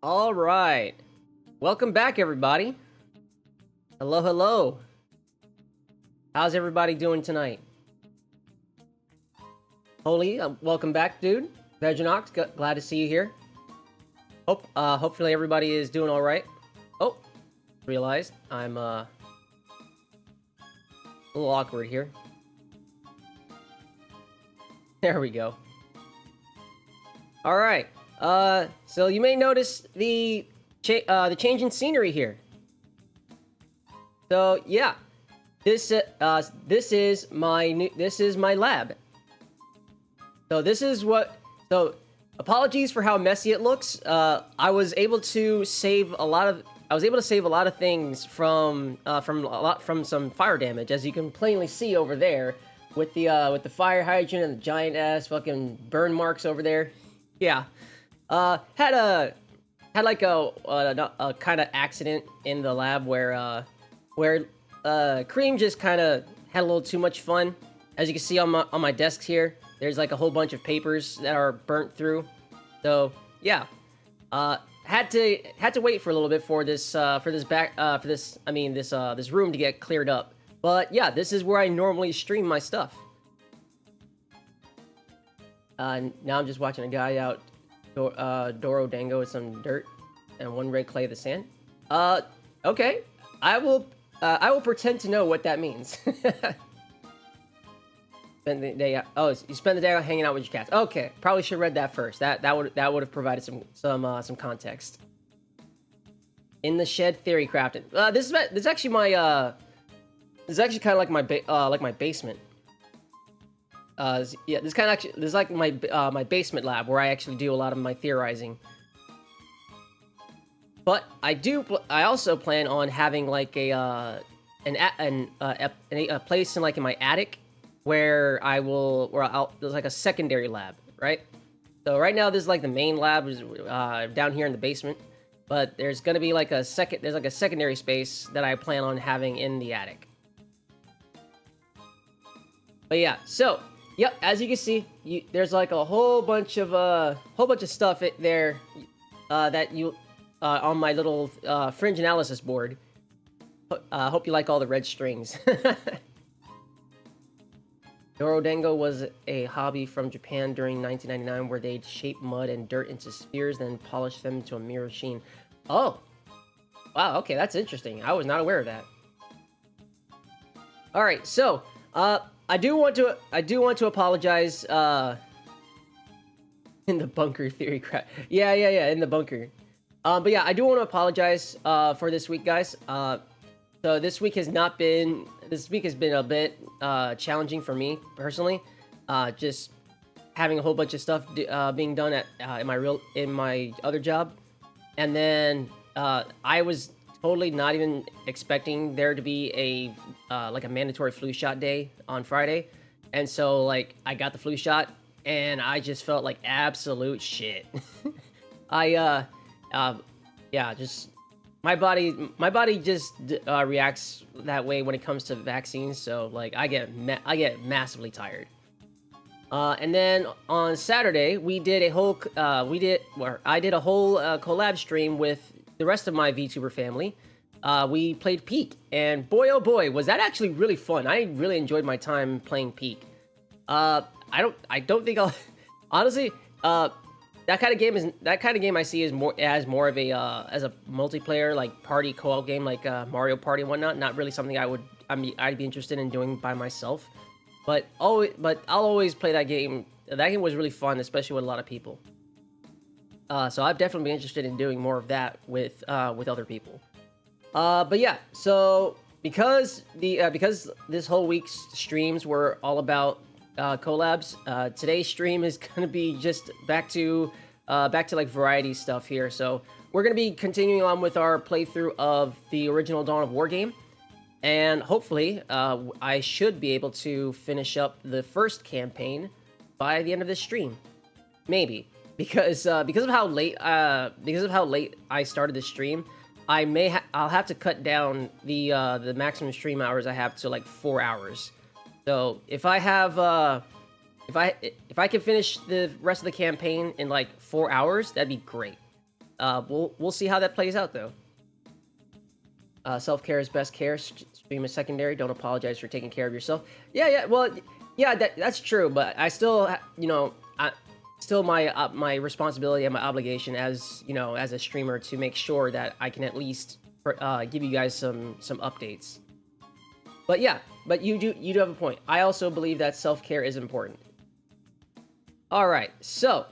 All right. Welcome back, everybody. Hello, hello. How's everybody doing tonight? Holy, welcome back, dude. Veginox, glad to see you here. Hopefully everybody is doing all right. Oh, realized I'm a little awkward here. There we go. All right. So you may notice the change in scenery here. So yeah, this is my lab. So apologies for how messy it looks. I was able to save a lot of things from some fire damage, as you can plainly see over there with the fire hydrant and the giant ass fucking burn marks over there. Yeah. Had like a kind of accident in the lab where Cream just kind of had a little too much fun. As you can see on my desk here, there's like a whole bunch of papers that are burnt through. So yeah, had to wait for a little bit for this room to get cleared up. But yeah, this is where I normally stream my stuff. Now I'm just watching a guy out Doro Dango with some dirt and one red clay of the sand. Okay. I will pretend to know what that means. Spend the day out. Oh, you spend the day out hanging out with your cats. Okay, probably should have read that first. That would have provided some context. In the shed theory crafting. This is actually my this is actually kind of like my basement. Yeah, this is like my basement lab where I actually do a lot of my theorizing. But I also plan on having like a place in my attic where there's like a secondary lab, right? So right now this is like the main lab is down here in the basement, but there's gonna be like a secondary space that I plan on having in the attic. But yeah, so yep, as you can see, there's like a whole bunch of stuff there that you on my little fringe analysis board. Hope you like all the red strings. Dorodango was a hobby from Japan during 1999 where they'd shape mud and dirt into spheres, then polish them to a mirror sheen. Oh, wow. Okay, that's interesting. I was not aware of that. All right, so I do want to apologize. In the bunker theory crap. Yeah, in the bunker. But yeah, I do want to apologize for this week, guys. So this week has been a bit challenging for me personally. Just having a whole bunch of stuff being done in my other job, and then I was totally not even expecting there to be a mandatory flu shot day on Friday, and so like I got the flu shot and I just felt like absolute shit. Just my body just reacts that way when it comes to vaccines. So like I get massively tired. And then on Saturday I did a whole collab stream with the rest of my VTuber family. We played Peak, and boy oh boy was that actually really fun. I really enjoyed my time playing Peak. I don't think I'll honestly that kind of game I see as more of a as a multiplayer like party co-op game like Mario Party and whatnot. Not really something I'd be interested in doing by myself. But I'll always play that game. That game was really fun, especially with a lot of people. So I'd definitely be interested in doing more of that with other people. But yeah, so because this whole week's streams were all about collabs, today's stream is gonna be just back to like variety stuff here. So we're gonna be continuing on with our playthrough of the original Dawn of War game, and hopefully I should be able to finish up the first campaign by the end of this stream, maybe, because of how late I started the stream. I'll have to cut down the maximum stream hours I have to like 4 hours. So if I can finish the rest of the campaign in like 4 hours, that'd be great. We'll see how that plays out though. Self-care is best care. Stream is secondary. Don't apologize for taking care of yourself. Yeah. Well, yeah, that's true. But I still, still my responsibility and my obligation as as a streamer to make sure that I can at least give you guys some updates. But yeah, but you do have a point. I also believe that self-care is important. All right, so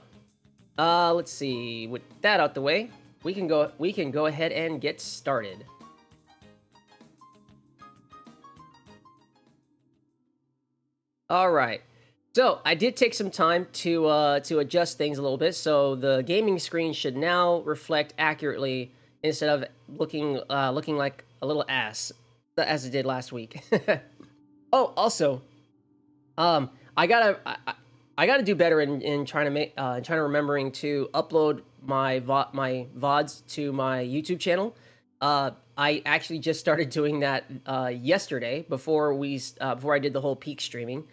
let's see. With that out the way, we can go ahead and get started. All right. So I did take some time to adjust things a little bit, so the gaming screen should now reflect accurately instead of looking like a little ass as it did last week. Oh, also, I gotta do better in trying to remembering to upload my VODs to my YouTube channel. I actually just started doing that yesterday before I did the whole peak streaming.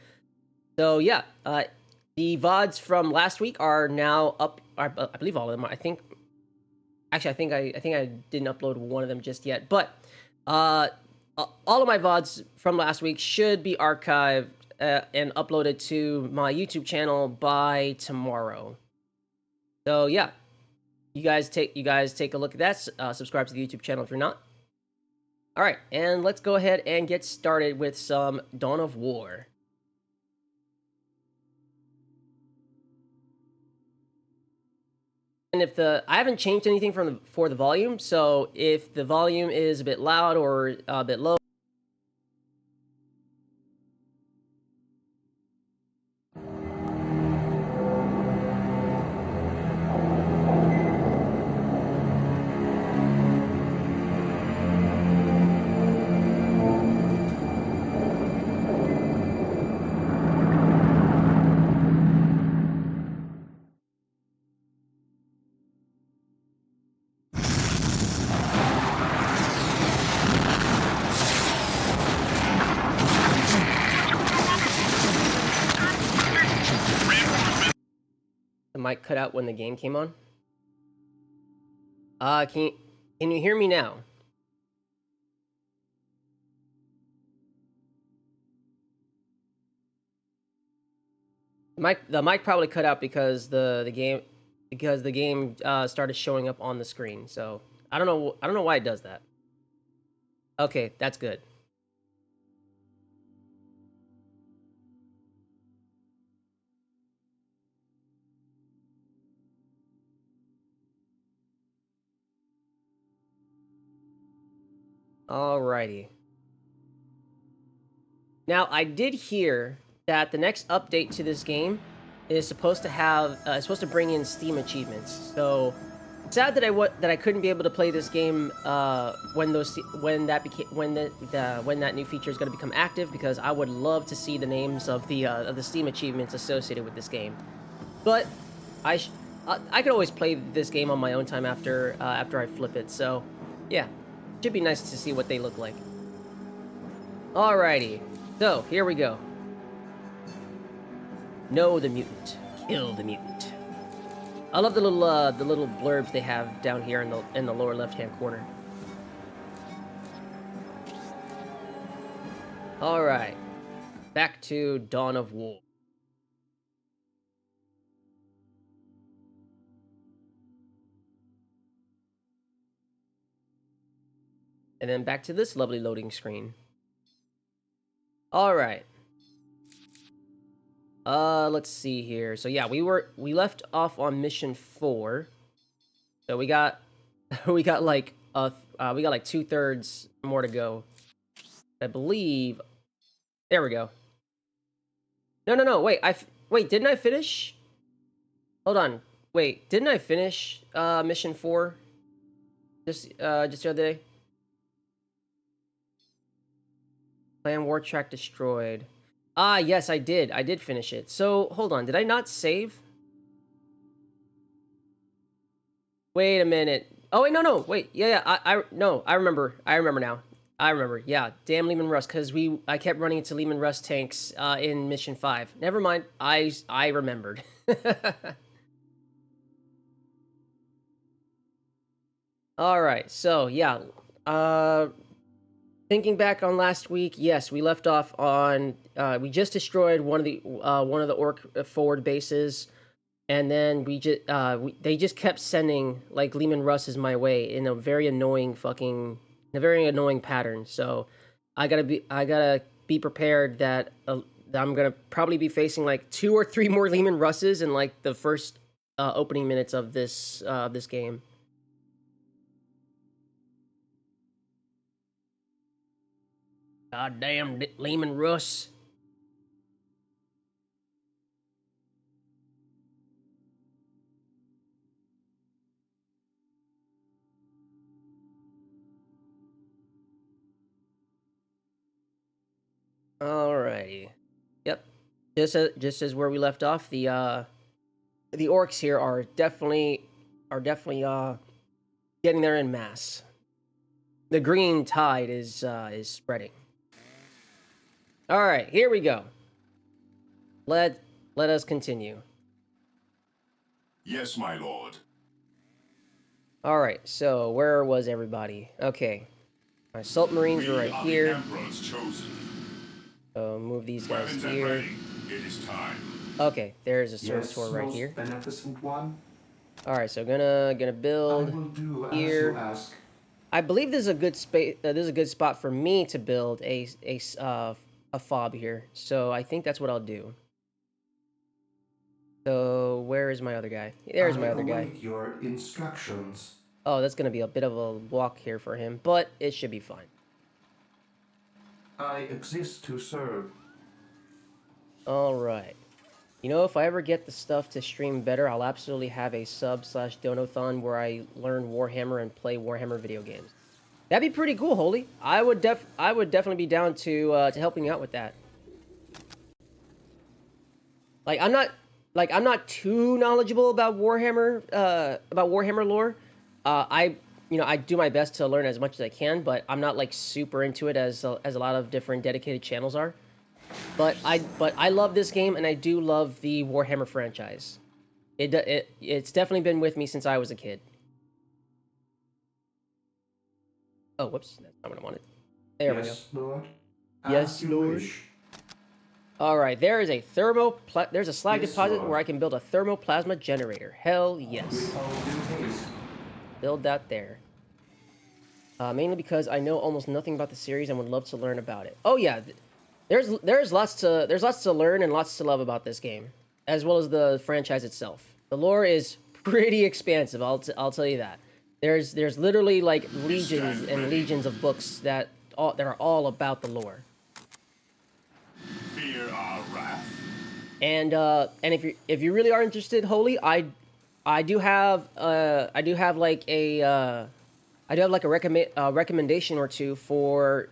So yeah, the VODs from last week are now up. I believe all of them. I think I didn't upload one of them just yet, but all of my VODs from last week should be archived and uploaded to my YouTube channel by tomorrow. So yeah, you guys take a look at that. Subscribe to the YouTube channel if you're not. All right, and let's go ahead and get started with some Dawn of War. And if I haven't changed anything for the volume, so if the volume is a bit loud or a bit low. The mic cut out when the game came on. Can you hear me now? The mic probably cut out because the game started showing up on the screen. So I don't know why it does that. Okay, that's good. Alrighty. Now I did hear that the next update to this game is supposed to bring in Steam achievements. So sad that I couldn't be able to play this game when that new feature is going to become active, because I would love to see the names of the Steam achievements associated with this game. But I could always play this game on my own time after I flip it. So yeah, should be nice to see what they look like. Alrighty, so here we go. Know the mutant. Kill the mutant. I love the little blurbs they have down here in the lower left-hand corner. All right, back to Dawn of War. And then back to this lovely loading screen. All right. Let's see here. So yeah, we left off on mission 4. So we got we got like 2/3 more to go, I believe. There we go. No. Wait. Didn't I finish? Hold on. Wait. Didn't I finish mission 4? Just the other day. Plan war track destroyed. Ah, yes, I did. I did finish it. So, hold on. Did I not save? Wait a minute. Oh, wait, no. Wait. Yeah. No, I remember. I remember now. I remember. Yeah. Damn Lehman Rust, because I kept running into Lehman Rust tanks in mission 5. Never mind. I remembered. All right. So yeah, thinking back on last week, yes, we left off on we just destroyed one of the orc forward bases, and then they just kept sending like Lehman Russes my way in a very annoying pattern. So I gotta be prepared that I'm gonna probably be facing like 2 or 3 more Lehman Russes in like the first opening minutes of this game. Goddamn Lehman Russ. Alrighty. Yep. Just as where we left off, the orcs here are definitely getting there in mass. The green tide is spreading. All right, here we go. Let us continue. Yes, my lord. All right, so where was everybody? Okay, my assault marines are right are here. the Emperor's chosen. So move these guys Weapons here. at ready. It is time. Okay, there's a servitor Yes, right most here. beneficent one. All right, so gonna I build will do as you here. ask. I believe this is a good space. This is a good spot for me to build a fob here. So I think that's what I'll do. So where is my other guy? There's I my other guy. await your instructions. Oh, that's gonna be a bit of a walk here for him, but it should be fine. I exist to serve. All right. You know, if I ever get the stuff to stream better, I'll absolutely have a sub/donathon where I learn Warhammer and play Warhammer video games. That'd be pretty cool, Holy. I would definitely be down to helping you out with that. Like I'm not too knowledgeable about Warhammer lore. I do my best to learn as much as I can, but I'm not like super into it as a lot of different dedicated channels are. But I love this game, and I do love the Warhammer franchise. It's definitely been with me since I was a kid. Oh, whoops, that's not what I wanted. There we go. Yes, Lord. Yes, As you Lord. wish. All right, there's a slag Yes, deposit Lord. where I can build a thermoplasma generator. Hell With yes. all due haste. Build that there. Mainly because I know almost nothing about the series and would love to learn about it. Oh yeah, there's lots to learn and lots to love about this game, as well as the franchise itself. The lore is pretty expansive. I'll tell you that. There's literally like legions and legions of books that are all about the lore. Fear our wrath. And if you really are interested, Holy, I do have like a recommendation or two for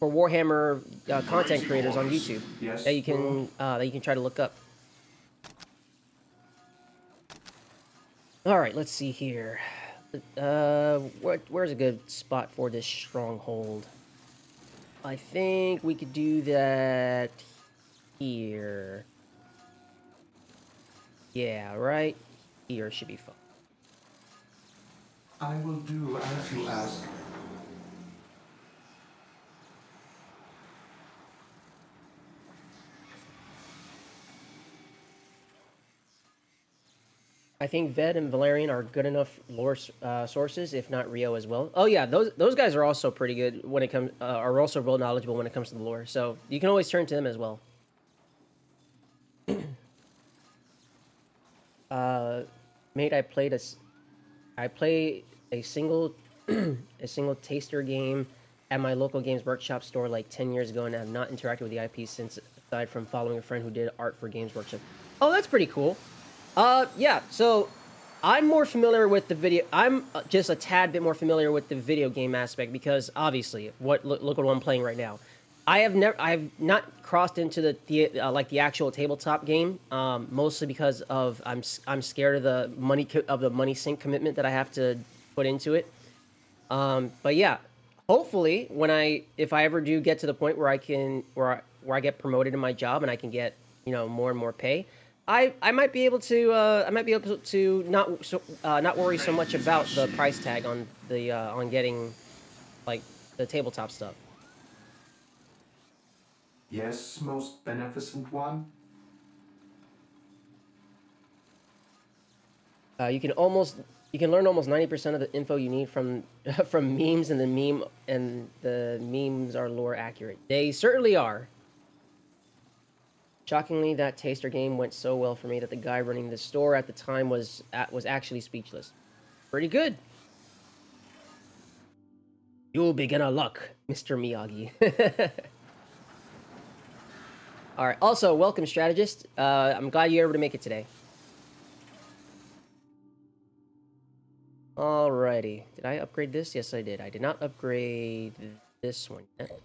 Warhammer content creators on YouTube Yes, that Lord. you can try to look up. All right, let's see here. Where's a good spot for this stronghold? I think we could do that here. Yeah, right here should be fine. I will do as you ask. I think Ved and Valerian are good enough lore sources, if not Rio as well. Oh yeah, those guys are also pretty good when it comes are also real knowledgeable when it comes to the lore. So you can always turn to them as well. uh, Mate, I play a single a single taster game at my local Games Workshop store like 10 years ago, and have not interacted with the IP since, aside from following a friend who did art for Games Workshop. Oh, that's pretty cool. Yeah, so I'm more familiar with the video. I'm just a tad bit more familiar with the video game aspect because obviously, look what I'm playing right now. I have not crossed into the actual tabletop game, mostly because of I'm scared of the money sink commitment that I have to put into it. But yeah, hopefully if I ever do get to the point where I get promoted in my job and I can get more and more pay, I might be able to not worry so much about the price tag on the on getting like the tabletop stuff. Yes, most beneficent one. You can learn almost 90% of the info you need from from memes, and the memes are lore accurate. They certainly are. Shockingly, that taster game went so well for me that the guy running the store at the time was actually speechless. Pretty good. You'll begin a luck, Mr. Miyagi. All right. Also, welcome, strategist. I'm glad you're able to make it today. Alrighty. Did I upgrade this? Yes, I did. I did not upgrade this one yet.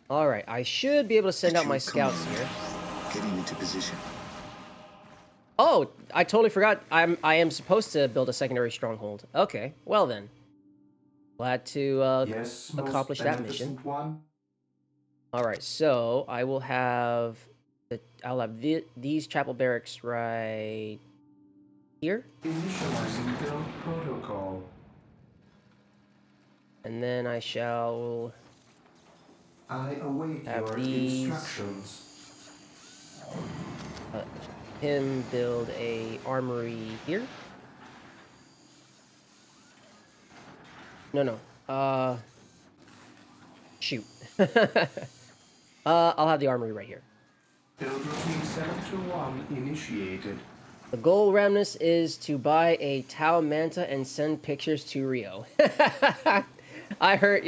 Alright, I should be able to send out my scouts here. Getting into position. Oh, I totally forgot. I am supposed to build a secondary stronghold. Okay, well then. Glad to Yes, accomplish that mission. One. Alright, so I will have these chapel barracks right here. Initializing build protocol. And then I shall I await have your these instructions. him build a armory here. No. Shoot. I'll have the armory right here. Build routine 721 initiated. The goal, Ramnus, is to buy a Tau Manta and send pictures to Rio. I heard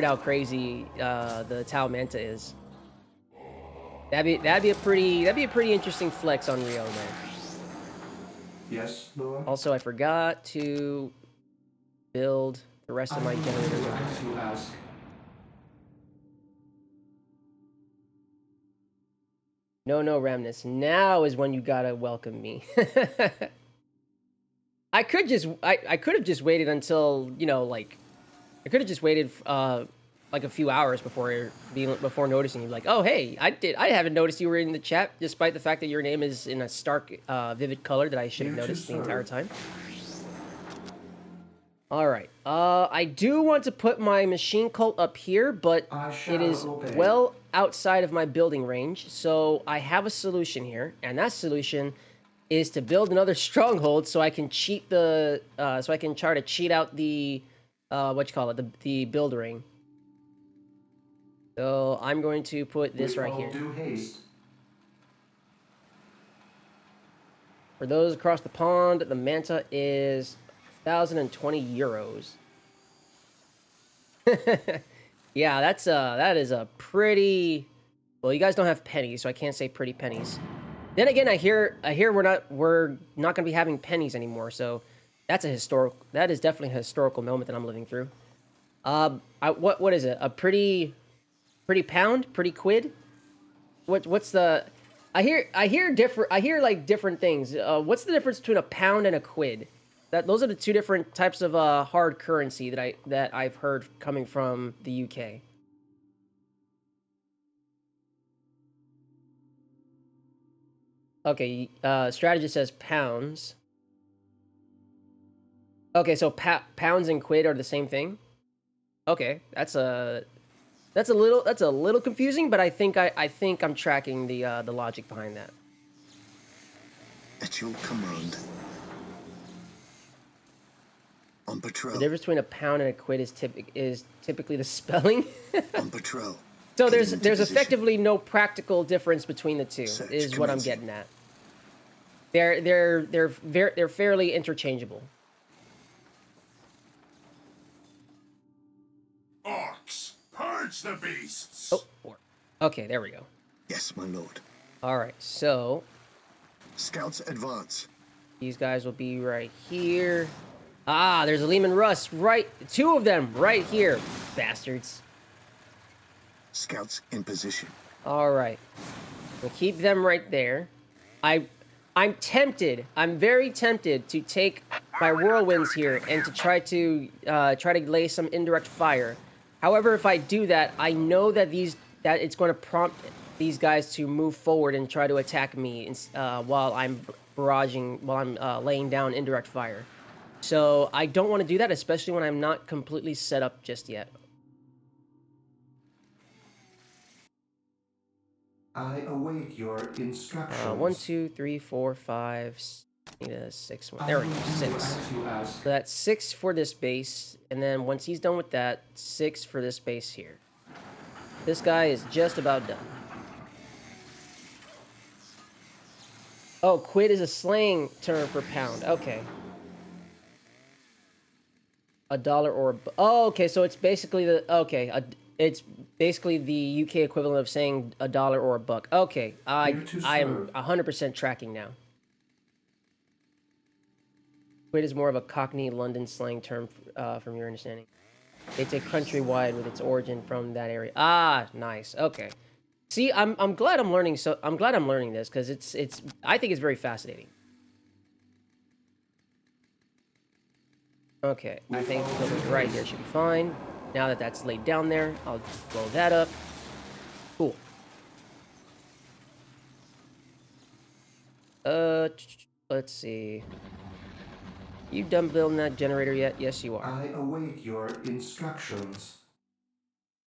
how crazy the Tau Manta is. That'd be a pretty interesting flex on Rio, man. Yes, Lord. Also, I forgot to build the rest of my generators. As you ask. No, Ramnus. Now is when you gotta welcome me. I could have just waited until, you know, like, I could have just waited like a few hours before noticing you. Like, oh hey, I haven't noticed you were in the chat, despite the fact that your name is in a stark, vivid color that I should have noticed the entire time. All right. I do want to put my machine cult up here, but it is well outside of my building range. So I have a solution here, and that solution is to build another stronghold so I can cheat the so I can try to cheat out the the build ring. So I'm going to put this right here. Due haste. For those across the pond, the Manta is 1,020 euros. Yeah, that is a pretty. Well, you guys don't have pennies, so I can't say pretty pennies. Then again, I hear we're not going to be having pennies anymore. So that is definitely a historical moment that I'm living through. What is it? A pretty pound, pretty quid? What's the? I hear like different things. What's the difference between a pound and a quid? Those are the two different types of hard currency that I've heard coming from the UK. Okay, strategist says pounds. Okay, so pounds and quid are the same thing. Okay, that's a little confusing, but I think I'm tracking the logic behind that. At your command. On patrol. The difference between a pound and a quid is typically the spelling. On patrol. So there's effectively no practical difference between the two. Search is what I'm commencing. getting at. They're fairly interchangeable. Orcs, purge the beasts. Oh, okay, there we go. Yes, my lord. All right, so Scouts advance. these guys will be right here. Ah, there's a Lehman Russ right. Two of them right here, bastards. Scouts in position. All right, we'll keep them right there. I'm tempted. I'm very tempted to take my whirlwinds here and to try to lay some indirect fire. However, if I do that, I know that that it's going to prompt these guys to move forward and try to attack me while I'm laying down indirect fire. So I don't want to do that, especially when I'm not completely set up just yet. I await your instructions. 1, 2, 3, 4, 5. Need a 6 one. There we go. 6. So that's 6 for this base, and then once he's done with that, 6 for this base here. This guy is just about done. Oh, quid is a slang term for pound. Okay. $1 or a... Oh, okay, so it's basically the... Okay, it's basically the UK equivalent of saying $1 or a buck. Okay, I am 100% tracking now. Quid is more of a Cockney London slang term from your understanding. It's a countrywide with its origin from that area. Ah, nice. Okay. See, I'm glad I'm learning. So I'm glad I'm learning this because it's I think it's very fascinating. Okay, I think building right here should be fine. Now that that's laid down there, I'll blow that up. Cool. Let's see. You done building that generator yet? Yes, you are. I await your instructions.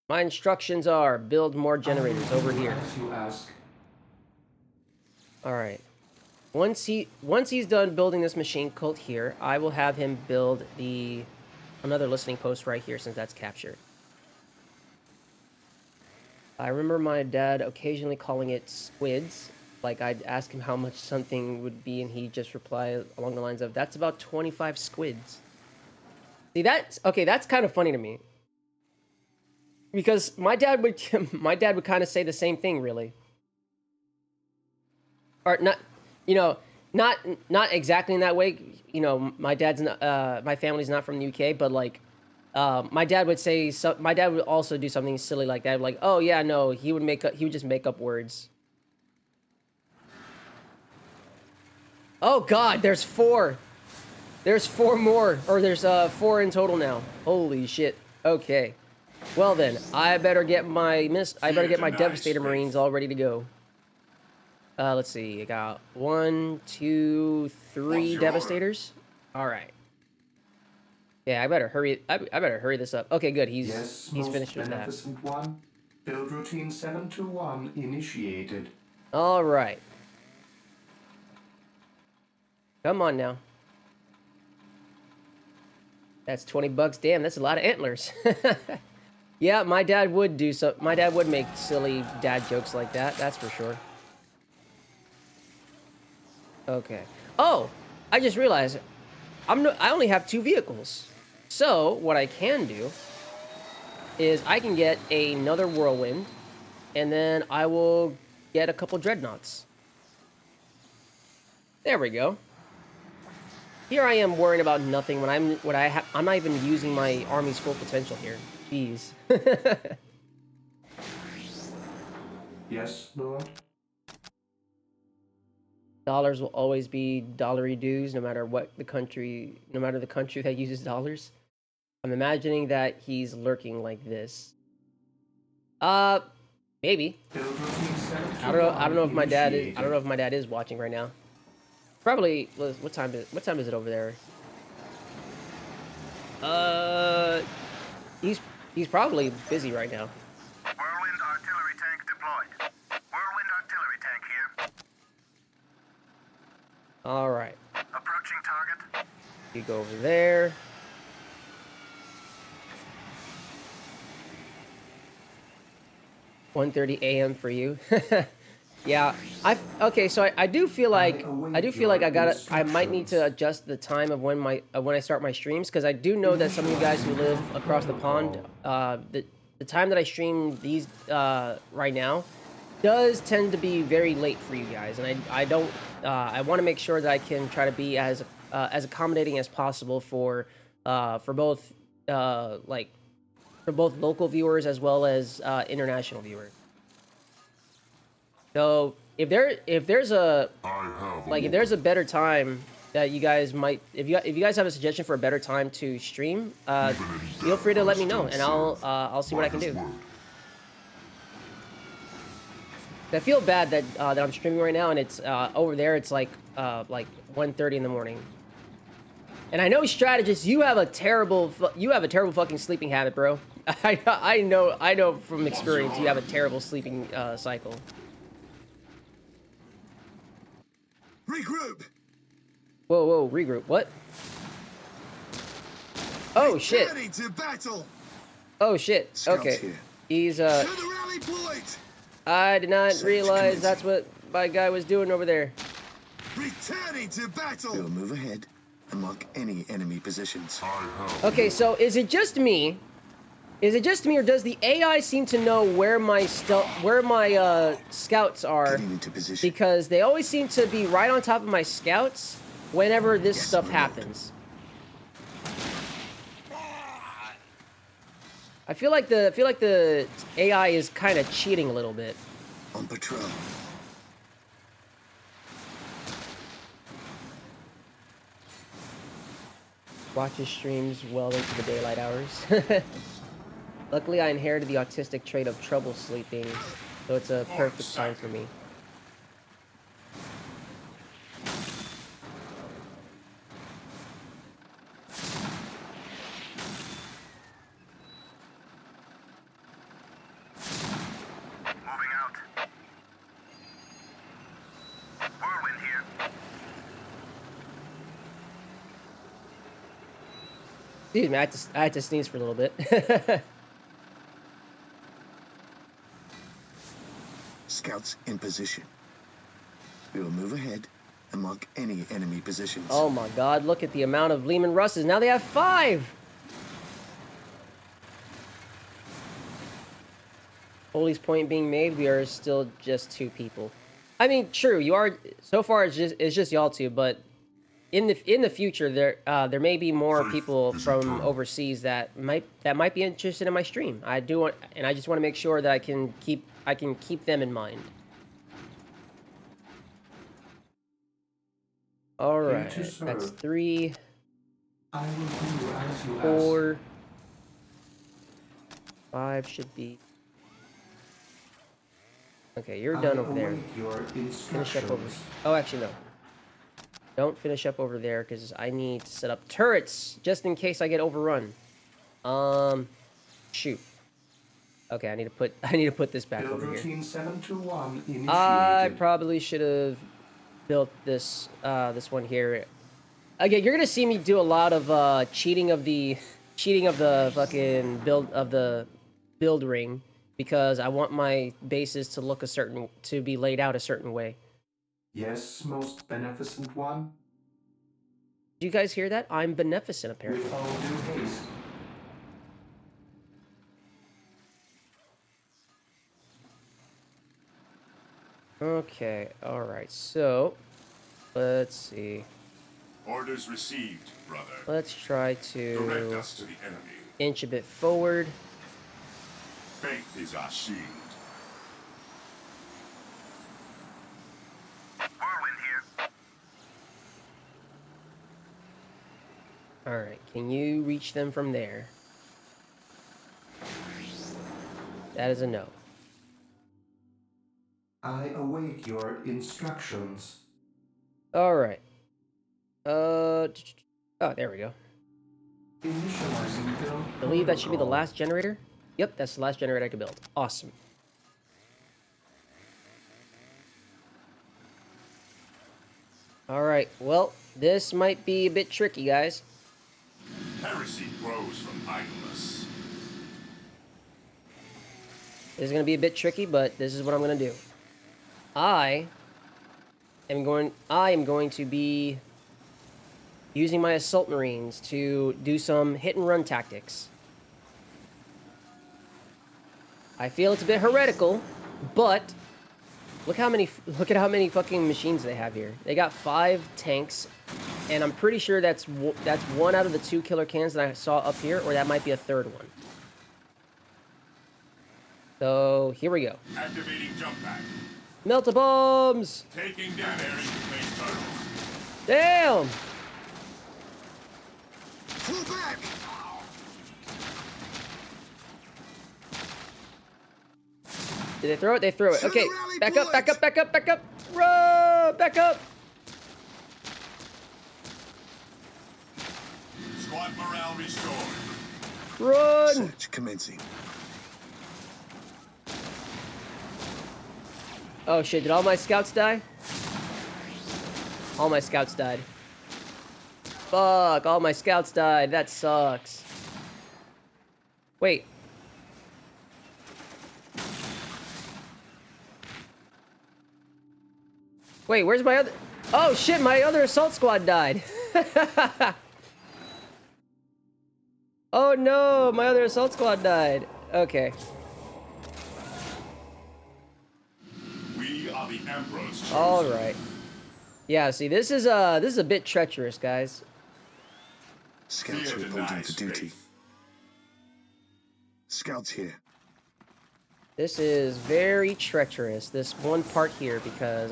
My instructions are build more generators over here. As you ask. All right. Once he's done building this machine cult here, I will have him build another listening post right here since that's captured. I remember my dad occasionally calling it squids. Like, I'd ask him how much something would be, and he'd just reply along the lines of, that's about 25 squids. See, that's kind of funny to me. Because my dad would kind of say the same thing, really. Or not, not exactly in that way. My family's not from the UK, but like, my dad would also do something silly like that. Like, oh yeah, no, he would just make up words. Oh God, there's 4. There's 4 more, or there's 4 in total now. Holy shit. Okay. Well then, I better get my Devastator Marines all ready to go. Let's see. I got 1, 2, 3 Devastators. All right. Yeah, I better hurry. I better hurry this up. Okay, good. He's finished with that. One. Build routine 721 initiated. All right. Come on now. That's $20. Damn, that's a lot of antlers. Yeah, my dad would make silly dad jokes like that. That's for sure. Okay. Oh, I just realized I only have 2 vehicles. So what I can do is I can get another whirlwind, and then I will get a couple dreadnoughts. There we go. Here I am worrying about nothing when I'm not even using my army's full potential here. Jeez. Yes, Lord. Dollars will always be dollary dues, no matter the country that uses dollars. I'm imagining that he's lurking like this. Maybe. I don't know if my dad is watching right now. Probably. What time is it over there? He's probably busy right now. Whirlwind artillery tank deployed. Whirlwind artillery tank here. All right. Approaching target. You go over there. $1:30 a.m. for you. Yeah, okay. So I do feel like I might need to adjust the time of when I start my streams, because I do know that some of you guys who live across the pond, the time that I stream these right now does tend to be very late for you guys, and I want to make sure that I can try to be as accommodating as possible for both local viewers as well as international viewers. So if there's a better time that you guys might, if you guys have a suggestion for a better time to stream, feel free to let me know, and I'll see what I can do. I feel bad that that I'm streaming right now, and it's over there. It's like 1:30 in the morning. And I know, strategist, you have a terrible fucking sleeping habit, bro. I know from experience you have a terrible sleeping cycle. Regroup. Whoa, regroup. What? Oh shit. Returning to battle. Oh shit. Scouts Okay. here. He's To the rally point. I did not Search realize commencing. that's what my guy was doing over there. Returning to battle. We'll move ahead and mark any enemy positions. Okay, so is it just me? Is it just me, or does the AI seem to know where my scouts are? Getting into position. Because they always seem to be right on top of my scouts whenever this Yes, stuff my lord. happens. I feel like the AI is kind of cheating a little bit. On patrol. Watches streams well into the daylight hours. Luckily, I inherited the autistic trait of trouble sleeping, so it's a perfect time for me. Moving out. Whirlwind here. Dude, man, I had to sneeze for a little bit. Scouts in position. We will move ahead and mark any enemy positions. Oh my god, look at the amount of Lehman Russes. Now they have 5! Holy's point being made, we are still just 2 people. I mean, true, you are. So far, it's just y'all 2, but in the future, there may be more people from overseas that might be interested in my stream. I do want, and I just want to make sure that I can keep them in mind. All Here right, to serve. that's 3, I will do as you ask. 4, 5 should be. Okay, you're done over there. await your Finish up over. instructions. Oh, actually, no. Don't finish up over there because I need to set up turrets just in case I get overrun. Shoot. Okay, I need to put this back Build over here. routine 721 initiated. I probably should have built this this one here. Again, you're gonna see me do a lot of cheating of the fucking build ring because I want my bases to be laid out a certain way. Yes, most beneficent one. Did you guys hear that? I'm beneficent, apparently. With all due haste. Okay, alright, so let's see. Orders received, brother. Let's try Direct to us to the enemy. inch a bit forward. Faith is our shield. Whirlwind here. Alright, can you reach them from there? That is a no. I await your instructions. Alright. Oh, there we go. Initializing build. I believe that should be the protocol. last generator. Yep, that's the last generator I could build. Awesome. Alright, well, this might be a bit tricky, guys. Heresy grows from idleness. This is going to be a bit tricky, but this is what I'm going to do. I am going to be using my assault marines to do some hit and run tactics. I feel it's a bit heretical, but look at how many fucking machines they have here. They got 5 tanks, and I'm pretty sure that's one out of the 2 killer cannons that I saw up here, or that might be a third one. So here we go. Activating jump pack. Melta bombs! Taking down area main turtles. Damn! Pull back. Did they throw it? They threw it. To the Okay, rally back up, back point! up, back up, back up. Run! Back up! Squad morale restored. Run! Search commencing. Oh shit, did all my scouts die? All my scouts died. Fuck, all my scouts died. That sucks. Wait. Wait, where's my other... Oh shit, my other assault squad died. Oh no, my other assault squad died. Okay. We are the Emperor's chosen. All right. Yeah, see, this is a bit treacherous, guys. Scouts Fear reporting denies for duty. faith. Scouts here. This is very treacherous, this one part here, because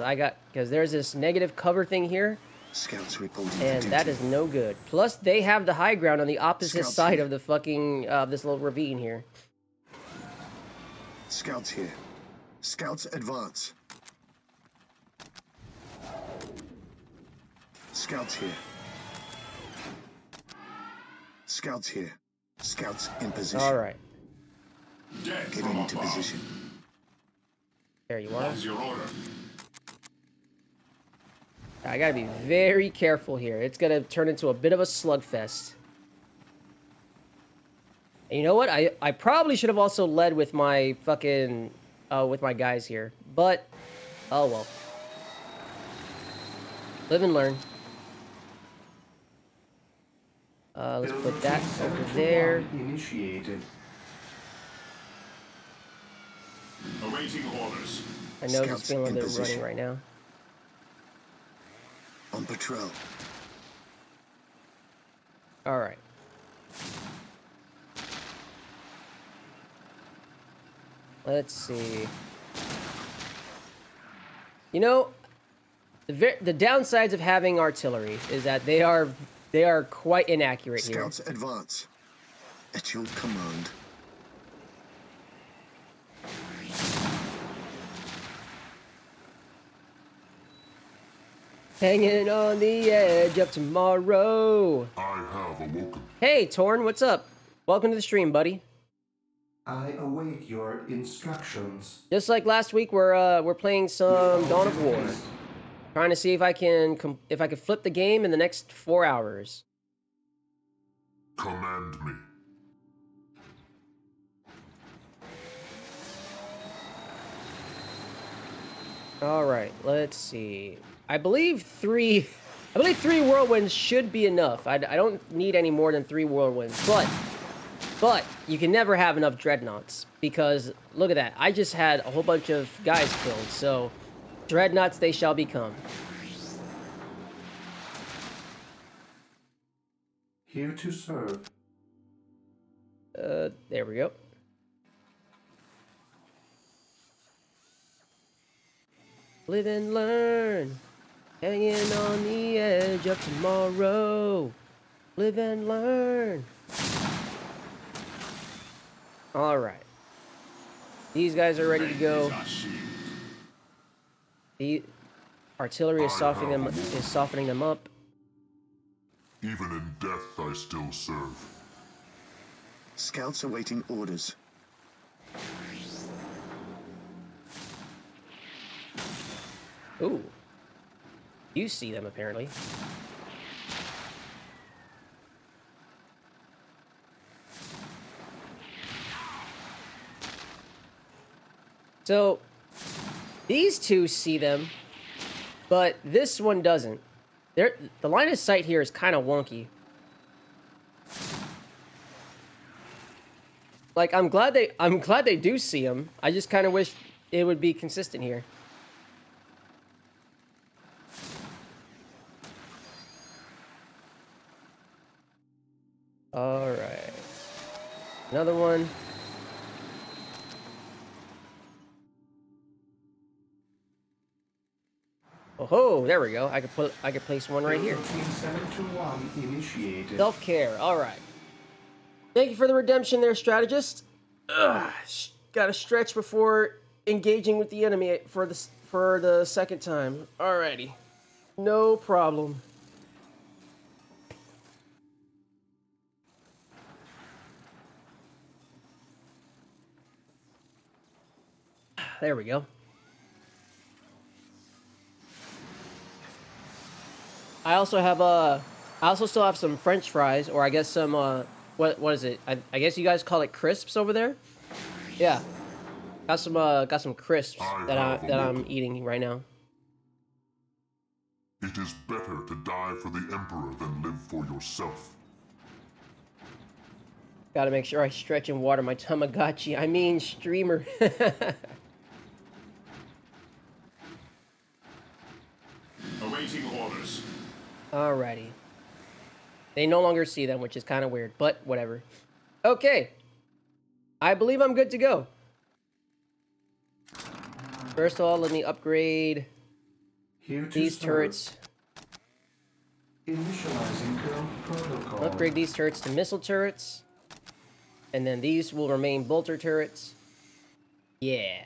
there's this negative cover thing here, Scouts reporting for and duty. that is no good. Plus, they have the high ground on the opposite Scouts side here. of the fucking, this little ravine here. Scouts here. Scouts advance. Scouts here. Scouts here. Scouts in position. All right. Death Getting from into above. position. There you are. What's your order? I gotta be very careful here. It's gonna turn into a bit of a slugfest. And you know what? I probably should have also led with my fucking, with my guys here. But, oh well. Live and learn. Let's Build put that routine over 7 to there. 1 initiated. Awaiting orders. I know it's Scouts feeling a in bit running position. right now. On patrol. All right. Let's see. You know, the downsides of having artillery is that they are quite inaccurate here. Scouts advance. At your command. Hanging on the edge of tomorrow. I have awoken. Hey, Torn, what's up? Welcome to the stream, buddy. I await your instructions. Just like last week, we're playing some Dawn of War, trying to see if I can flip the game in the next 4 hours. Command me. All right, let's see. I believe three whirlwinds should be enough. I don't need any more than 3 whirlwinds, but you can never have enough dreadnoughts, because look at that. I just had a whole bunch of guys killed, so dreadnoughts they shall become. Here to serve. There we go. Live and learn. Hanging on the edge of tomorrow. Live and learn. All right. These guys are ready to go. Faith is our shield. The artillery is softening them up. Even in death, I still serve. Scouts awaiting orders. Ooh. You see them, apparently. So, these two see them, but this one doesn't. The line of sight here is kind of wonky. Like, I'm glad they do see them. I just kind of wish it would be consistent here. All right. Another one. Oh, there we go. I could place one right here. Build routine 7 to 1 initiated. Self-care. All right. Thank you for the redemption there, strategist. Ugh, gotta stretch before engaging with the enemy for the second time. Alrighty. No problem. There we go. I also have I also still have some French fries, or I guess some what is it? I guess you guys call it crisps over there. Yeah, got some crisps that I'm eating right now. It is better to die for the Emperor than live for yourself. Gotta make sure I stretch and water my Tamagotchi. I mean streamer. Awaiting orders. Alrighty. They no longer see them, which is kind of weird, but whatever. Okay. I believe I'm good to go. First of all, let me upgrade these turrets. Initializing build protocol. Upgrade these turrets to missile turrets. And then these will remain bolter turrets. Yeah.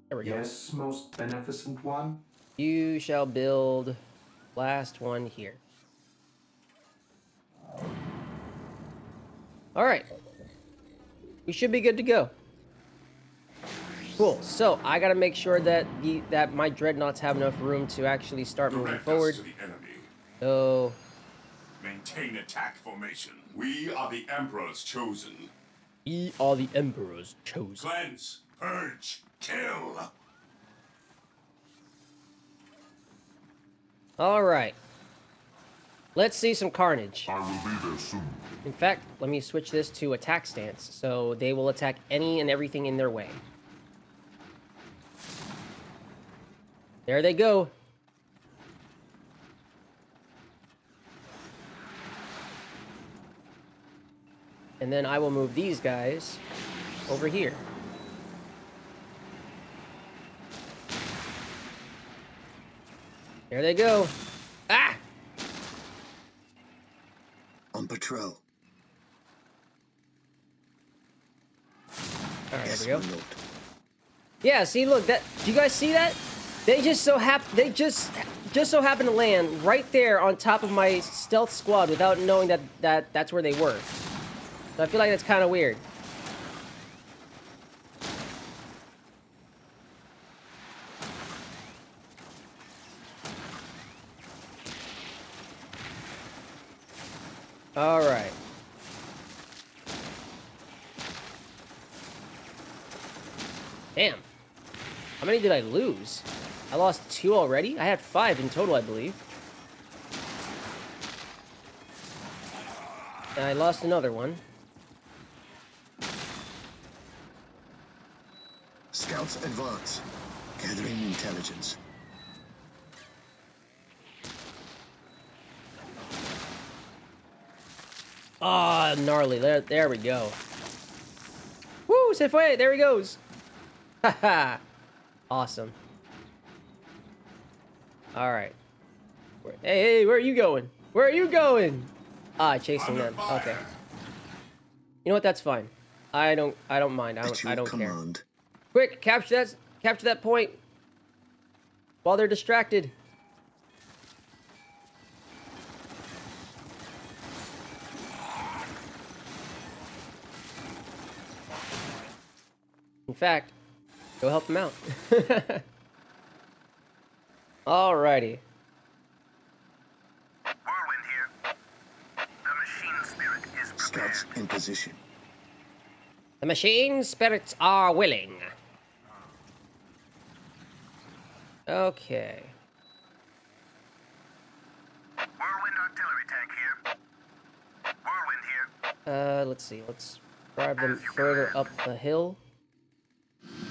There we go. Yes, most beneficent one. You shall build last one here. Alright. We should be good to go. Cool. So, I gotta make sure that that my dreadnoughts have enough room to actually start moving forward. To the enemy. So, Maintain attack formation. We are the Emperor's chosen. we are the Emperor's chosen. Cleanse, purge, kill. Alright. Let's see some carnage. I will be there soon. In fact, let me switch this to attack stance, so they will attack any and everything in their way. There they go. And then I will move these guys over here. There they go. Ah! On patrol. All right, Yes, there we my go. lord. Yeah, see, look, that, do you guys see that? They just so so happen to land right there on top of my stealth squad without knowing that's where they were. So I feel like that's kind of weird. All right. Damn. How many did I lose? I lost 2 already? I had 5 in total, I believe. And I lost another one. Scouts advance. Gathering intelligence. Ah, gnarly. There we go. Woo, Sifway, there he goes. Haha. Awesome. All right. Hey, where are you going? Where are you going? Ah, chasing them. Okay. You know what? That's fine. I don't mind. At your I don't care. command. Quick, capture that point while they're distracted. In fact, go help them out. Alrighty. Whirlwind here. The machine spirit is prepared. Scouts in position. The machine spirits are willing. Okay. Whirlwind artillery tank here. Whirlwind here. Let's see. Let's drive them further up the hill.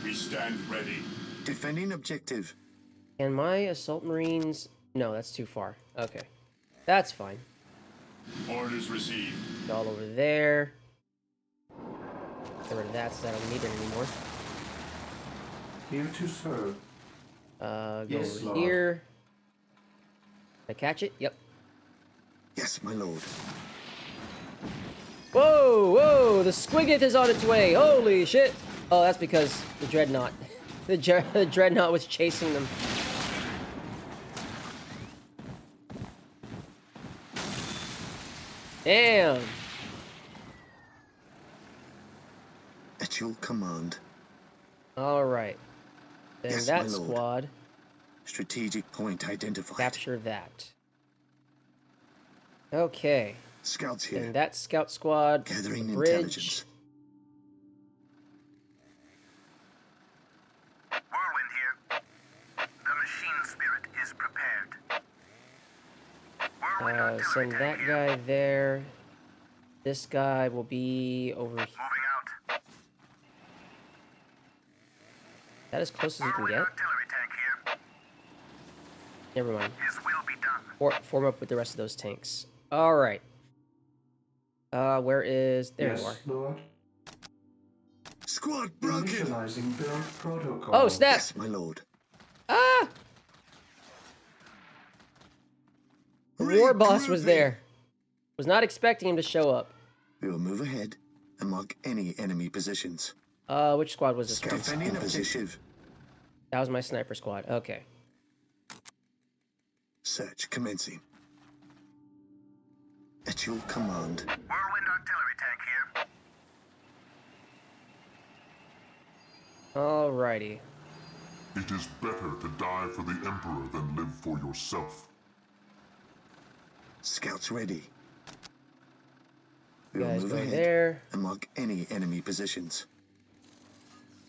We stand ready. Defending objective. And my assault marines... No, that's too far. Okay. That's fine. Orders received. It's all over there. Get rid of that so I don't need it anymore. Here to serve. Go Yes, over Lord. here. Did I catch it? Yep. Yes, my lord. Whoa, whoa! The Squigget is on its way! Holy shit! Oh, that's because the Dreadnought. The Dreadnought was chasing them. Damn! At your command. Alright. Then Yes, that my lord. squad, Strategic point identified. capture that. Okay. Scouts here. Then that scout squad, Gathering the bridge. intelligence. Whirlwind here. The machine spirit is prepared. Whirlwind artillery Send tank that here. guy there. This guy will be over here. Moving out. That as close as you can Whirlwind get? artillery tank here. Never mind. His will be done. Form up with the rest of those tanks. Alright. Where is... There you are. Yes, Lord. Squad broken. Initializing build protocol. Oh, snap! Yes, my lord. Ah! The war boss was Regrouping. there. Was not expecting him to show up. We will move ahead and mark any enemy positions. Which squad was this one? Scouts in position. That was my sniper squad. Okay. Search commencing. At your command. Whirlwind artillery tank here. Alrighty. It is better to die for the Emperor than live for yourself. Scouts ready. We will Guys move go ahead there. and mark any enemy positions.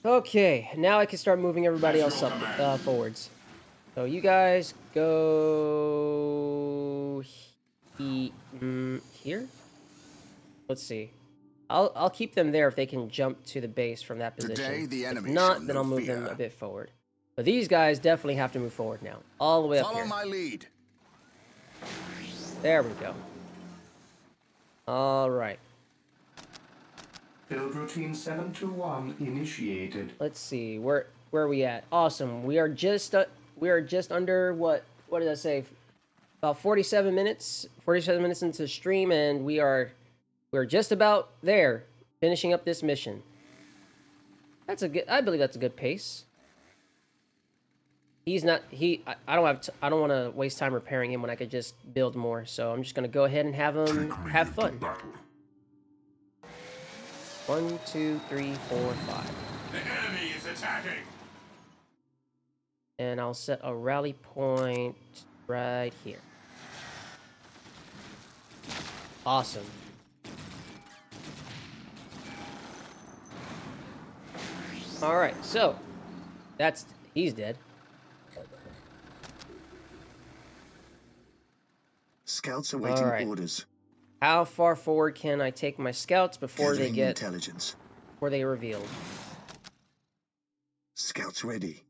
Okay, now I can start moving everybody else up forwards. So you guys go here. Let's see. I'll keep them there if they can jump to the base from that position. Today, the enemy if not, show then no I'll move them fear. a bit forward. But these guys definitely have to move forward now, all the way up Follow here. my lead. There we go. All right. Build routine 721 initiated. Let's see. Where are we at? Awesome. We are just under what did I say? About 47 minutes. 47 minutes into the stream, and we're just about there, finishing up this mission. I believe that's a good pace. I don't want to waste time repairing him when I could just build more. So I'm just gonna go ahead and have him Take me have into fun. battle. 1, 2, 3, 4, 5. The enemy is attacking. And I'll set a rally point right here. Awesome. Alright, so he's dead. Scouts awaiting All right. orders. How far forward can I take my scouts before they Gathering get intelligence. before they revealed? Scouts ready.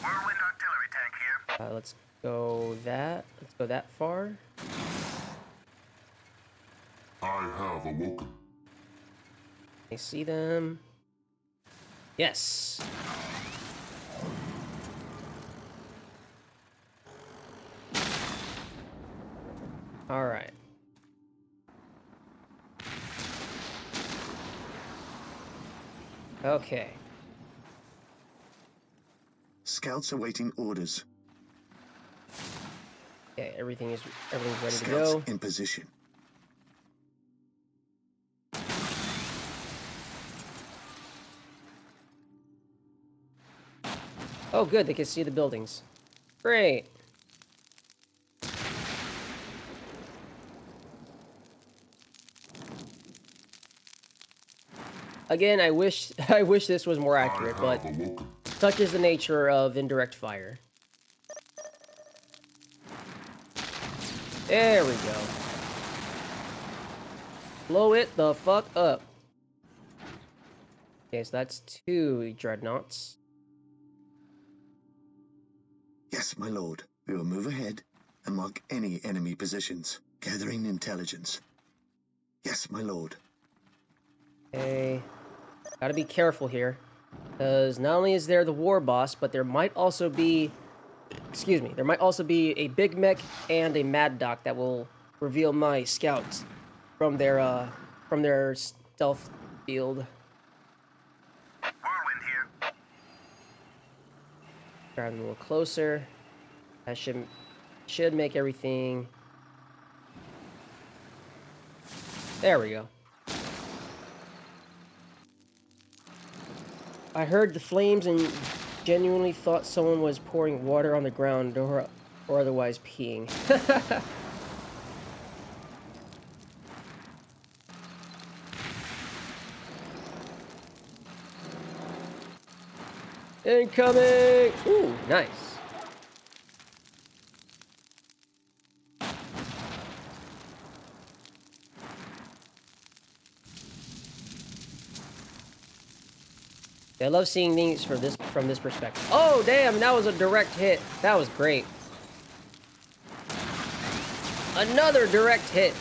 Whirlwind artillery tank here. Let's go that far. I have awoken. I see them. Yes. All right. Okay. Scouts awaiting orders. Okay, everything's ready to Scouts go. in position. Oh, good. They can see the buildings. Great. Again, I wish this was more accurate, I but have awoken. such is the nature of indirect fire. There we go. Blow it the fuck up. Okay, so that's 2 dreadnoughts. Yes, my lord. We will move ahead and mark any enemy positions. Gathering intelligence. Yes, my lord. Okay. Gotta be careful here. Because not only is there the war boss, but there might also be, excuse me, there might also be a Big Mech and a Mad Doc that will reveal my scouts from their stealth field. Whirlwind here. Driving a little closer. That should make everything. There we go. I heard the flames and genuinely thought someone was pouring water on the ground or otherwise peeing. Incoming! Ooh, nice. I love seeing things from this perspective. Oh, damn, that was a direct hit. That was great. Another direct hit.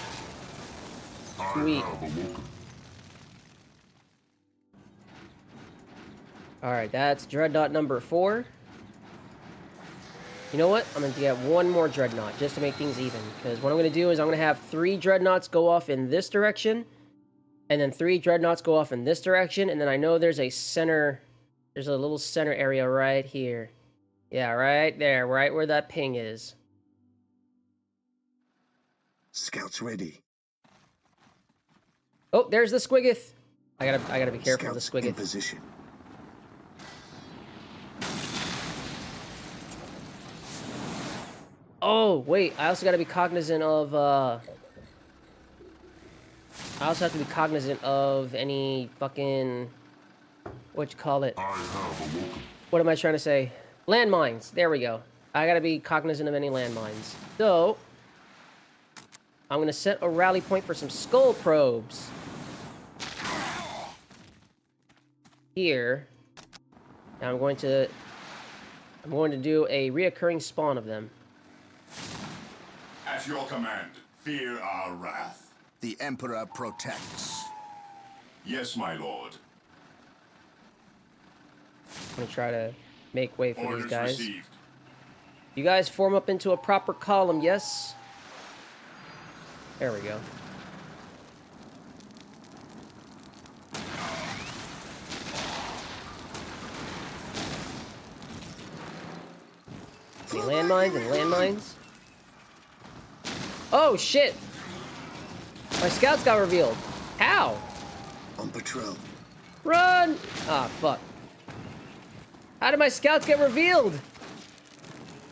Sweet. Alright, that's Dreadnought number 4. You know what? I'm going to get one more Dreadnought just to make things even. Because what I'm going to do is I'm going to have 3 Dreadnoughts go off in this direction. And then 3 Dreadnoughts go off in this direction. And then I know there's a center... There's a little center area right here. Yeah, right there. Right where that ping is. Scouts ready. Oh, there's the Squiggith. I gotta be careful of the Scouts in Squiggith. position. Oh, wait. I also gotta be cognizant of, I also have to be cognizant of any fucking... What you call it? What am I trying to say? Landmines. There we go. I gotta be cognizant of any landmines. So, I'm gonna set a rally point for some skull probes. Here. Now I'm going to do a reoccurring spawn of them. At your command, fear our wrath. The Emperor protects. Yes, my lord. I'm gonna try to make way for Orders these guys. received. You guys form up into a proper column, yes? There we go. Any landmines and landmines? Oh, shit! My scouts got revealed. How? On patrol. Run! Ah, fuck. How did my scouts get revealed?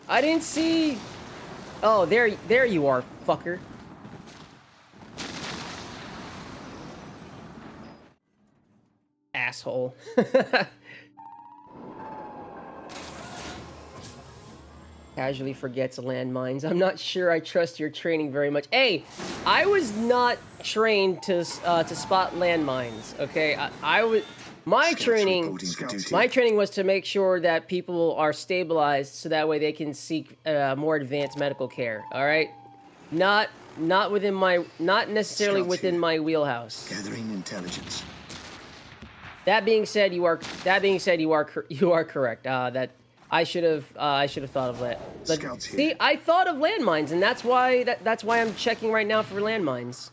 I didn't see... Oh, there you are, fucker. Asshole. Casually forgets landmines. I'm not sure I trust your training very much. Hey, I was not trained to spot landmines. Okay, I was. My Scouts training reporting for duty. My training was to make sure that people are stabilized so that way they can seek more advanced medical care. All right, not necessarily Scouts within here. my wheelhouse. Gathering intelligence. That being said, you are correct. That I should have thought of that. But Scouts here. see, I thought of landmines, and that's why I'm checking right now for landmines.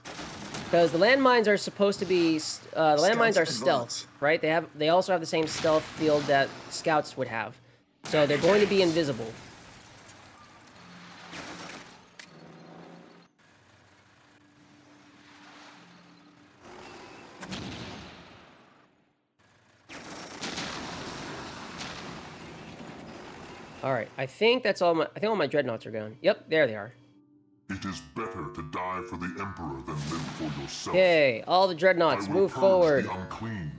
Because the landmines are supposed to be the landmines are Scouts stealth, advance. right? They also have the same stealth field that scouts would have, so they're going to be invisible. All right, I think that's all my. I think all my dreadnoughts are gone. Yep, there they are. It is better to die for the Emperor than live for yourself. Okay, all the dreadnoughts, I will move purge forward. the unclean.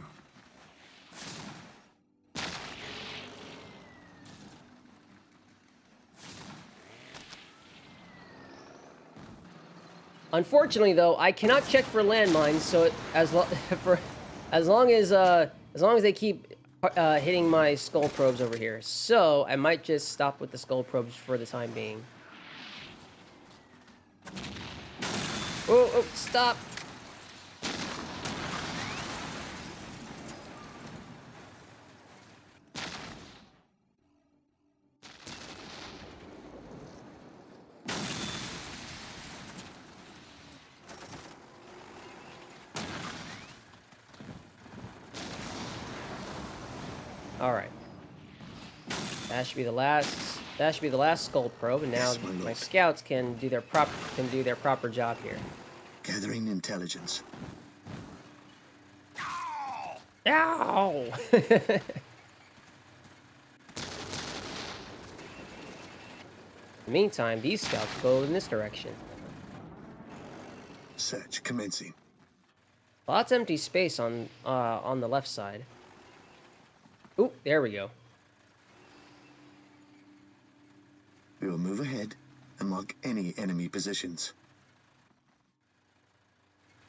Unfortunately, though, I cannot check for landmines. So as long as they keep hitting my skull probes over here, so I might just stop with the skull probes for the time being. Oh, stop! All right. That should be the last. That should be the last skull probe, and now Yes, my my lord. scouts can do their proper job here. Gathering intelligence. Ow! In the meantime, these scouts go in this direction. Search commencing. Lots of empty space on the left side. Oop, there we go. We will move ahead and mark any enemy positions.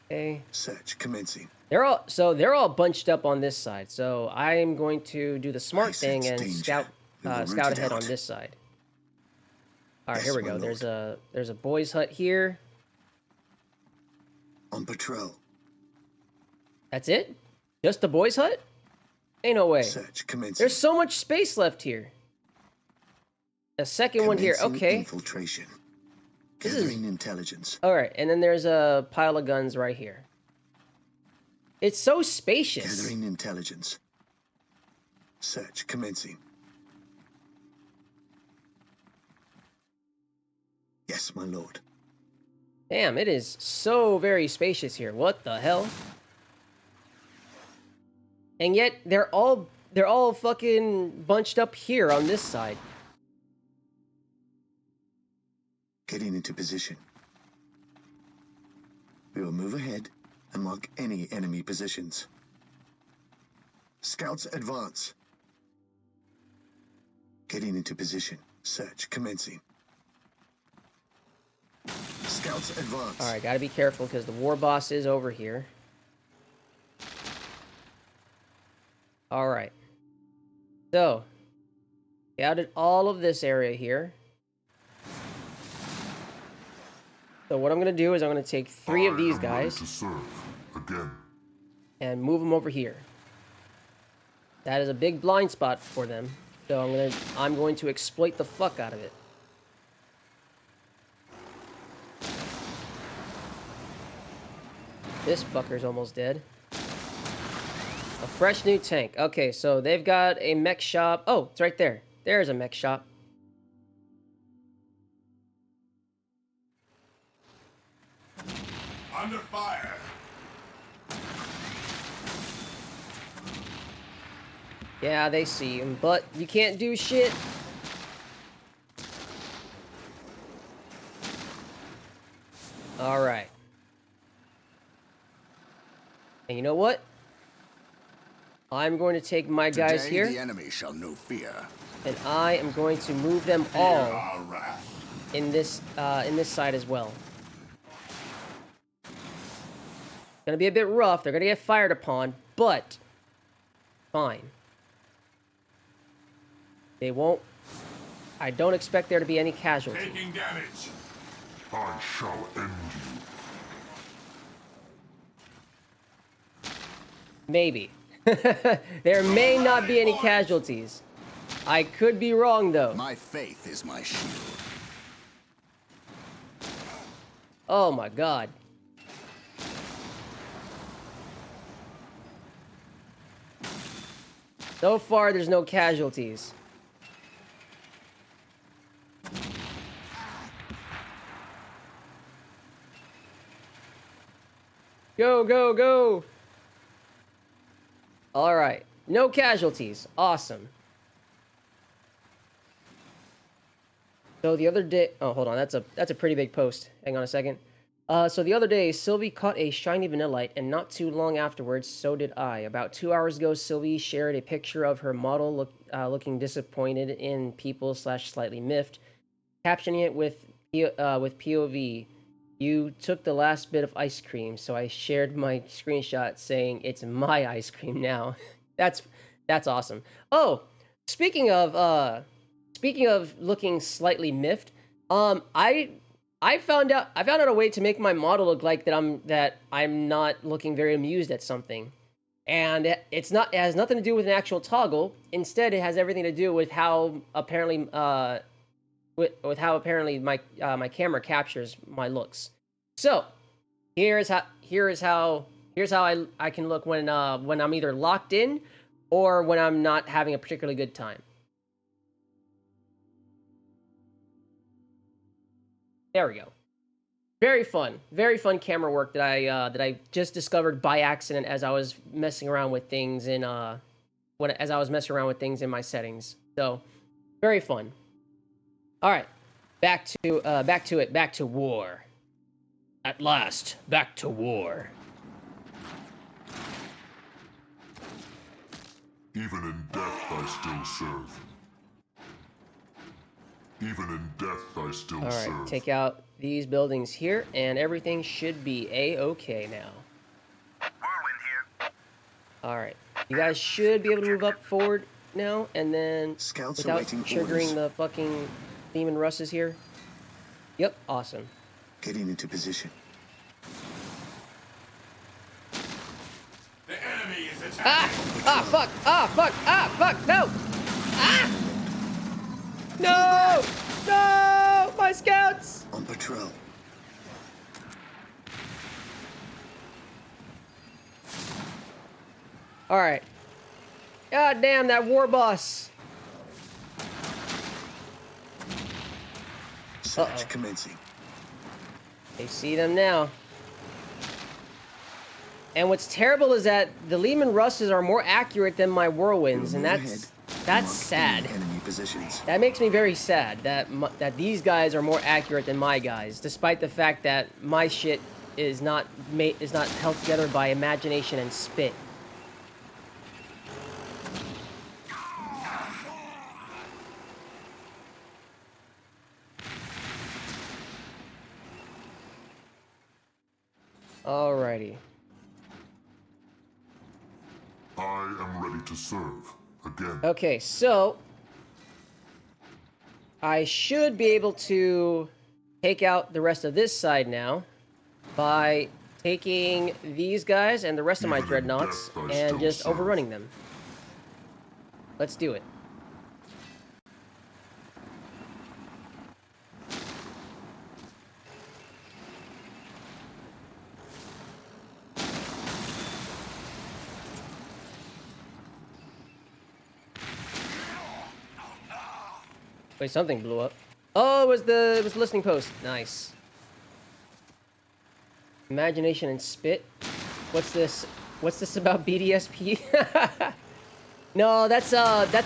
Okay. Search commencing. They're all bunched up on this side. So I'm going to do the smart I thing sense and danger. scout We will root scout it ahead on out. this side. All right, Yes, here we my go. lord. There's a boys' hut here. On patrol. That's it? Just the boys' hut? Ain't no way. Search commencing. There's so much space left here. A second one here. Commencing Okay. Infiltration. This is- Gathering intelligence. All right, and then there's a pile of guns right here. It's so spacious. Gathering intelligence. Search commencing. Yes, my lord. Damn, it is so very spacious here. What the hell? And yet they're all fucking bunched up here on this side. Getting into position. We will move ahead and mark any enemy positions. Scouts advance. Getting into position. Search commencing. Scouts advance. All right, got to be careful because the war boss is over here. All right. So, scouted all of this area here. So what I'm going to do is I'm going to take 3 of these I am ready guys to serve again. and move them over here. That is a big blind spot for them. So I'm going to exploit the fuck out of it. This fucker's almost dead. A fresh new tank. Okay, so they've got a mech shop. Oh, it's right there. There's a mech shop. Under fire. Yeah, they see him, but you can't do shit. All right. And you know what? I'm going to take my guys Today, here, the enemy shall know fear. and I am going to move them Fear all our wrath. in this side as well. Gonna be a bit rough. They're gonna get fired upon, but fine. They won't. I don't expect there to be any casualties. Taking damage. I shall end you. Maybe. There may not be any casualties. I could be wrong though. My faith is my shield. Oh my god. So far, there's no casualties. Go, go, go! Alright. No casualties. Awesome. So the other day... Oh, hold on. That's a pretty big post. Hang on a second. So the other day, Sylvie caught a shiny vanillite, and not too long afterwards, so did I. About 2 hours ago, Sylvie shared a picture of her model looking disappointed in people/slightly miffed, captioning it with POV. You took the last bit of ice cream, so I shared my screenshot saying it's my ice cream now. That's awesome. Oh, speaking of looking slightly miffed, I found out a way to make my model look like that I'm not looking very amused at something. And it has nothing to do with an actual toggle. Instead, it has everything to do with how apparently my camera captures my looks. So, here's how I can look when I'm either locked in or when I'm not having a particularly good time. There we go. Very fun camera work that I just discovered by accident as I was messing around with things in as I was messing around with things in my settings. So, very fun. All right, back to war. At last, back to war. Even in death I still serve. Even in death I still All serve. right, take out these buildings here, and everything should be a-okay now. Whirlwind here. All right, you guys should be able to move up forward now, and then Scouts without awaiting triggering orders. the fucking demon russes here. Yep, awesome. Getting into position. The enemy is attacking. Ah, fuck, no! Ah! No! No! My scouts! On patrol. Alright. God damn, that war boss! Search commencing. They see them now. And what's terrible is that the Lehman Russes are more accurate than my whirlwinds, and Move ahead. that's Mark sad. any enemy positions. That makes me very sad that that these guys are more accurate than my guys, despite the fact that my shit is not held together by imagination and spit. Alrighty. I am ready to serve. Again. Okay, so I should be able to take out the rest of this side now by taking these guys and the rest of my Even in dreadnoughts death, I and still just serve. overrunning them. Let's do it. Wait, something blew up. Oh, it was the listening post. Nice. Imagination and spit. What's this? What's this about BDSP? No, that's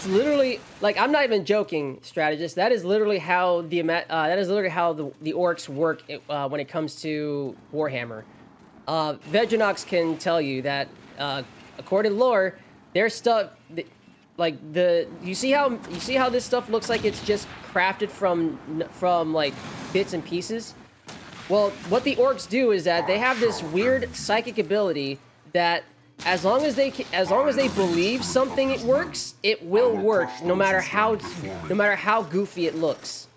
literally, like, I'm not even joking, strategist. That is literally how the orcs work when it comes to Warhammer. Veginox can tell you that according to lore, their stuff. You see how this stuff looks like it's just crafted from like bits and pieces. Well, what the orcs do is that they have this weird psychic ability that as long as they believe something works, it will work no matter how goofy it looks.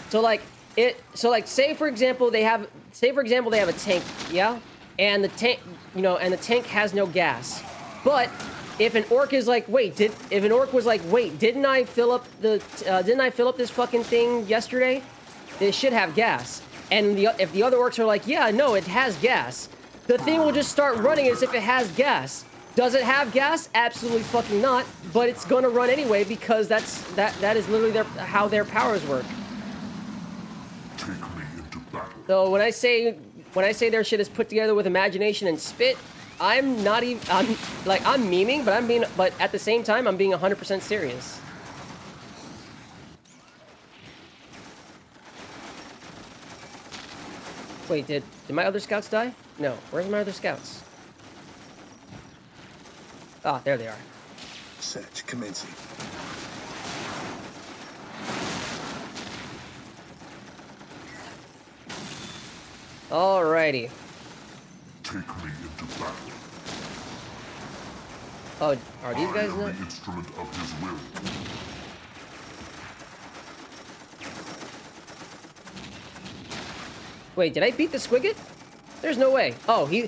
So say for example they have a tank, yeah, and the tank has no gas, but if an orc is like, didn't I fill up this fucking thing yesterday? It should have gas. And if the other orcs are like, yeah, no, it has gas, the thing will just start running as if it has gas. Does it have gas? Absolutely fucking not. But it's gonna run anyway because that is literally how their powers work. Take me into battle. So when I say their shit is put together with imagination and spit, I'm memeing, but at the same time, I'm being 100% serious. Wait, did my other scouts die? No. Where's my other scouts? Ah, there they are. Search commencing. Alrighty. Take me into battle. Oh, are these guys I am not? the instrument of his will. Wait, did I beat the Squigget? There's no way. Oh, the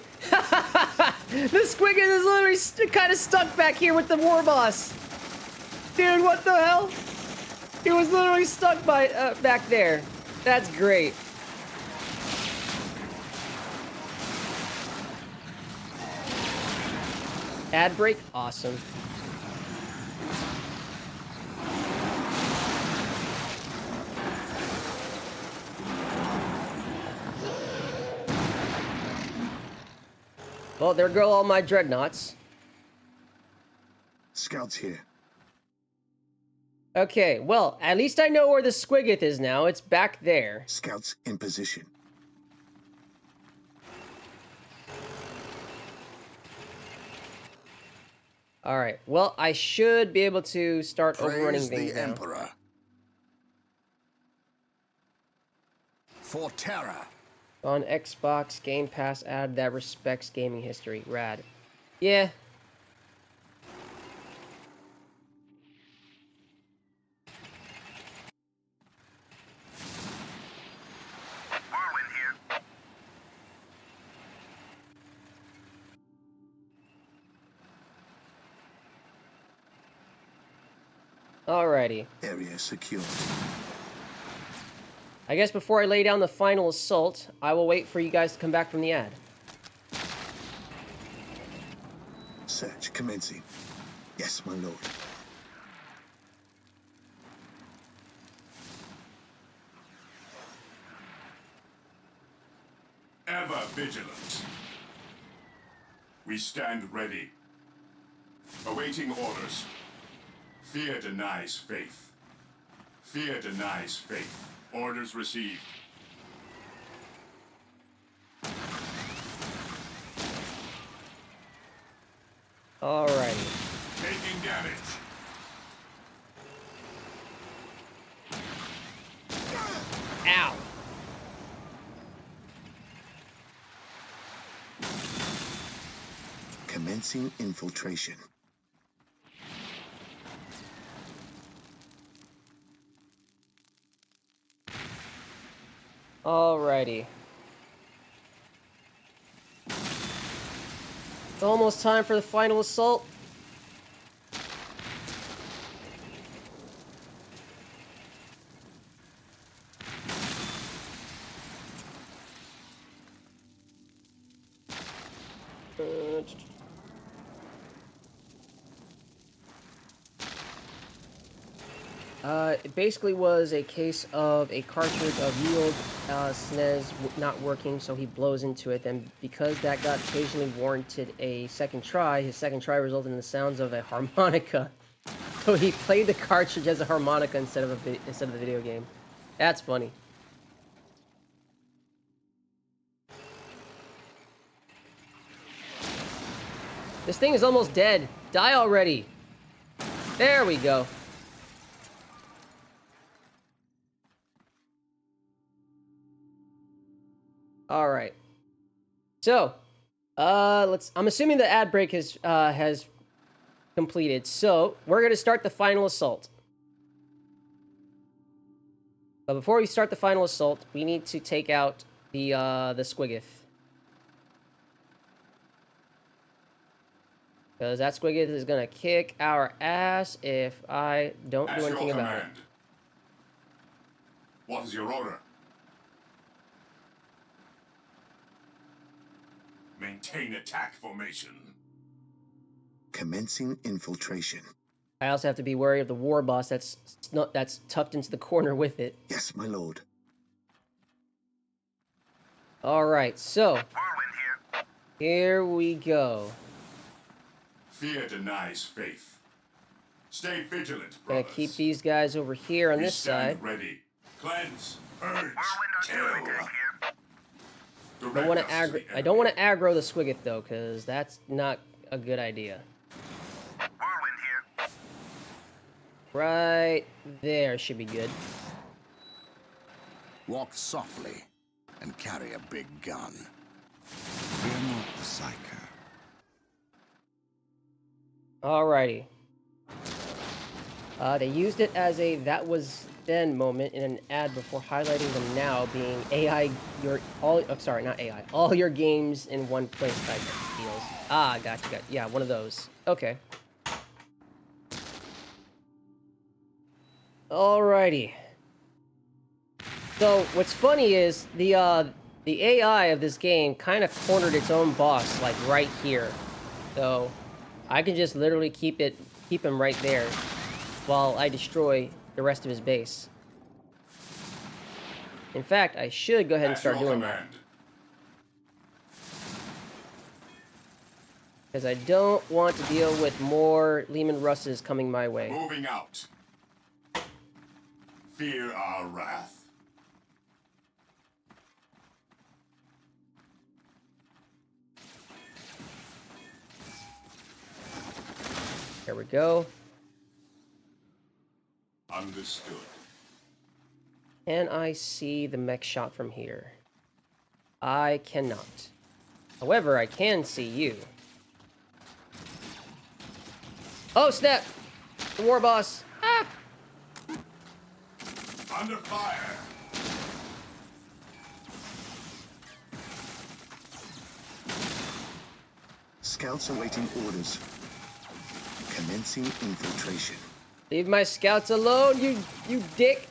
Squigget is literally kind of stuck back here with the war boss. Dude, what the hell? He was literally stuck back there. That's great. Ad break? Awesome. Well, there go all my dreadnoughts. Scouts here. Okay, well, at least I know where the Squiggoth is now. It's back there. Scouts in position. Alright, well, I should be able to start overrunning Praise things the now. Emperor. For terror. On Xbox Game Pass ad that respects gaming history. Rad. Yeah. Whirlwind here. Alrighty. Area secured. I guess before I lay down the final assault, I will wait for you guys to come back from the ad. Search commencing. Yes, my lord. Ever vigilant. We stand ready. Awaiting orders. Fear denies faith. Fear denies faith. Orders received. Alrighty. Taking damage. Ow. Commencing infiltration. Alrighty. It's almost time for the final assault. It basically was a case of a cartridge of Yield SNES not working, so he blows into it. And because that got occasionally warranted a second try, his second try resulted in the sounds of a harmonica. So he played the cartridge as a harmonica instead of the video game. That's funny. This thing is almost dead. Die already. There we go. All right. So, I'm assuming the ad break has completed. So, we're going to start the final assault. But before we start the final assault, we need to take out the Squiggoth. Because that Squiggoth is going to kick our ass if I don't do anything about it. What is your order? Maintain attack formation. Commencing infiltration. I also have to be wary of the war boss that's tucked into the corner with it. Yes, my lord. All right, so Whirlwind here. here we go. Fear denies faith. Stay vigilant, Gonna brothers. keep these guys over here on We this stand side. ready. Cleanse, purge, Whirlwind artillery kill. tank here. Don't want to I don't want to aggro the Squiggoth though, because that's not a good idea. Whirlwind here. Right there should be good. Walk softly and carry a big gun. Fear not the psycho. Alrighty. They used it as a "that was then" moment in an ad before highlighting the now being AI. Not AI. All your games in one place type deals. Ah, gotcha. Yeah, one of those. Okay. Alrighty. So what's funny is the AI of this game kind of cornered its own boss, like right here. So I can just literally keep him right there while I destroy the rest of his base. In fact, I should go ahead and At start your doing that. command. Because I don't want to deal with more Lehman Russes coming my way. Moving out. Fear our wrath. There we go. Understood. Can I see the mech shot from here? I cannot. However, I can see you. Oh, snap! The war boss! Ah! Under fire. Scouts awaiting orders. Commencing infiltration. Leave my scouts alone, you dick!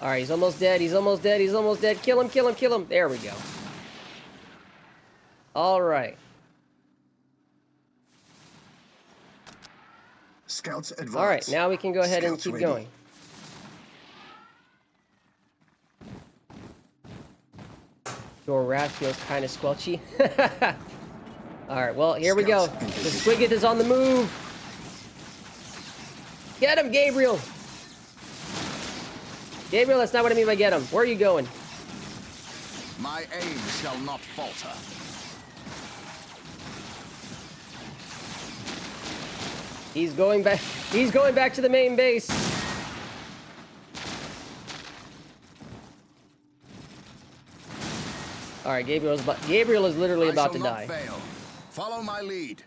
Alright, he's almost dead, he's almost dead, he's almost dead. Kill him, kill him, kill him. There we go. Alright. Scouts advance. Alright, now we can go ahead and Scouts keep ready. going. Your wrath feels kind of squelchy. Alright, well, here we go. Scouts in The position. Squigget is on the move. Get him, Gabriel! Gabriel, that's not what I mean by get him. Where are you going? My aim shall not falter. He's going back. He's going back to the main base. All right, Gabriel is literally about to die. Fail. Follow my lead.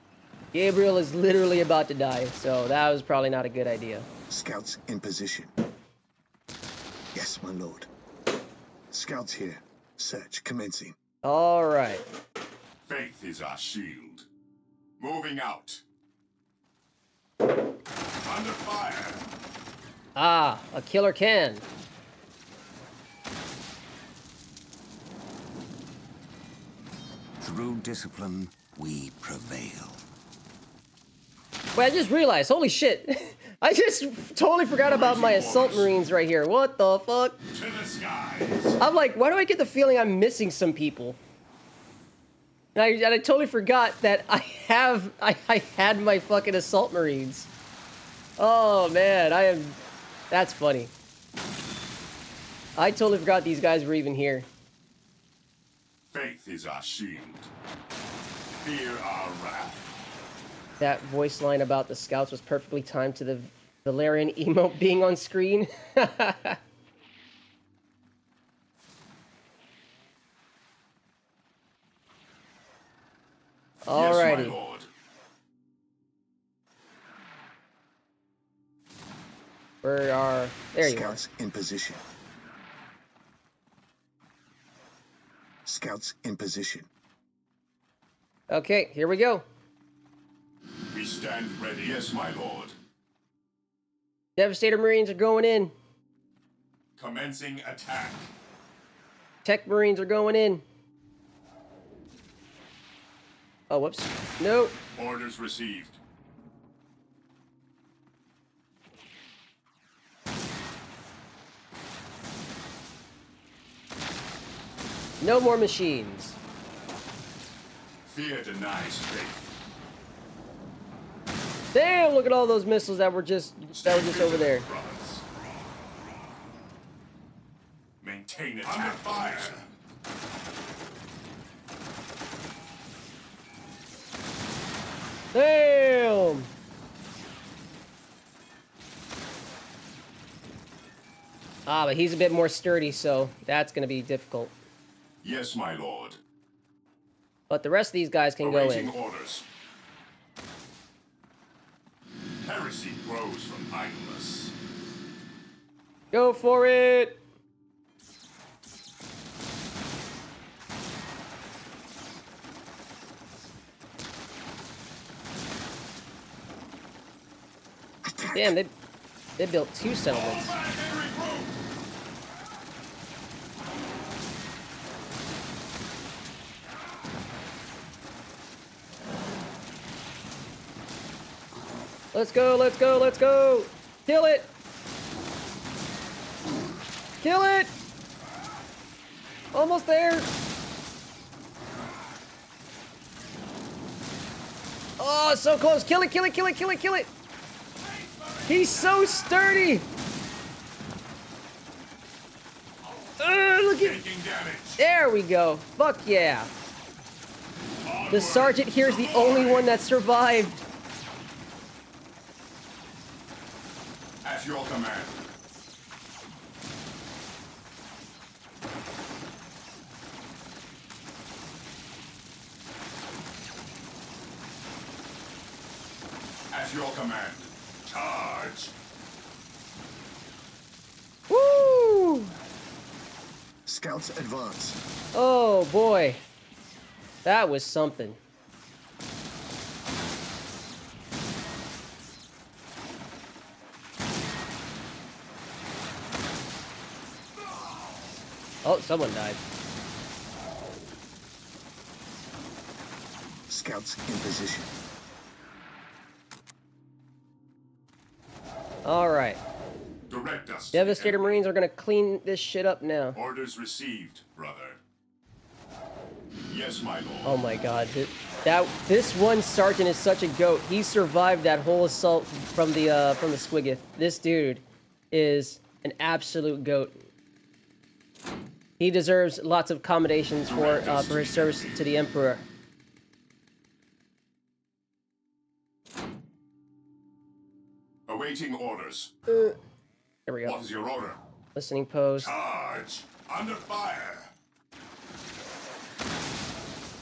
Gabriel is literally about to die, so that was probably not a good idea. Scouts in position. Yes, my lord. Scouts here. Search commencing. All right. Faith is our shield. Moving out. Under fire. Ah, a killer can. Through discipline, we prevail. Wait, I just realized, holy shit. I just totally forgot about my assault marines right here. What the fuck? To the skies. I'm like, why do I get the feeling I'm missing some people? And I totally forgot that I had my fucking assault marines. Oh man, that's funny. I totally forgot these guys were even here. Faith is our shield. Fear our wrath. That voice line about the scouts was perfectly timed to the Valerian emote being on screen. Alrighty. Yes, my lord. There you are. Scouts in position. Scouts in position. Okay, here we go. We stand ready. Yes, my lord. Devastator Marines are going in. Commencing attack. Tech Marines are going in. Oh, whoops. Nope. Orders received. No more machines. Fear denies faith. Damn, look at all those missiles that were just over there. Brothers. Maintain attack. Under fire. Damn! Ah, but he's a bit more sturdy, so that's gonna be difficult. Yes, my lord. But the rest of these guys can go Awaiting in. orders. Heresy grows from idleness. Go for it! Damn, they built 2 settlements. Let's go, let's go, let's go! Kill it! Kill it! Almost there! Oh, so close! Kill it, kill it, kill it, kill it, kill it! He's so sturdy! Look at... There we go! Fuck yeah! The sergeant here's the only one that survived. At your command. At your command. Charge. Woo! Scouts advance. Oh boy. That was something. Oh, someone died. Scouts in position. All right. Direct us. Devastator Marines are gonna clean this shit up now. Orders received, brother. Yes, my lord. Oh my god, this one sergeant is such a goat. He survived that whole assault from the Squiggoth. This dude is an absolute goat. He deserves lots of commendations for his service to the Emperor. Awaiting orders. There we go. What is your order? Listening post. Charge. Under fire.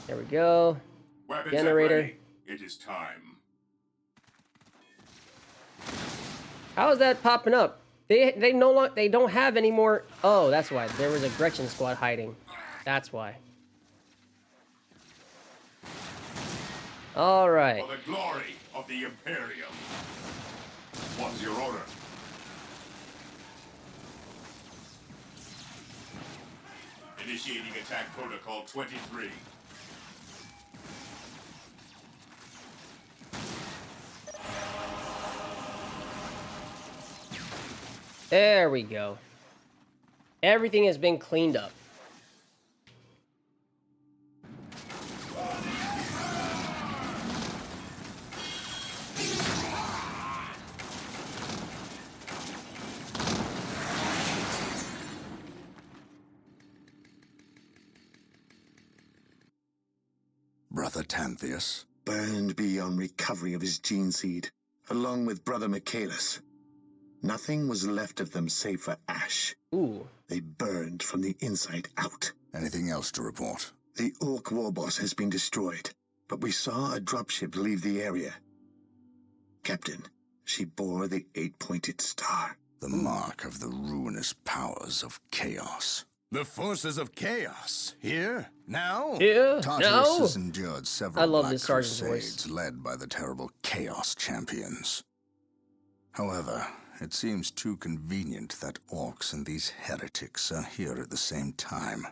There we go. Weapons Generator. Ready. It is time. How is that popping up? They no longer they don't have any more. Oh, that's why there was a Gretchen squad hiding. That's why. All right. For the glory of the Imperium. What is your order? Initiating attack protocol 23. There we go. Everything has been cleaned up. Brother Tantheus. Burned beyond recovery of his gene seed, along with Brother Michaelis. Nothing was left of them save for ash. Ooh. They burned from the inside out. Anything else to report? The Orc warboss has been destroyed, but we saw a dropship leave the area. Captain, she bore the 8-pointed star. The mark of the ruinous powers of chaos. The forces of chaos here now. Yeah. Tartarus No. has endured several I love black this sergeant's crusades voice. led by the terrible chaos champions. However, it seems too convenient that orcs and these heretics are here at the same time.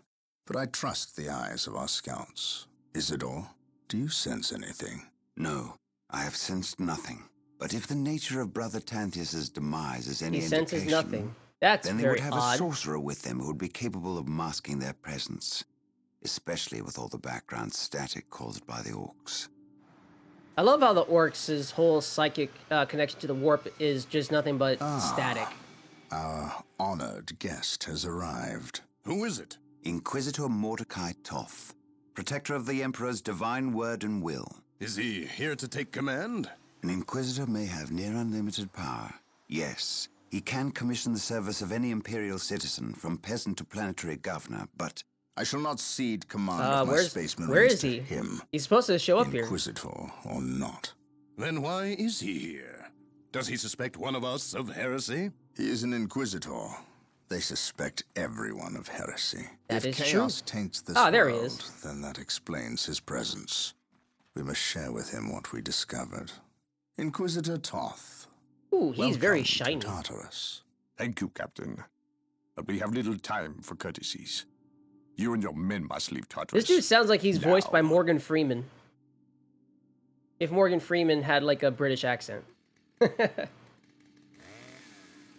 But I trust the eyes of our scouts. Isidore, do you sense anything? No, I have sensed nothing. But if the nature of Brother Tantheus's demise is any He indication, senses nothing. That's then they very would have odd. a sorcerer with them who would be capable of masking their presence, especially with all the background static caused by the orcs. I love how the orcs' whole psychic connection to the warp is just nothing but static. Our honored guest has arrived. Who is it? Inquisitor Mordecai Toth, protector of the Emperor's divine word and will. Is he here to take command? An Inquisitor may have near unlimited power. Yes, he can commission the service of any Imperial citizen, from peasant to planetary governor, but... I shall not cede command of my space marines where is to he? him. He's supposed to show up here. Inquisitor or not. Then why is he here? Does he suspect one of us of heresy? He is an Inquisitor. They suspect everyone of heresy. That if is chaos true. taints this There he world, is. then that explains his presence. We must share with him what we discovered. Inquisitor Toth. Ooh, he's very welcome to shiny. Tartarus. Thank you, Captain. But we have little time for courtesies. You and your men must leave Tartarus. This dude sounds like he's voiced by now. Morgan Freeman. If Morgan Freeman had like a British accent.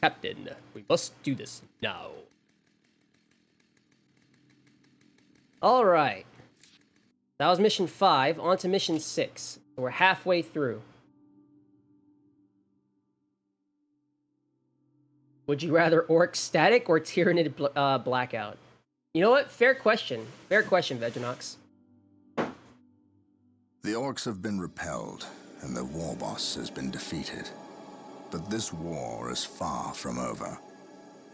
Captain, we must do this now. Alright. That was mission 5. On to mission 6. We're halfway through. Would you rather orc static or Tyranid blackout? You know what? Fair question. Fair question, Veginox. The orcs have been repelled, and the war boss has been defeated. But this war is far from over.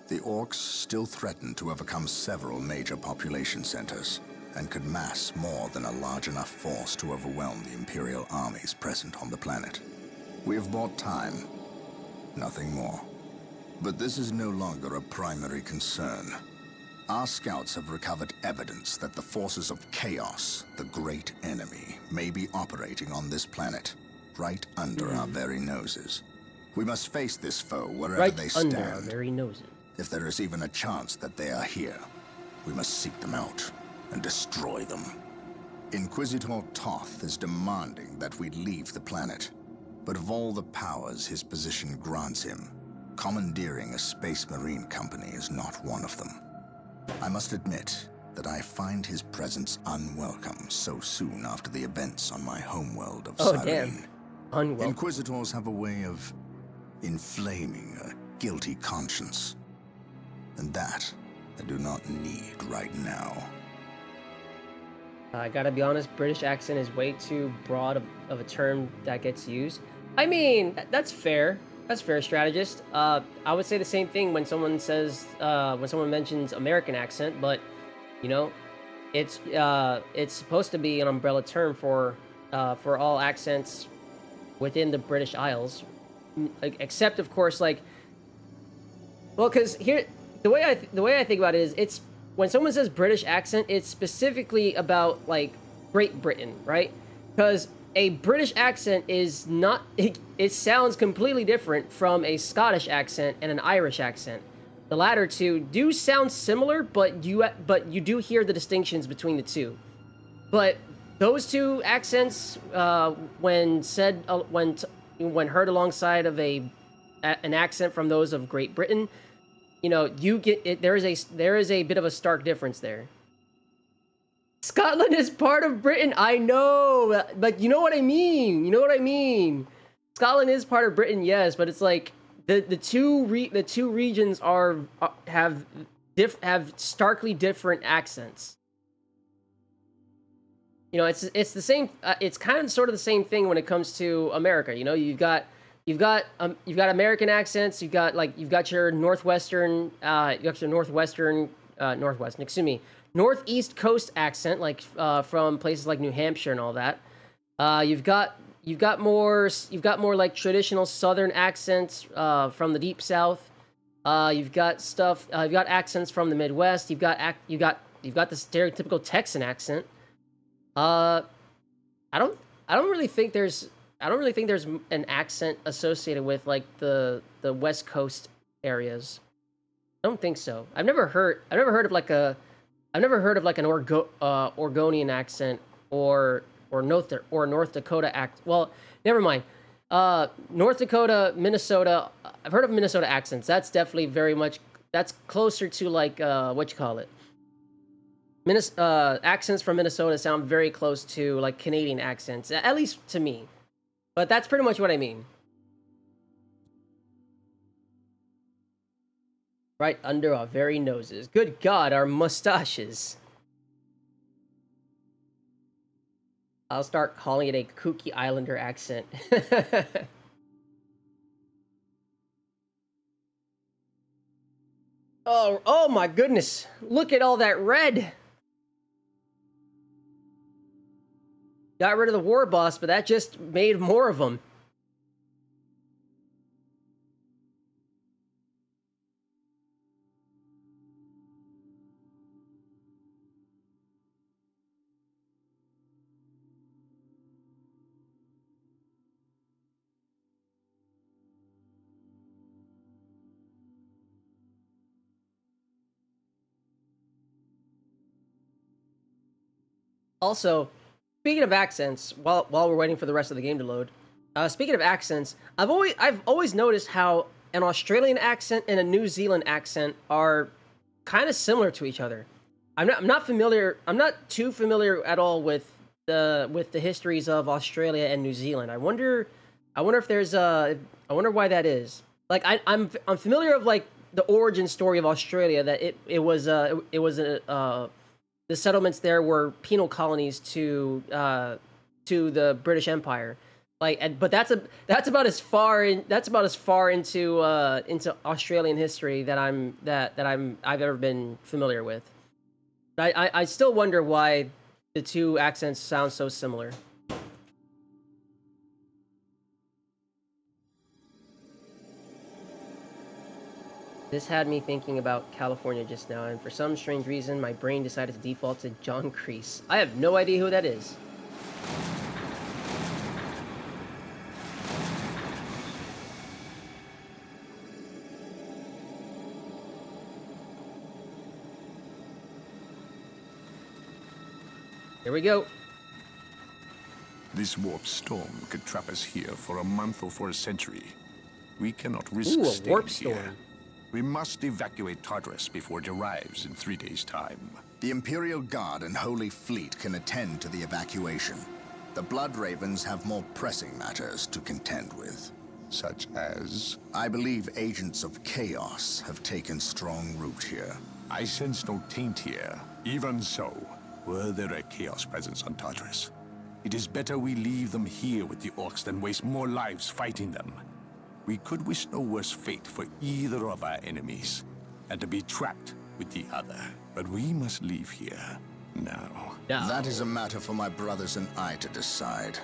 The orcs still threaten to overcome several major population centers, and could mass more than a large enough force to overwhelm the Imperial armies present on the planet. We have bought time, nothing more. But this is no longer a primary concern. Our scouts have recovered evidence that the forces of chaos, the great enemy, may be operating on this planet, right under our very noses. We must face this foe wherever they stand. Under our very noses. If there is even a chance that they are here, we must seek them out and destroy them. Inquisitor Toth is demanding that we leave the planet, but of all the powers his position grants him, commandeering a space marine company is not one of them. I must admit that I find his presence unwelcome so soon after the events on my homeworld of Cyrene. Damn. Unwelcome. Inquisitors have a way of inflaming a guilty conscience, and that I do not need right now. I gotta be honest, British accent is way too broad of a term that gets used. I mean, that's fair. That's fair, strategist. I would say the same thing when someone says, when someone mentions American accent, but, you know, it's supposed to be an umbrella term for all accents within the British Isles, except, of course, like, well, because here, the way I think about it is, it's, when someone says British accent, it's specifically about, like, Great Britain, right? Because a British accent is not, it sounds completely different from a Scottish accent and an Irish accent. The latter two do sound similar, but you do hear the distinctions between the two. But those two accents, when heard alongside of an accent from those of Great Britain, you know, you get it. There is a bit of a stark difference there. Scotland is part of Britain. I know, but you know what I mean. You know what I mean. Scotland is part of Britain, yes, but it's like the two regions have starkly different accents. You know, it's the same. It's kind of sort of the same thing when it comes to America. You know, you've got American accents. You've got your northwestern northeast coast accent, like from places like New Hampshire and all that. You've got more like traditional southern accents from the deep south. You've got accents from the Midwest. You've got the stereotypical Texan accent. I don't really think there's an accent associated with like the West Coast areas. I don't think so. I've never heard of like an Oregonian accent or North Dakota accent. Well, never mind. North Dakota, Minnesota. I've heard of Minnesota accents. That's definitely that's closer to like what you call it. Accents from Minnesota sound very close to like Canadian accents, at least to me. But that's pretty much what I mean. Right under our very noses. Good God, our mustaches. I'll start calling it a kooky Islander accent. Oh my goodness. Look at all that red. Got rid of the war boss, but that just made more of them. Also, speaking of accents, while we're waiting for the rest of the game to load, Speaking of accents, I've always noticed how an Australian accent and a New Zealand accent are kind of similar to each other. I'm not familiar. I'm not too familiar at all with the histories of Australia and New Zealand. I wonder if there's I wonder why that is. Like I'm familiar of like the origin story of Australia, that the settlements there were penal colonies to the British Empire. Like, but that's about as far into Australian history that I've ever been familiar with. But I still wonder why the two accents sound so similar. This had me thinking about California just now, and for some strange reason, my brain decided to default to John Kreese. I have no idea who that is. Here we go. This warp storm could trap us here for a month or for a century. We cannot risk Ooh, a staying warp here. storm. We must evacuate Tartarus before it arrives in 3 days' time. The Imperial Guard and Holy Fleet can attend to the evacuation. The Blood Ravens have more pressing matters to contend with. Such as? I believe agents of chaos have taken strong root here. I sense no taint here. Even so, were there a chaos presence on Tartarus, it is better we leave them here with the orcs than waste more lives fighting them. We could wish no worse fate for either of our enemies, and to be trapped with the other. But we must leave here now. That is a matter for my brothers and I to decide.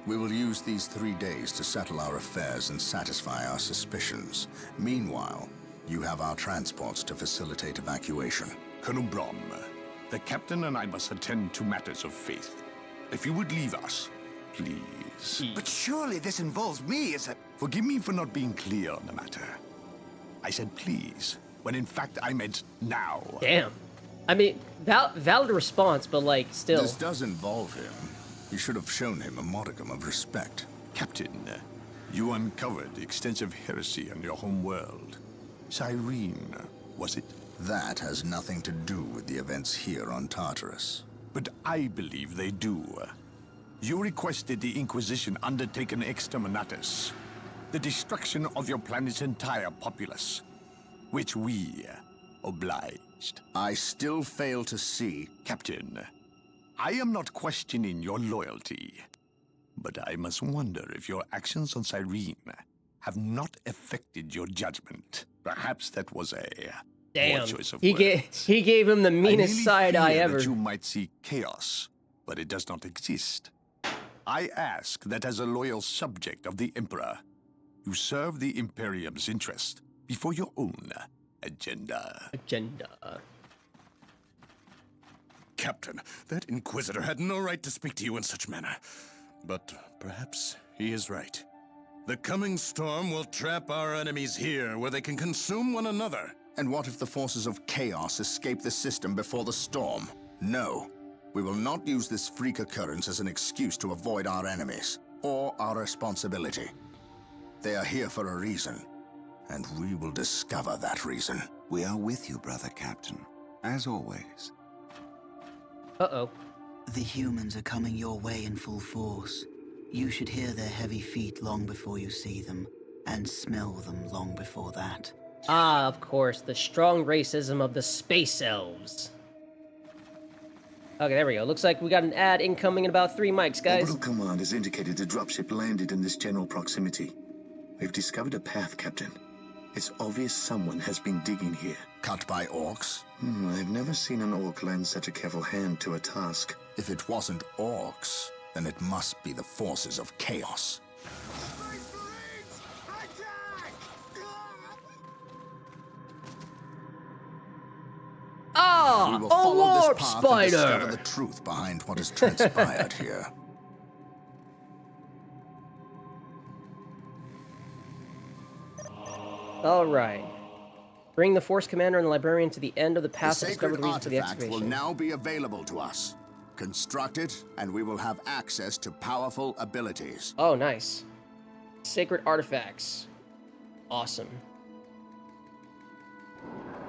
We will use these 3 days to settle our affairs and satisfy our suspicions. Meanwhile, you have our transports to facilitate evacuation. Colonel Brom, the captain and I must attend to matters of faith. If you would leave us, please. But surely this involves me as a... Forgive me for not being clear on the matter. I said please, when in fact I meant now. Damn. I mean, valid response, but like, still. This does involve him. You should have shown him a modicum of respect. Captain, you uncovered extensive heresy in your home world. Cyrene, was it? That has nothing to do with the events here on Tartarus. But I believe they do. You requested the Inquisition undertake an exterminatus, the destruction of your planet's entire populace, which we obliged. I still fail to see... Captain, I am not questioning your loyalty, but I must wonder if your actions on Cyrene have not affected your judgment. Perhaps that was a Damn. poor choice of he gave him the meanest side eye ever. That you might see chaos, but it does not exist. I ask that as a loyal subject of the Emperor, you serve the Imperium's interest before your own agenda. Captain, that Inquisitor had no right to speak to you in such manner. But perhaps he is right. The coming storm will trap our enemies here, where they can consume one another. And what if the forces of chaos escape the system before the storm? No. We will not use this freak occurrence as an excuse to avoid our enemies, or our responsibility. They are here for a reason, and we will discover that reason. We are with you, brother Captain, as always. Uh-oh. The humans are coming your way in full force. You should hear their heavy feet long before you see them, and smell them long before that. Ah, of course, the strong racism of the space elves. Okay, there we go. Looks like we got an ad incoming in about 3 mics, guys. Orbital Command has indicated the dropship landed in this general proximity. We've discovered a path, Captain. It's obvious someone has been digging here. Cut by orcs? I've never seen an orc lend such a careful hand to a task. If it wasn't orcs, then it must be the forces of chaos. Ah, we will a follow warp this path and discover spider! the truth behind what has transpired here. Alright. Bring the Force Commander and the Librarian to the end of the path to The discover sacred the reason for the artifact will excavation. now be available to us. Construct it, and we will have access to powerful abilities. Oh, nice. Sacred artifacts. Awesome.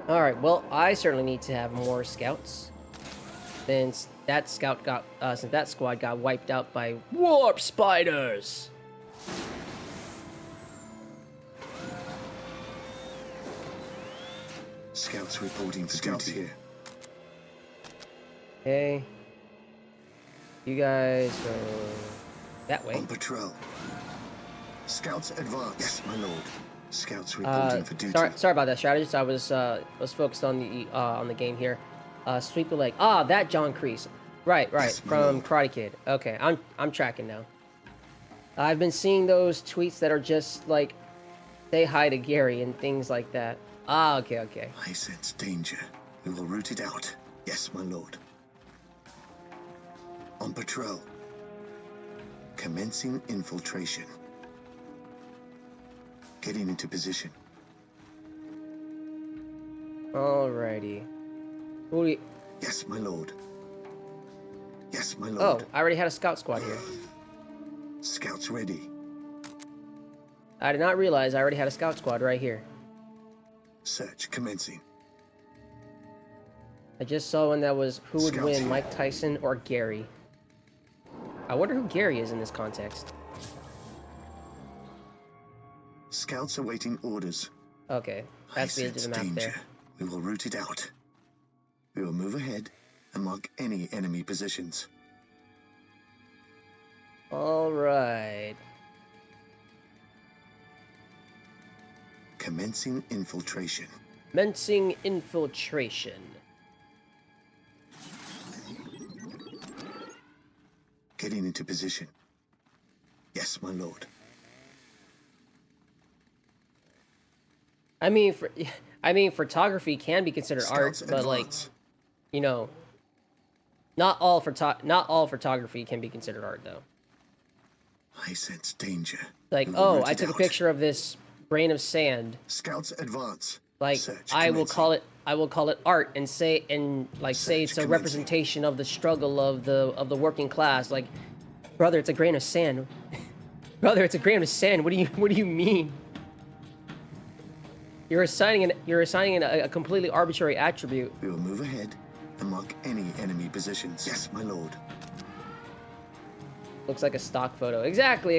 Alright, well, I certainly need to have more scouts. Since that squad got wiped out by warp spiders. Scouts reporting for duty here. Okay. You guys go that way. On patrol. Scouts advance. Yes, my lord. Scouts reporting for duty. Sorry about that, strategist. I was focused on the game here. Sweep the leg. Ah, that John Kreese. Right, yes, from Karate Kid. Okay, I'm tracking now. I've been seeing those tweets that are just like, say hi to Gary and things like that. Ah, okay. I sense danger. We will root it out. Yes, my lord. On patrol. Commencing infiltration. Getting into position. Alrighty. Yes, my lord. Yes, my lord. Oh, I already had a scout squad here. Scouts ready. I did not realize I already had a scout squad right here. Search commencing. I just saw one that was who would win, Mike Tyson or Gary. I wonder who Gary is in this context. Scouts awaiting orders. Okay, that's the edge of the map danger. there. We will root it out. We will move ahead and mark any enemy positions. All right. Commencing infiltration. Commencing infiltration. Getting into position. Yes, my lord. I mean, photography can be considered art, but like, you know, not all photography can be considered art, though. I sense danger. Like, oh, I took a picture of this grain of sand. Scouts advance. Like, I will call it art and say it's a representation of the struggle of the working class. Like, brother, it's a grain of sand. Brother, it's a grain of sand. What do you mean? You're assigning a completely arbitrary attribute. We will move ahead and mark any enemy positions. Yes, my lord. Looks like a stock photo. Exactly.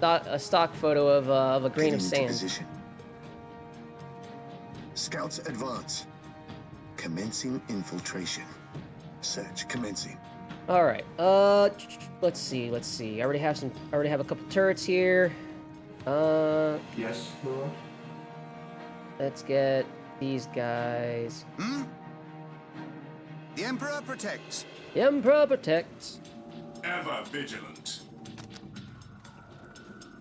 A stock photo of a grain of sand. Position. Scouts advance. Commencing infiltration. Search commencing. All right. Let's see. I already have a couple turrets here. Yes, Lord. Let's get these guys. The Emperor protects. The Emperor protects. Ever vigilant.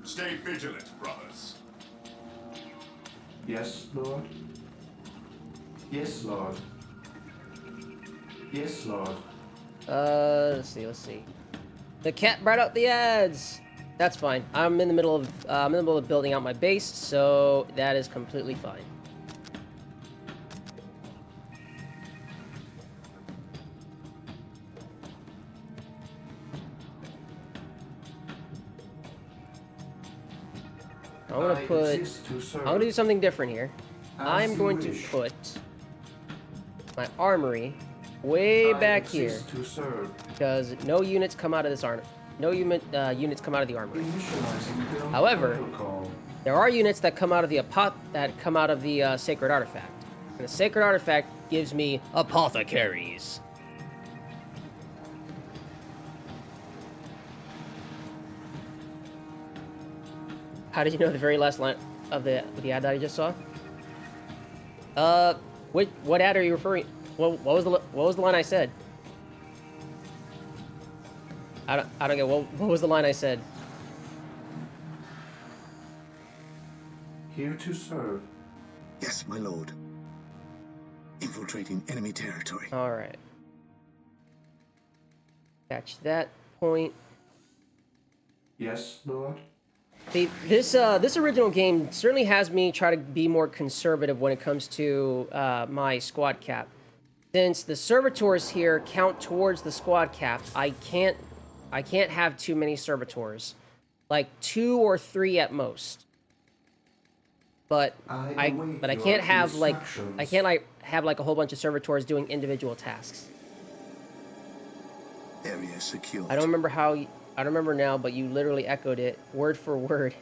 Stay vigilant, brothers. Yes, Lord. Yes, Lord. Yes, Lord. Let's see. The cat brought out the ads. That's fine. I'm in the middle of building out my base, so that is completely fine. I'm gonna do something different here. I'm going to put my armory way back here because no units come out of this armor. No units come out of the armory. However, there are units that come out of the sacred artifact, and the sacred artifact gives me apothecaries. How did you know the very last line of the ad that I just saw? What ad are you referring? What was the line I said? I don't get what was the line I said? Here to serve. Yes, my lord. Infiltrating enemy territory. All right. Catch that point. Yes, Lord. See, this original game certainly has me try to be more conservative when it comes to my squad cap. Since the servitors here count towards the squad cap, I can't have too many servitors. like 2 or 3 at most. But I can't have like have like a whole bunch of servitors doing individual tasks. Area secured. I don't remember now, but you literally echoed it word for word.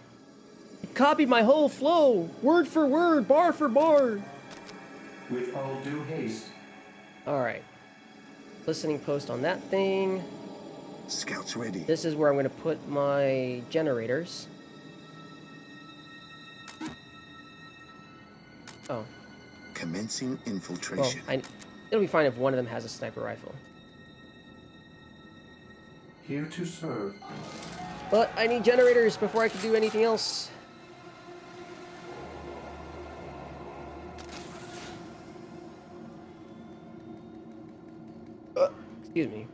You copied my whole flow, word for word, bar for bar. With all due haste. All right. Listening post on that thing. Scouts ready. This is where I'm going to put my generators. Oh. Commencing infiltration. Well, it'll be fine if one of them has a sniper rifle. Here to serve. But I need generators before I can do anything else. Excuse me.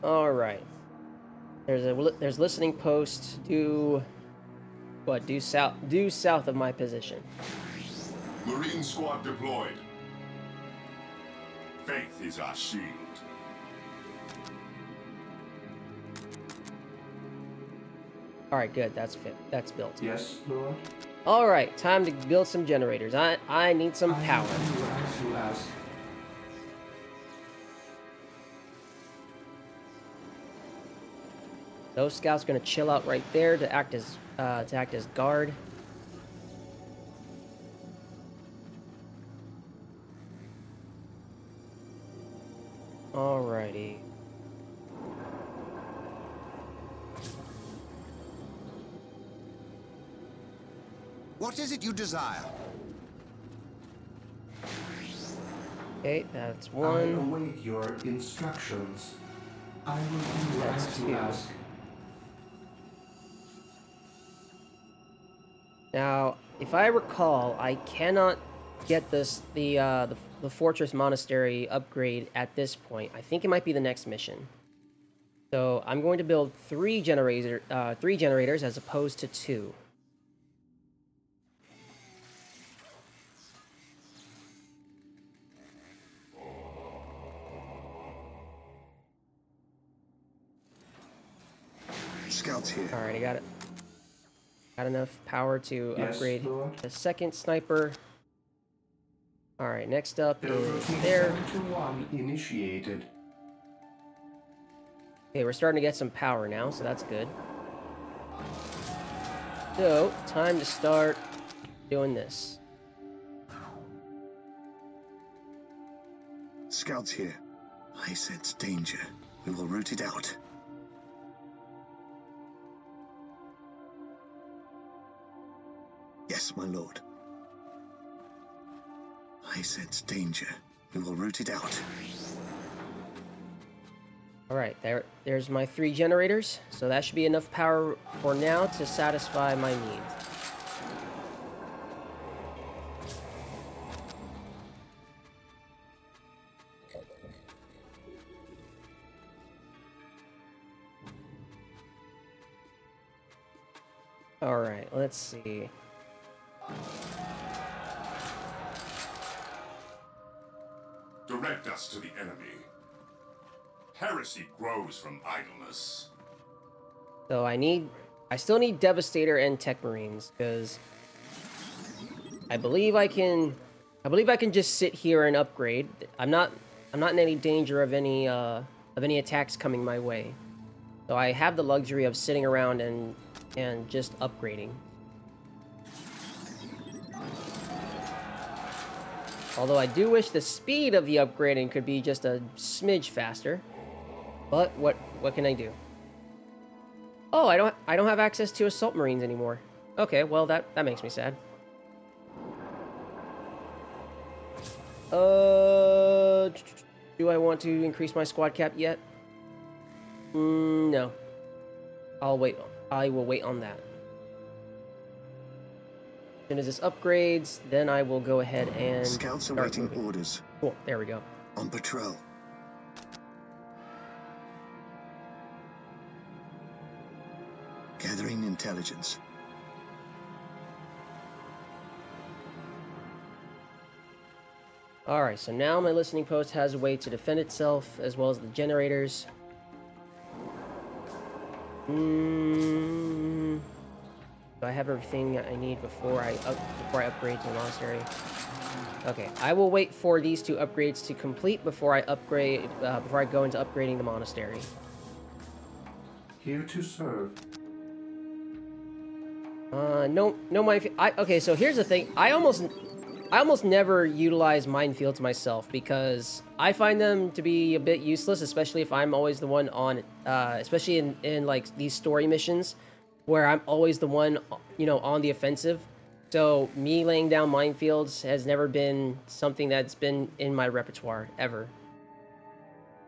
All right. There's listening post due south of my position. Marine squad deployed. Faith is our shield. All right, good. That's built. Yes, Lord. All right, time to build some generators. I need some power. You ask. Those scouts gonna chill out right there to act as guard. Alrighty. What is it you desire? Okay, that's I one. await your instructions. I will do as you ask. Now, if I recall, I cannot get the Fortress Monastery upgrade at this point. I think it might be the next mission. So I'm going to build three generators as opposed to 2. Scouts here. All right, I got it. Got enough power to upgrade the second sniper. All right, next up is there. Initiated. Okay, we're starting to get some power now, so that's good. So, time to start doing this. Scouts here. I sense danger. We will root it out. Yes, my lord. I sense danger. We will root it out. Alright, there's my 3 generators, so that should be enough power for now to satisfy my needs. Alright, let's see. Direct us to the enemy. Heresy grows from idleness. So I still need Devastator and Tech Marines, because I believe I can just sit here and upgrade. I'm not in any danger of any attacks coming my way. So I have the luxury of sitting around and just upgrading. Although I do wish the speed of the upgrading could be just a smidge faster. But what can I do? Oh, I don't have access to Assault Marines anymore. Okay, well that makes me sad. Do I want to increase my squad cap yet? No. I'll wait. I will wait on that. As soon as this upgrades, then I will go ahead and Scouts awaiting orders. Cool, there we go. On patrol. Gathering intelligence. Alright, so now my listening post has a way to defend itself, as well as the generators. Do I have everything I need before I upgrade to the monastery? Okay, I will wait for these two upgrades to complete before I upgrade. Before I go into upgrading the monastery. Here to serve. No, okay, so here's the thing. I almost never utilize minefields myself because I find them to be a bit useless, especially if I'm always the one on, especially in like these story missions where I'm always the one, you know, on the offensive. So me laying down minefields has never been something that's been in my repertoire ever.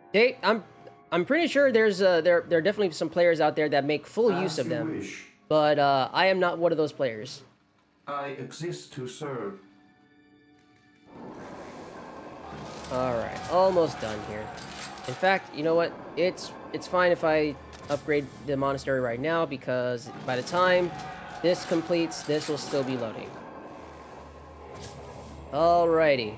Okay, I'm pretty sure there are definitely some players out there that make full use of them, Wish. but I am not one of those players. I exist to serve. Alright, almost done here. In fact, you know what? It's fine if I upgrade the monastery right now, because by the time this completes, this will still be loading. Alrighty.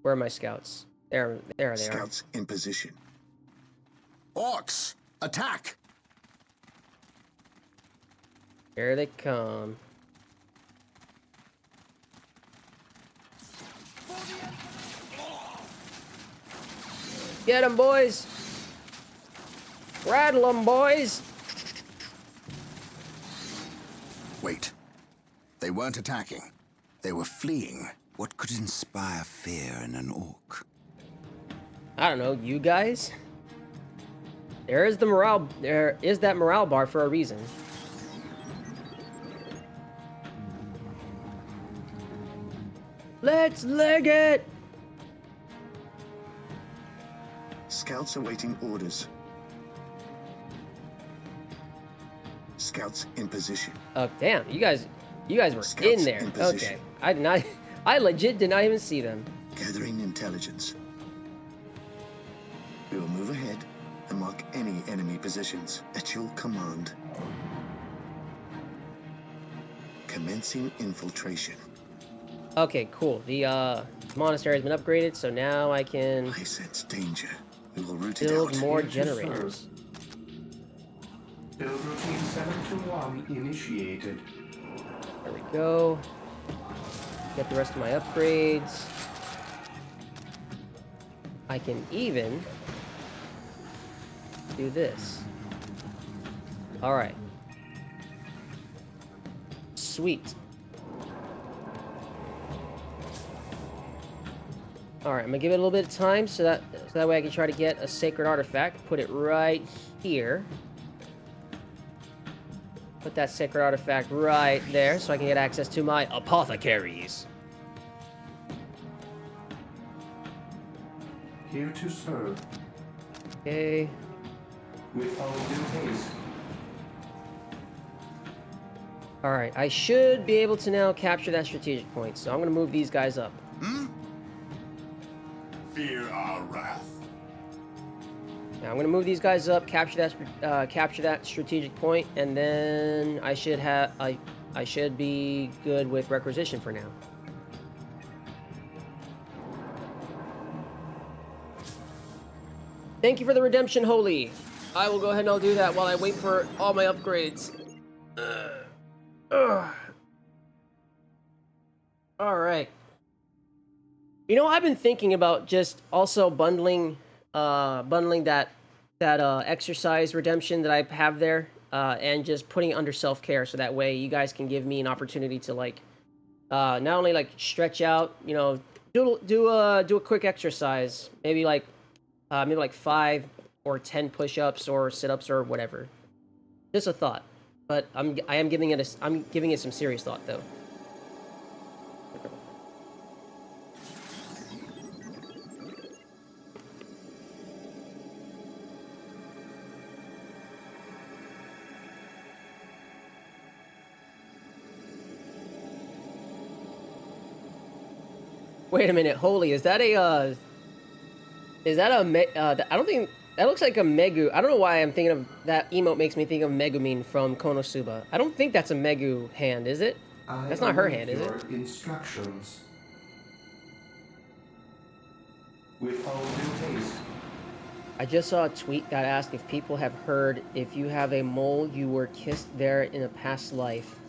Where are my scouts? There they are. Scouts in position. Orcs, attack! Here they come. Get 'em, boys! Rattle 'em, boys! Wait. They weren't attacking. They were fleeing. What could inspire fear in an orc? I don't know, you guys? There is that morale bar for a reason. Let's leg it! Scouts awaiting orders. Scouts in position. Oh damn, you guys were Scouts in there. in position. Okay. I legit did not even see them. Gathering intelligence. We will move ahead and mark any enemy positions at your command. Commencing infiltration. Okay, cool. The monastery has been upgraded, so now I can I sense danger. We will root it build out. more Here to generators. Build routine 721 initiated. There we go. Get the rest of my upgrades. I can even do this. Alright. Sweet. Alright, I'm gonna give it a little bit of time so that way I can try to get a sacred artifact. Put it right here. Put that sacred artifact right there so I can get access to my apothecaries. Here to serve. Okay. With all due haste. Alright, I should be able to now capture that strategic point, so I'm gonna move these guys up. Fear our wrath. Now I'm gonna move these guys up, capture that strategic point, and then I should be good with requisition for now. Thank you for the redemption, Holy. I will go ahead and I'll do that while I wait for all my upgrades. All right. You know, I've been thinking about just also bundling that exercise redemption that I have there, and just putting it under self-care, so that way you guys can give me an opportunity to like, not only like stretch out, you know, do a quick exercise, maybe like 5 or 10 push-ups or sit-ups or whatever. Just a thought, but I'm giving it some serious thought though. Wait a minute, Holy, is that a I don't think, that looks like a Megu. I don't know why I'm thinking of, that emote makes me think of Megumin from Konosuba. I don't think that's a Megu hand, is it? That's not her hand, is it? Instructions. With all due haste. I just saw a tweet that asked if people have heard if you have a mole, you were kissed there in a past life.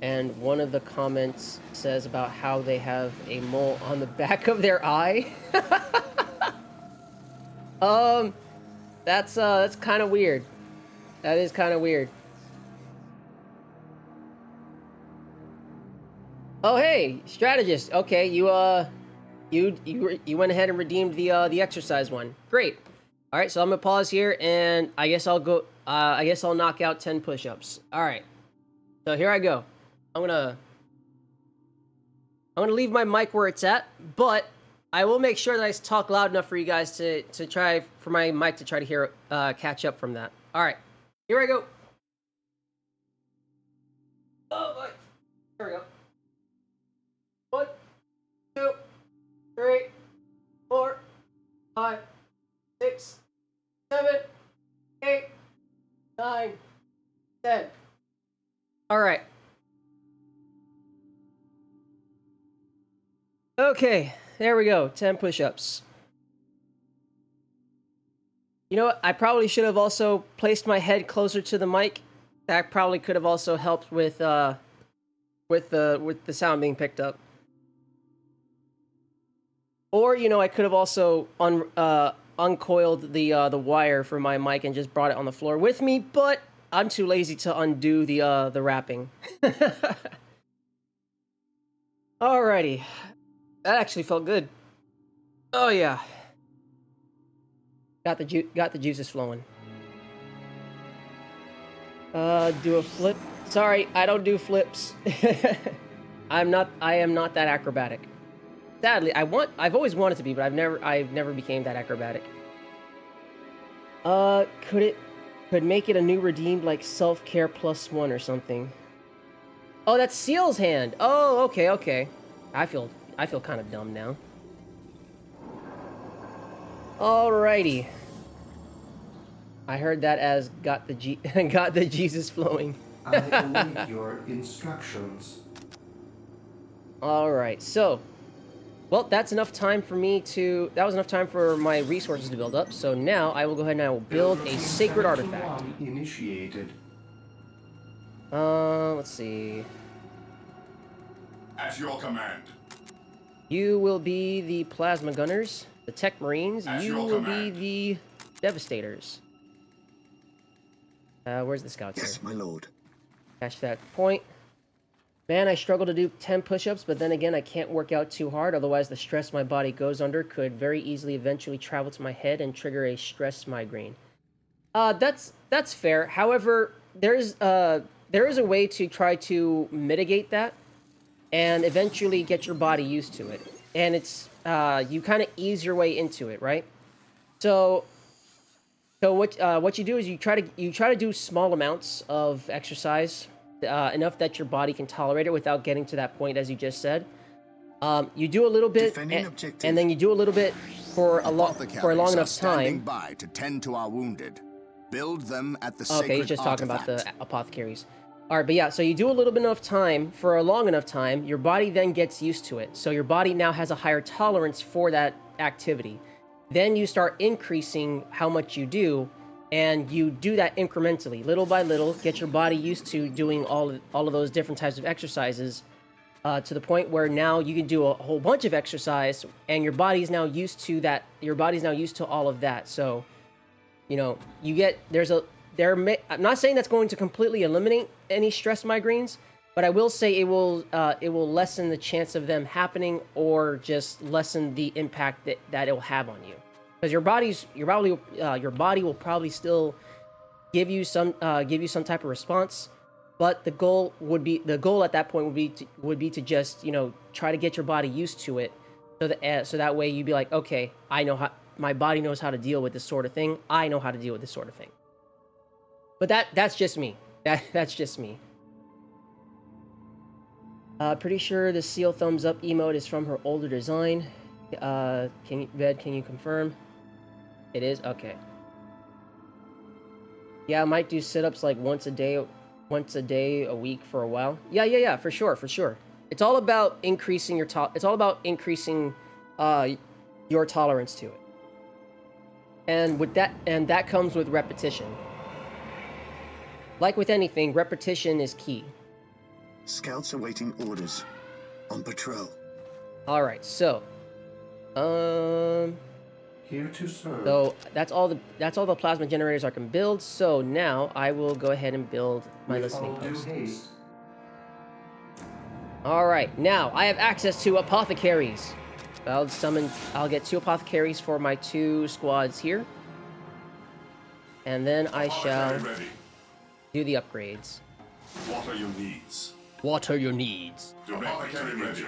And one of the comments says about how they have a mole on the back of their eye. That's kind of weird. That is kind of weird. Oh, hey, strategist. Okay, you went ahead and redeemed the exercise one. Great. All right, so I'm gonna pause here, and I guess I'll go. I guess I'll knock out 10 push-ups. All right. So here I go. I'm gonna leave my mic where it's at, but I will make sure that I talk loud enough for you guys to try for my mic to try to hear catch up from that. All right, here I go. Oh boy. Here we go. 1, 2, 3, 4, 5, 6, 7, 8, 9, 10. All right. Okay, there we go. 10 push-ups. You know what? I probably should have also placed my head closer to the mic. That probably could have also helped with the sound being picked up. Or, you know, I could have also uncoiled the wire for my mic and just brought it on the floor with me, but I'm too lazy to undo the wrapping. Alrighty. That actually felt good. Oh yeah. Got the juices flowing. Do a flip. Sorry, I don't do flips. I am not that acrobatic. Sadly, I've always wanted to be, but I've never became that acrobatic. Could make it a new redeemed like self-care +1 or something. Oh, that's Seal's hand. Oh, okay. I feel kind of dumb now. Alrighty. I heard that as got the Jesus flowing. I await your instructions. Alright, so well, that's enough time for me to... That was enough time for my resources to build up. So now I will go ahead and I will build a sacred artifact. Initiated. Let's see. At your command. You will be the plasma gunners, the tech marines. You will be the devastators. Where's the scouts here? Yes, my lord. Catch that point. Man, I struggle to do 10 push-ups, but then again, I can't work out too hard, otherwise the stress my body goes under could very easily eventually travel to my head and trigger a stress migraine. That's fair. However, there is a way to try to mitigate that and eventually get your body used to it. And it's you kind of ease your way into it, right? So what you do is you try to do small amounts of exercise. Enough that your body can tolerate it without getting to that point, as you just said. You do a little bit, and then you do a little bit for a long enough time. By to tend to our wounded. Build them at the Okay, he's just talking about the apothecaries. All right, but yeah, so you do a little bit of time for a long enough time. Your body then gets used to it, so your body now has a higher tolerance for that activity. Then you start increasing how much you do. And you do that incrementally, little by little, get your body used to doing all of those different types of exercises to the point where now you can do a whole bunch of exercise and your body's now used to that. Your body's now used to all of that. So, you know, you get, I'm not saying that's going to completely eliminate any stress migraines, but I will say it will lessen the chance of them happening or just lessen the impact that it will have on you. Because your body will probably still give you some type of response, but the goal at that point would be to just, you know, try to get your body used to it, so that way you'd be like, okay, I know how my body knows how to deal with this sort of thing. I know how to deal with this sort of thing. But that's just me. That's just me. Pretty sure the Seal thumbs up emote is from her older design. Can you confirm? It is? Okay. Yeah, I might do sit-ups like once a day once a day, a week for a while. Yeah, for sure. It's all about increasing your it's all about increasing your tolerance to it. And with that comes with repetition. Like with anything, repetition is key. Scouts awaiting orders. On patrol. All right, so Here to serve. so that's all the plasma generators I can build. So now I will go ahead and build my listening post. Haste. All right, now I have access to apothecaries. I'll get 2 apothecaries for my 2 squads here. And then I shall do the upgrades. What are your needs? What are your needs? Apothecary ready.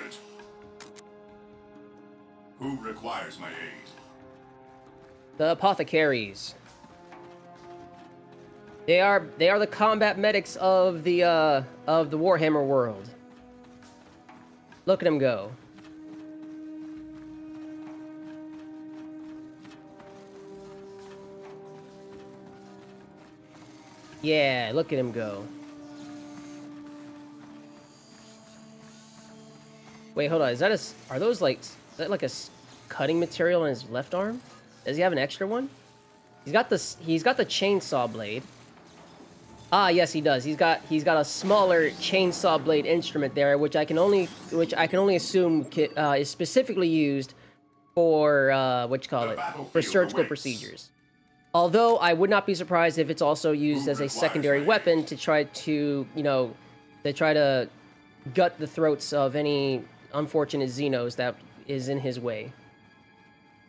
Who requires my aid? The apothecaries. They are the combat medics of the Warhammer world. Look at them go. Yeah, look at him go. Wait, hold on. Is that like a cutting material on his left arm? Does he have an extra one? He's got the chainsaw blade. Ah, yes, he does. He's got a smaller chainsaw blade instrument there, which I can only assume is specifically used for for surgical procedures. Although I would not be surprised if it's also used as a secondary weapon to try to gut the throats of any unfortunate Xenos that is in his way.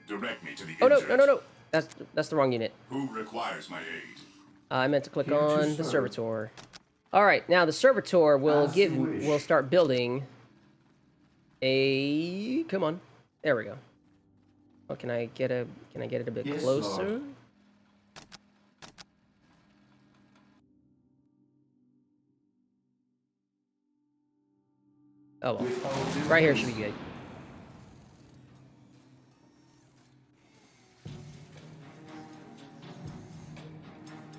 Direct me to the no. That's the wrong unit. Who requires my aid? I meant to click on the servitor. All right, now the servitor will start building a. Come on, there we go. Oh, can I get it a bit closer? Lord. Oh well, right here should be good.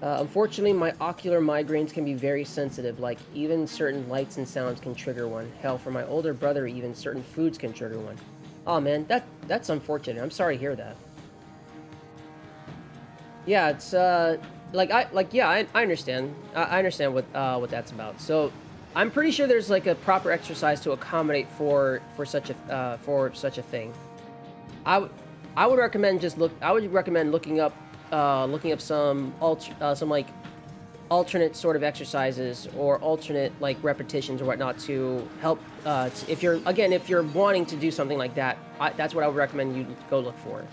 Unfortunately, my ocular migraines can be very sensitive, like even certain lights and sounds can trigger one. Hell, for my older brother, even certain foods can trigger one. Oh man, that's unfortunate. I'm sorry to hear that. Yeah, it's I understand. I understand what that's about. So, I'm pretty sure there's like a proper exercise to accommodate for such a thing. I would recommend looking up some like alternate sort of exercises or alternate like repetitions or whatnot to help if you're wanting to do something like that. That's what I would recommend you go look for.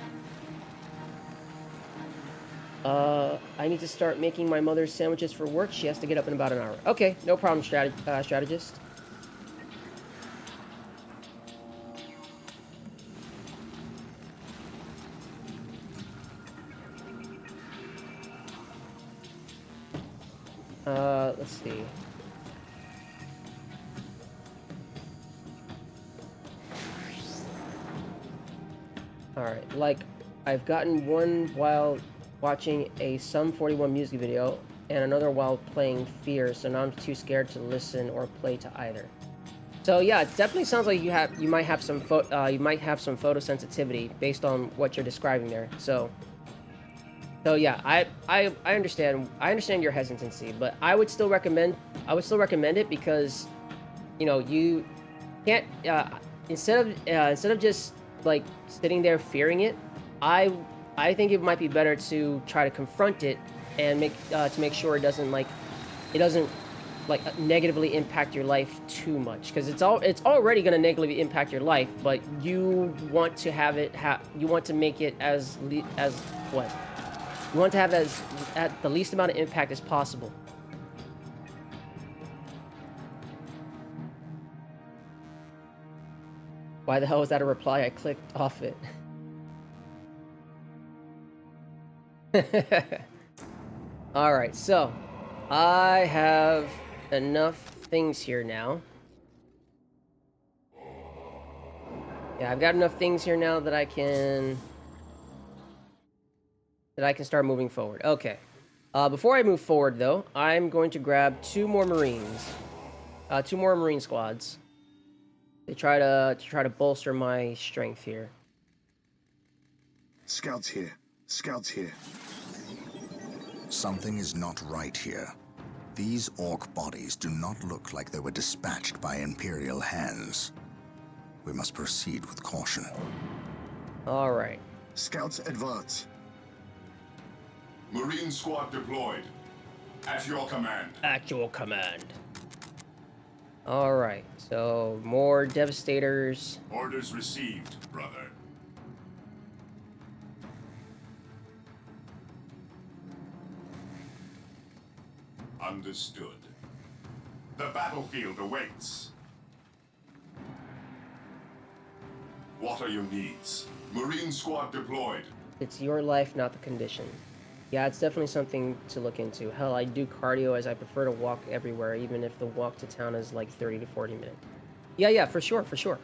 I need to start making my mother's sandwiches for work. She has to get up in about an hour. Okay, no problem, strategist. Let's see. Alright, like, I've gotten one while watching a Sum 41 music video, and another while playing Fear, so now I'm too scared to listen or play to either. So yeah, it definitely sounds like you might have some photosensitivity based on what you're describing there. So yeah, I understand your hesitancy, but I would still recommend it because, you know, you can't instead of just like sitting there fearing it, I think it might be better to try to confront it and make sure it doesn't negatively impact your life too much, because it's already going to negatively impact your life, but you want to have it you want to make it you want to have at the least amount of impact as possible. Why the hell was that a reply? I clicked off it. Alright, so I have enough things here now. Yeah, I've got enough things here now that I can start moving forward. Okay. Before I move forward, though, I'm going to grab 2 more Marines. 2 more Marine squads. To try to bolster my strength here. Scouts here. Scouts here. Something is not right here. These orc bodies do not look like they were dispatched by Imperial hands. We must proceed with caution. All right. Scouts advance. Marine squad deployed. At your command. At your command. All right. So more Devastators. Orders received, brother. Understood. The battlefield awaits. What are your needs? Marine squad deployed. It's your life, not the condition. Yeah, it's definitely something to look into. Hell, I do cardio as I prefer to walk everywhere, even if the walk to town is like 30 to 40 minutes. Yeah, for sure, for sure.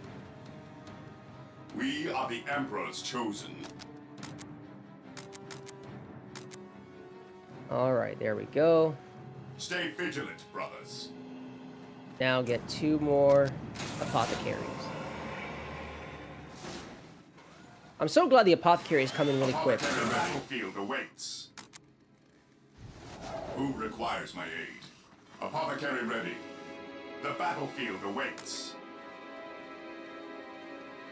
We are the Emperor's chosen. All right, there we go. Stay vigilant, brothers. Now get 2 more apothecaries. I'm so glad the apothecaries come in really quick. The battlefield awaits. Who requires my aid? Apothecary ready. The battlefield awaits.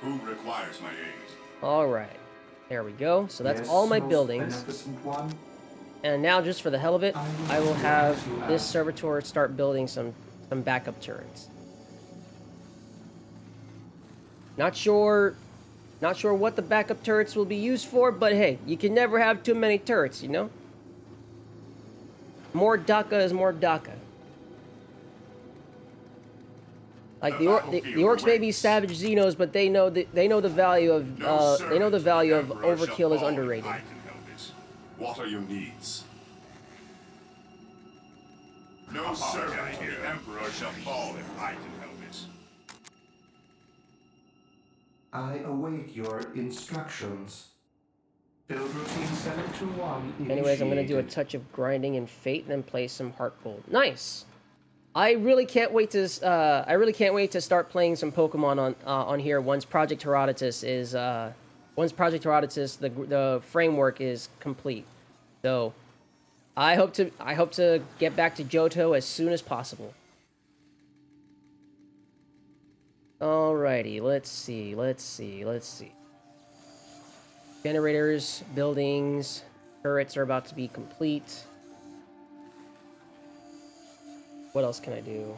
Who requires my aid? All right, there we go. So that's Yes, all my most buildings. beneficent one. And now, just for the hell of it, I will have this servitor start building some backup turrets. Not sure what the backup turrets will be used for, but hey, you can never have too many turrets, you know? More DACA is more DACA. Like the orcs may be savage Xenos, but they know the value of overkill is underrated. What are your needs? No servant of the Emperor shall fall if I can help it. I await your instructions. Build routine 721 initiated. Anyways, I'm gonna do a touch of grinding and fate, and then play some heart gold. Nice. I really can't wait to start playing some Pokemon on here once Project Herodotus is the framework is complete. So I hope to get back to Johto as soon as possible. Alrighty, let's see. Generators, buildings, turrets are about to be complete. What else can I do?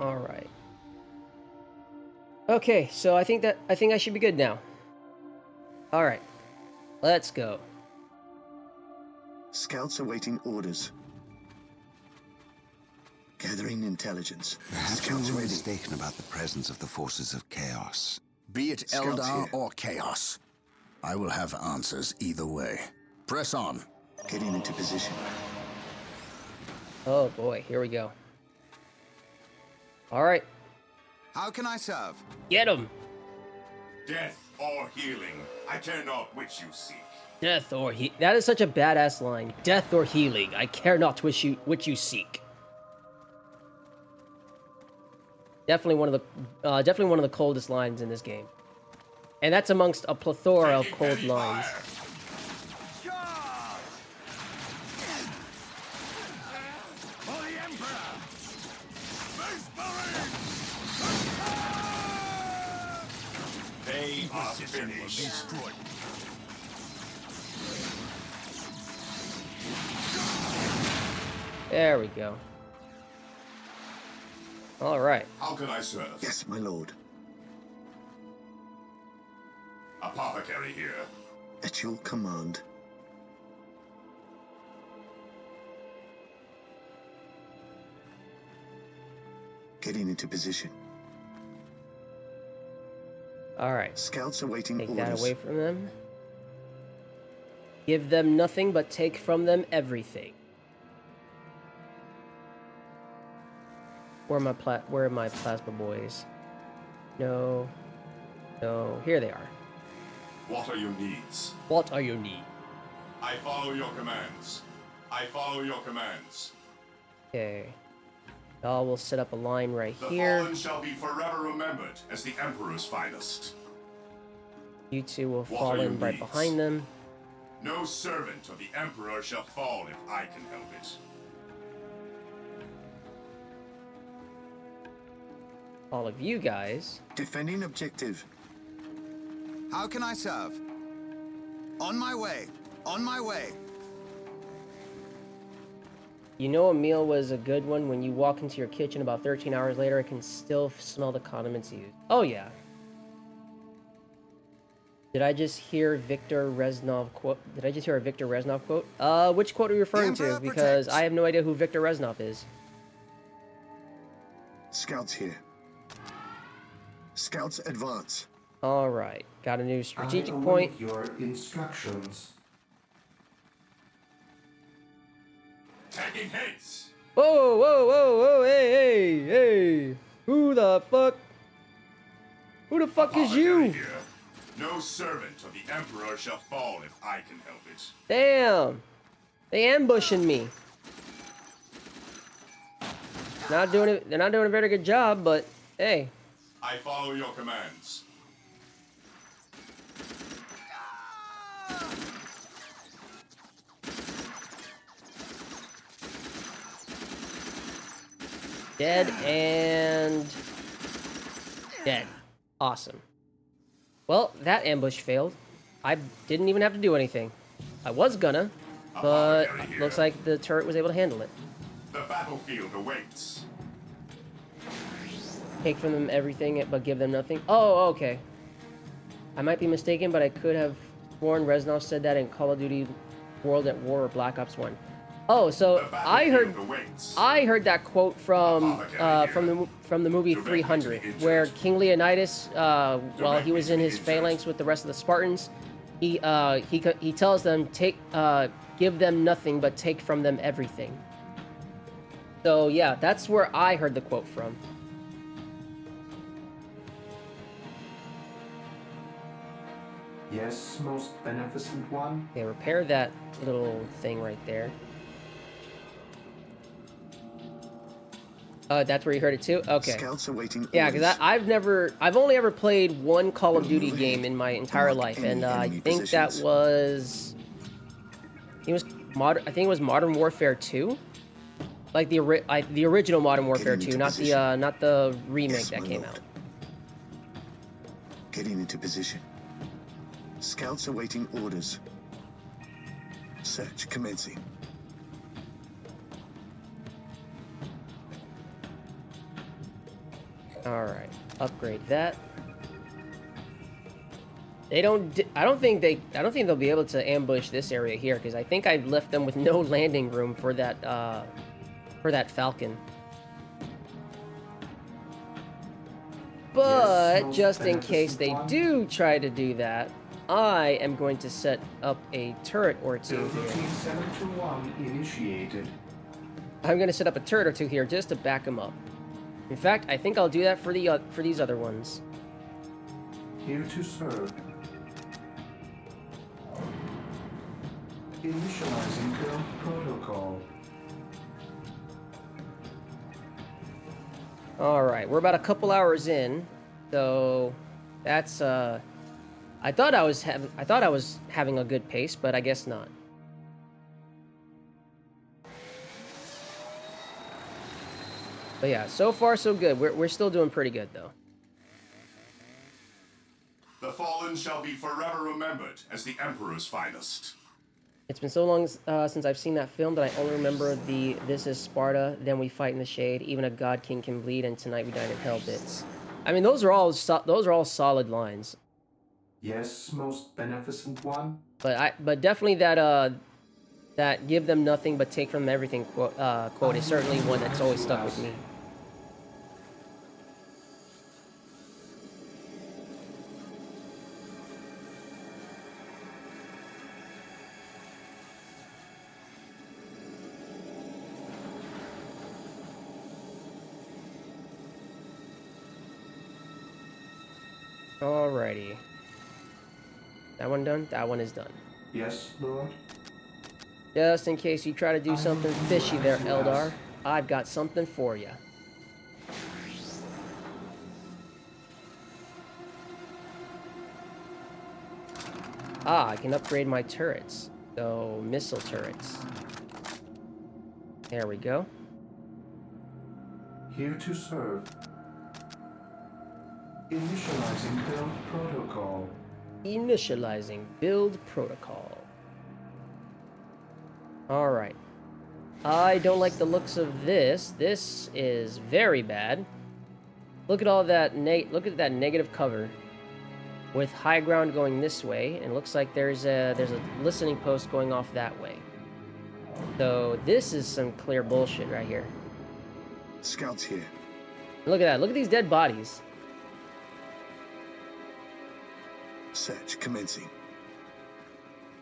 All right. Okay, so I think I should be good now. All right. Let's go. Scouts awaiting orders. Gathering intelligence. Perhaps Scouts you were ready. mistaken about the presence of the forces of chaos. Be it Scouts Eldar here. or Chaos, I will have answers either way. Press on. Getting into position. Oh boy, here we go. All right, How can I serve? get him. Death or healing, I care not which you seek. Death or that is such a badass line. Death or healing, I care not which you seek. Definitely one of the coldest lines in this game, and that's amongst a plethora of cold lines. They are finished. There we go. All right. How can I serve? Yes, my lord. Apothecary here. At your command. Getting into position. All right. Scouts awaiting Take orders. that away from them. Give them nothing, but take from them everything. Where are my plasma boys? No. So here they are. What are your needs? What are your needs? I follow your commands. I follow your commands. Okay. Y'all will set up a line right The here. fallen shall be forever remembered as the Emperor's finest. You two will What fall are your in right needs? behind them. No servant of the Emperor shall fall if I can help it. All of you guys. Defending objective. How can I serve? On my way. On my way. You know a meal was a good one when you walk into your kitchen about 13 hours later, it can still smell the condiments used. Oh yeah. Did I just hear Victor Reznov quote? Did I just hear a Victor Reznov quote? Which quote are you referring to? Because I have no idea who Victor Reznov is. Scouts here. Scouts advance. All right, got a new strategic I await point. your instructions. Taking hits. Whoa, whoa, whoa, whoa, hey, hey, hey! Who the fuck? Who the fuck is you? Here. No servant of the Emperor shall fall if I can help it. Damn! They ambushing me. Not doing it. They're not doing a very good job, but hey. I follow your commands. Dead and dead. Awesome. Well, that ambush failed. I didn't even have to do anything. I was gonna, but looks like the turret was able to handle it. The battlefield awaits. Take from them everything, but give them nothing. Oh, okay. I might be mistaken, but I could have sworn Reznov said that in Call of Duty World at War or Black Ops 1. Oh, so I heard that quote from the movie 300, where King Leonidas, while he was in his phalanx with the rest of the Spartans, he tells them give them nothing but take from them everything. So yeah, that's where I heard the quote from. Yes, most beneficent one. Okay, repair that little thing right there. That's where you heard it too? Okay. Scouts awaiting Yeah, because I've only ever played one Call of Duty game in my entire life, and I think that was, I think it was Modern Warfare 2, like the original Modern Warfare 2, not the remake that came out. Getting into position. Scouts awaiting orders. Search commencing. All right, upgrade that. I don't think they'll be able to ambush this area here, because I think I've left them with no landing room for that Falcon. But Yes, just in case they do try to do that, I am going to set up a turret or two here. 721 initiated. I'm going to set up a turret or two here just to back them up. In fact, I think I'll do that for these other ones. Here to serve. Initializing build protocol. All right, we're about a couple hours in, so that's I thought I was having a good pace, but I guess not. But yeah, so far so good. We're still doing pretty good though. The fallen shall be forever remembered as the Emperor's finest. It's been so long since I've seen that film that I only remember the "This is Sparta, then we fight in the shade. Even a god king can bleed, and tonight we dine in hell" bits. I mean, those are all solid lines. Yes, most beneficent one. But definitely that give them nothing but take from them everything quote is certainly one that's always stuck with me. Alrighty. That one done? That one is done. Yes, Lord? Just in case you try to do something fishy there, as you Eldar, ask. I've got something for you. Ah, I can upgrade my turrets. So, missile turrets. There we go. Here to serve. Initializing build protocol. Initializing build protocol. Alright. I don't like the looks of this. This is very bad. Look at all that look at that negative cover. With high ground going this way, and it looks like there's a listening post going off that way. So this is some clear bullshit right here. Scouts here. Look at that. Look at these dead bodies. Search commencing.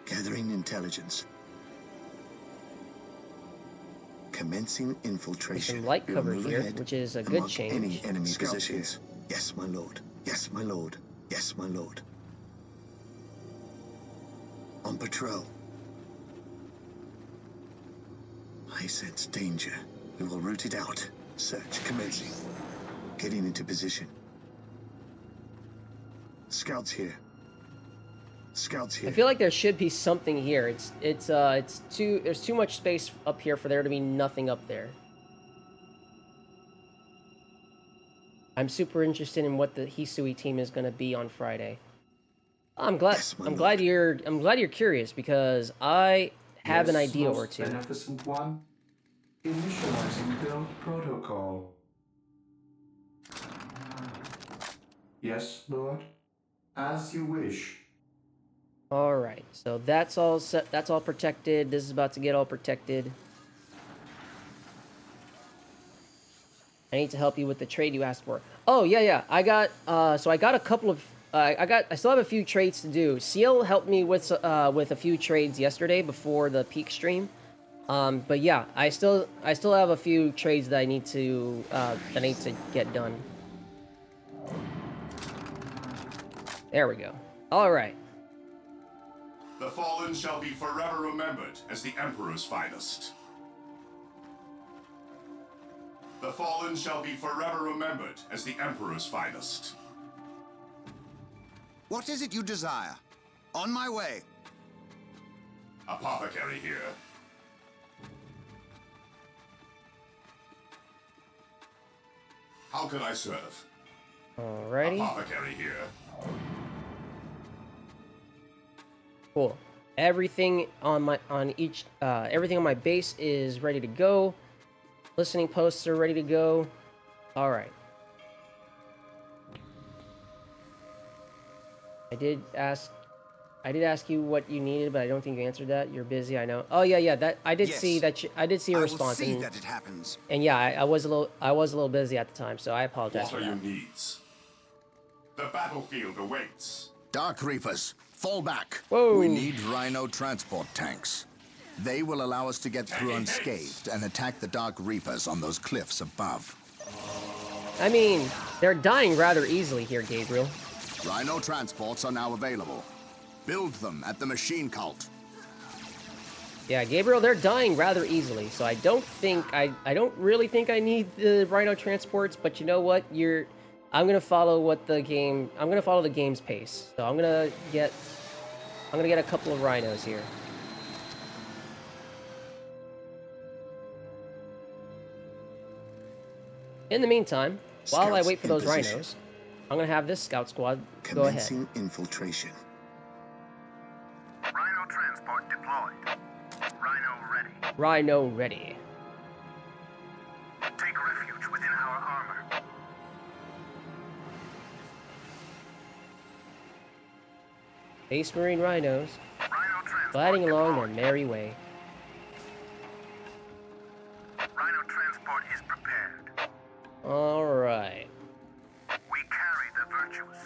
Gathering intelligence. Commencing infiltration. Some light We cover will move here, ahead which is a and good mark change. Any enemy positions. Yes, my lord. Yes, my lord. Yes, my lord. On patrol. I sense danger. We will root it out. Search commencing. Getting into position. Scouts here. Scouts here. I feel like there should be something here. There's too much space up here for there to be nothing up there. I'm super interested in what the Hisui team is going to be on Friday. I'm glad you're curious because I have an idea or two. Beneficent one. Initializing build protocol. Yes, Lord? As you wish. Alright, so that's all set, that's all protected. This is about to get all protected. I need to help you with the trade you asked for. Oh, yeah. I got a couple of I still have a few trades to do. Seal helped me with a few trades yesterday before the peak stream. But yeah, I still have a few trades that I need to get done. There we go. All right. The fallen shall be forever remembered as the Emperor's finest. The fallen shall be forever remembered as the Emperor's finest. What is it you desire? On my way. Apothecary here. How can I serve? Alrighty. Apothecary here. Cool. Everything on my base is ready to go. Listening posts are ready to go. All right. I did ask you what you needed, but I don't think you answered that. You're busy, I know. Oh yeah. That I did see that. I did see a response. I will see that it happens. And yeah, I was a little busy at the time, so I apologize for What are that. your needs? The battlefield awaits. Dark Reapers, fall back. Whoa. We need Rhino transport tanks. They will allow us to get through unscathed and attack the Dark Reapers on those cliffs above. I mean, they're dying rather easily here, Gabriel. Rhino transports are now available. Build them at the machine cult. Yeah, Gabriel, they're dying rather easily, so I don't really think I need the Rhino transports, but you know what? I'm gonna follow the game's pace. So I'm gonna get a couple of Rhinos here. In the meantime, while I wait for those Rhinos, I'm gonna have this scout squad go ahead. Commencing infiltration. Rhino transport deployed. Rhino ready. Rhino ready. Take refuge within our armor. Space Marine Rhinos, Rhino transport gliding along their deployed. merry way. Rhino transport is prepared. All right. We carry the virtuous.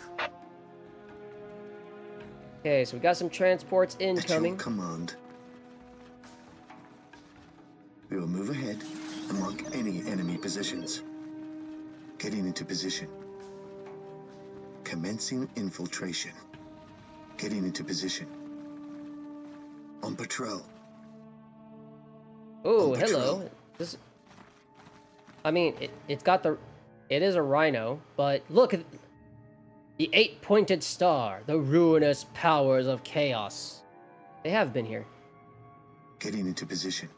Okay, so we got some transports At your incoming. command. We will move ahead and mark any enemy positions. Getting into position. Commencing infiltration. Getting into position. On patrol. Oh, On hello. patrol. This, I mean, it's got the... It is a rhino, but look at... The 8-pointed star. The ruinous powers of chaos. They have been here. Getting into position.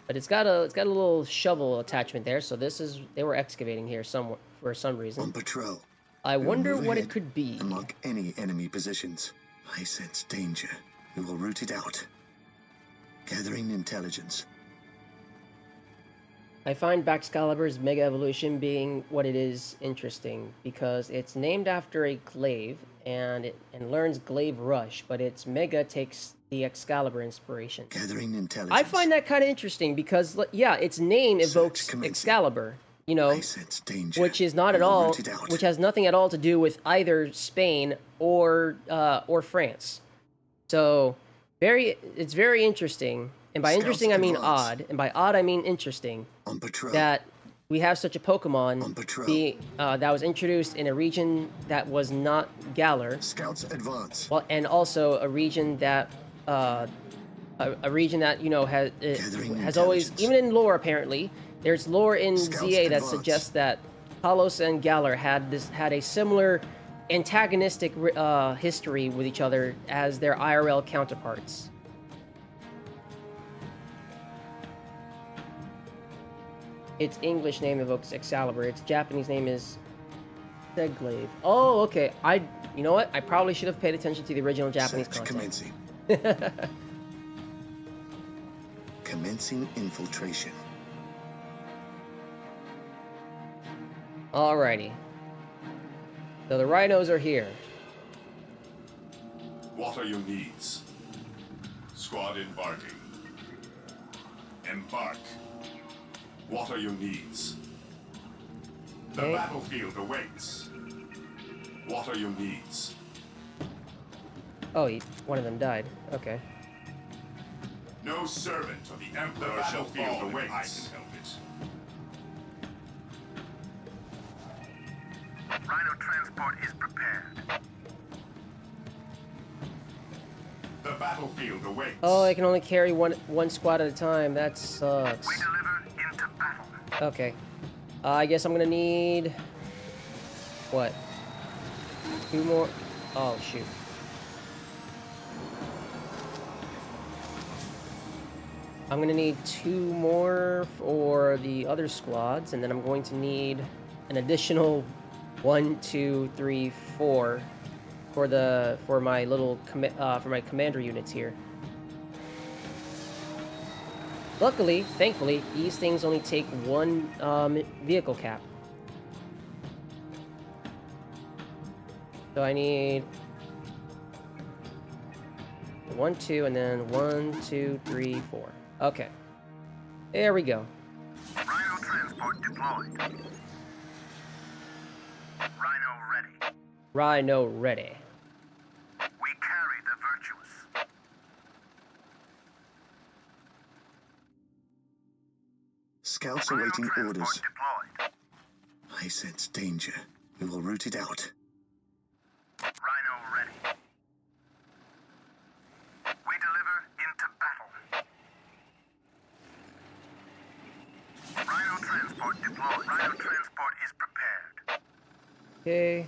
But it's got a little shovel attachment there, so this is... They were excavating here somewhere for some reason. On patrol. I We will wonder move what ahead it could be. and mark any enemy positions. I sense danger. We will root it out. Gathering intelligence. I find Baxcalibur's Mega Evolution being what it is interesting because it's named after a glaive and learns glaive rush, but its Mega takes the Excalibur inspiration. Gathering intelligence. I find that kind of interesting because yeah, its name evokes Excalibur, you know, I sense danger. which is not We at will all, root it out. which has nothing at all to do with either Spain or France. So it's very interesting. And by Scouts interesting, I mean advance. odd. And by odd, I mean interesting. On patrol. That we have such a Pokemon On patrol. that was introduced in a region that was not Galar. Scouts advance. Well, and also a region that you know has always, even in lore apparently, there's lore in Scouts ZA that advance. suggests that Kalos and Galar had a similar antagonistic history with each other as their IRL counterparts. Its English name evokes Excalibur. Its Japanese name is Segglaive. Oh, okay. You know what? I probably should have paid attention to the original Japanese Search content. commencing. Commencing infiltration. Alrighty. So the rhinos are here. What are your needs? Squad embarking. Embark. What are your needs? The Okay. battlefield awaits. What are your needs? Oh, one of them died. Okay. No servant of the Emperor shall fall awaits. I can help it. Rhino transport is prepared. The battlefield awaits. Oh, I can only carry one squad at a time. That sucks. We deliver into battle. Okay. I guess I'm gonna need... What? 2 more... Oh, shoot. I'm gonna need 2 more for the other squads, and then I'm going to need an additional 1, 2, 3, 4 for my little for my commander units here. Luckily, thankfully, these things only take 1 vehicle cap. So I need 1, 2, and then 1, 2, 3, 4. Okay. There we go. Rhino transport deployed. Rhino ready. Rhino ready. We carry the virtuous. Scouts Rhino awaiting transport orders. deployed. I sense danger. We will root it out. Rhino ready. We deliver into battle. Rhino transport deployed. Rhino transport is prepared. Okay.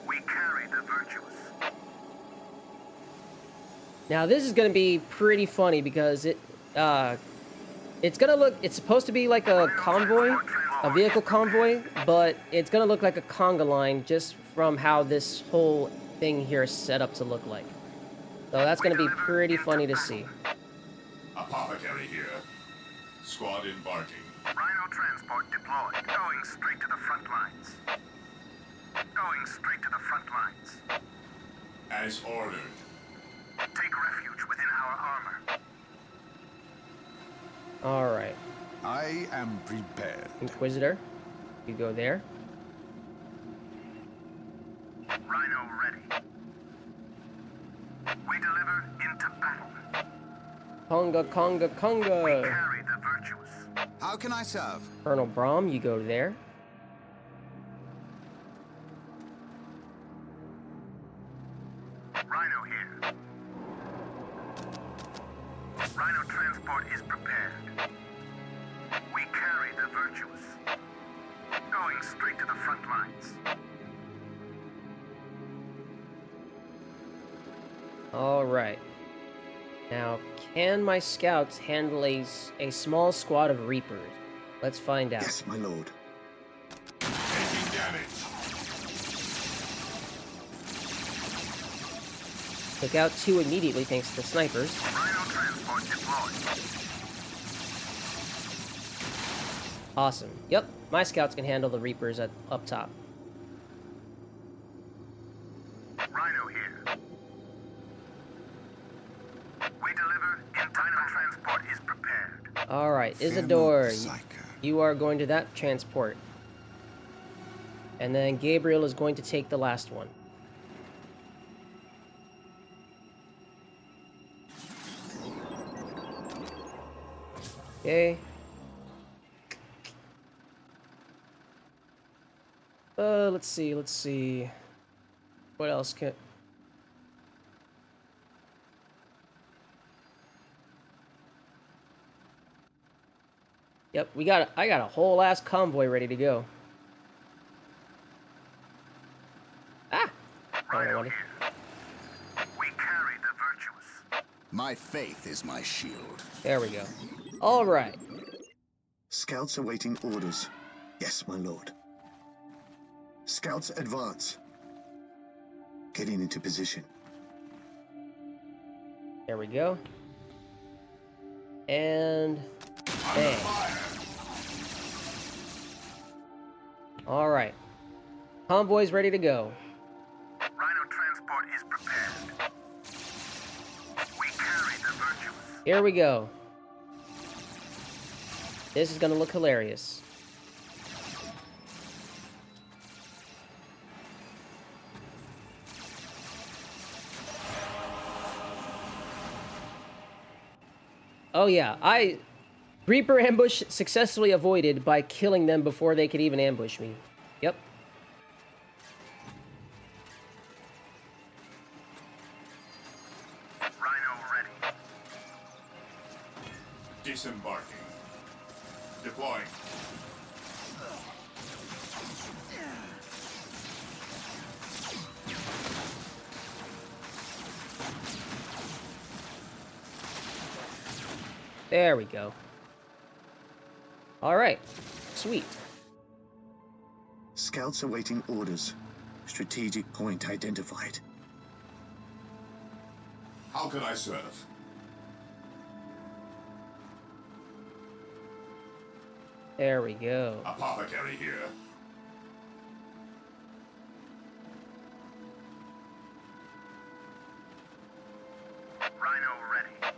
We carry the virtuous. Now this is gonna be pretty funny because it's supposed to be like a convoy, a vehicle convoy, but it's gonna look like a conga line just from how this whole thing here is set up to look like. So that's gonna be pretty funny to see. Apothecary here. Squad embarking. Rhino transport deployed. Going straight to the front lines. Going straight to the front lines. As ordered. Take refuge within our armor. Alright. I am prepared. Inquisitor, you go there. Rhino ready. We deliver into battle. Conga, conga, conga. Carry the virtuous. How can I serve? Colonel Brahm, you go there. Going straight to the front lines. Alright. Now, can my scouts handle a small squad of Reapers? Let's find out. Yes, my lord. Taking damage. Took out 2 immediately thanks to the snipers. Rhino transport deployed. Awesome. Yep, my scouts can handle the Reapers up top. Rhino here. We deliver. Rhino transport is prepared. Alright, Fear Isidore, not, Psycho. you are going to that transport. And then Gabriel is going to take the last one. Okay. Let's see. What else can... Yep, I got a whole ass convoy ready to go. Ah! Rhino here. We carry the virtuous. My faith is my shield. There we go. Alright. Scouts awaiting orders. Yes, my lord. Scouts advance. Getting into position. There we go. And... bang. Alright. Convoy's ready to go. Rhino transport is prepared. We carry the virtuous. Here we go. This is gonna look hilarious. Oh yeah, Reaper ambush successfully avoided by killing them before they could even ambush me. Yep. Rhino ready. Disembarking. Deploying. There we go. Alright. Sweet. Scouts awaiting orders. Strategic point identified. How can I serve? There we go. Apothecary here. Rhino ready.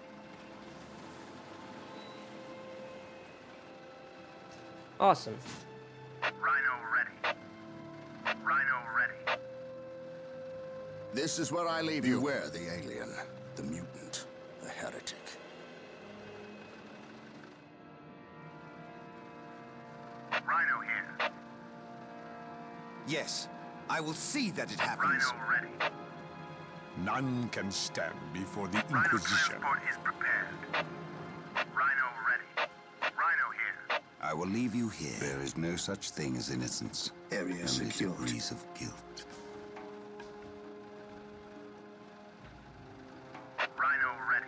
Awesome. Rhino ready. Rhino ready. This is where I leave you. Beware the alien, the mutant, the heretic. Rhino here. Yes, I will see that it happens. Rhino ready. None can stand before the Rhino Inquisition. transport is prepared. Rhino ready. Rhino here. I will leave you here. There is no such thing as innocence. Area Only secured. degrees of guilt. Rhino ready.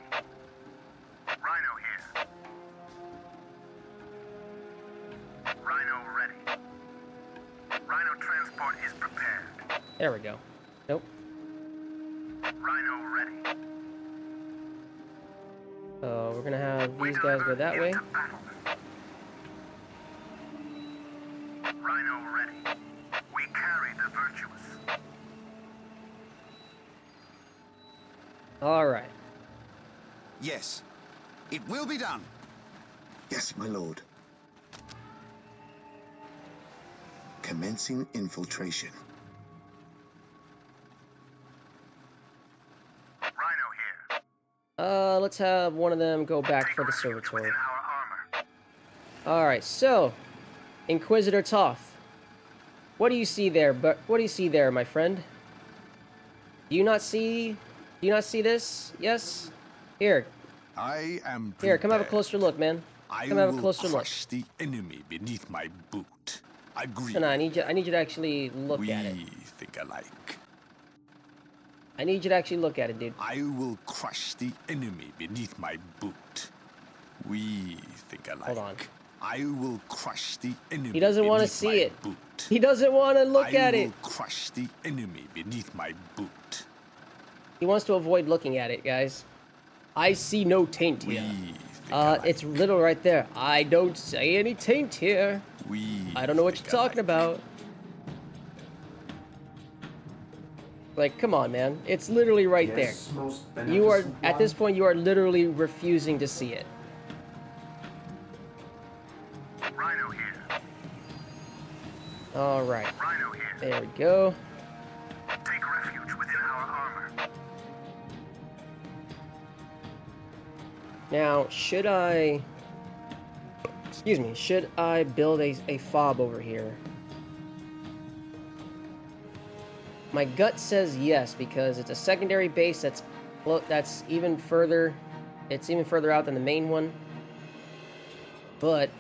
Rhino here. Rhino ready. Rhino transport is prepared. There we go. Nope. Rhino ready. So we're gonna have We these guys go deliver that way. into battle. Rhino ready. We carry the virtuous. Alright. Yes, it will be done. Yes, my lord. Commencing infiltration. Rhino here. Let's have one of them go back for the Refuge servitor. within our armor. Alright, so Inquisitor Toph. What do you see there? What do you see there, my friend? Do you not see this? Yes? Here. I am Here, come have a prepared. closer look, man. I Come have a will closer look. crush the enemy beneath my boot. Agree. No, I need you to actually look at it. We think alike. I need you to actually look at it, dude. I will crush the enemy beneath my boot. We think alike. Hold on. I will crush the enemy. He doesn't want to see it. Boot. He doesn't want to look at it. I will crush the enemy beneath my boot. He wants to avoid looking at it, guys. I see no taint here. It's little right there. I don't see any taint here. I don't know what you're talking about. Like, come on, man. It's literally right there. You are, at this point, you are literally refusing to see it. Rhino here. All right. Rhino here. There we go. Take refuge within our armor. Now, should I... Excuse me. Should I build a fob over here? My gut says yes, because it's a secondary base that's even further... It's even further out than the main one. But...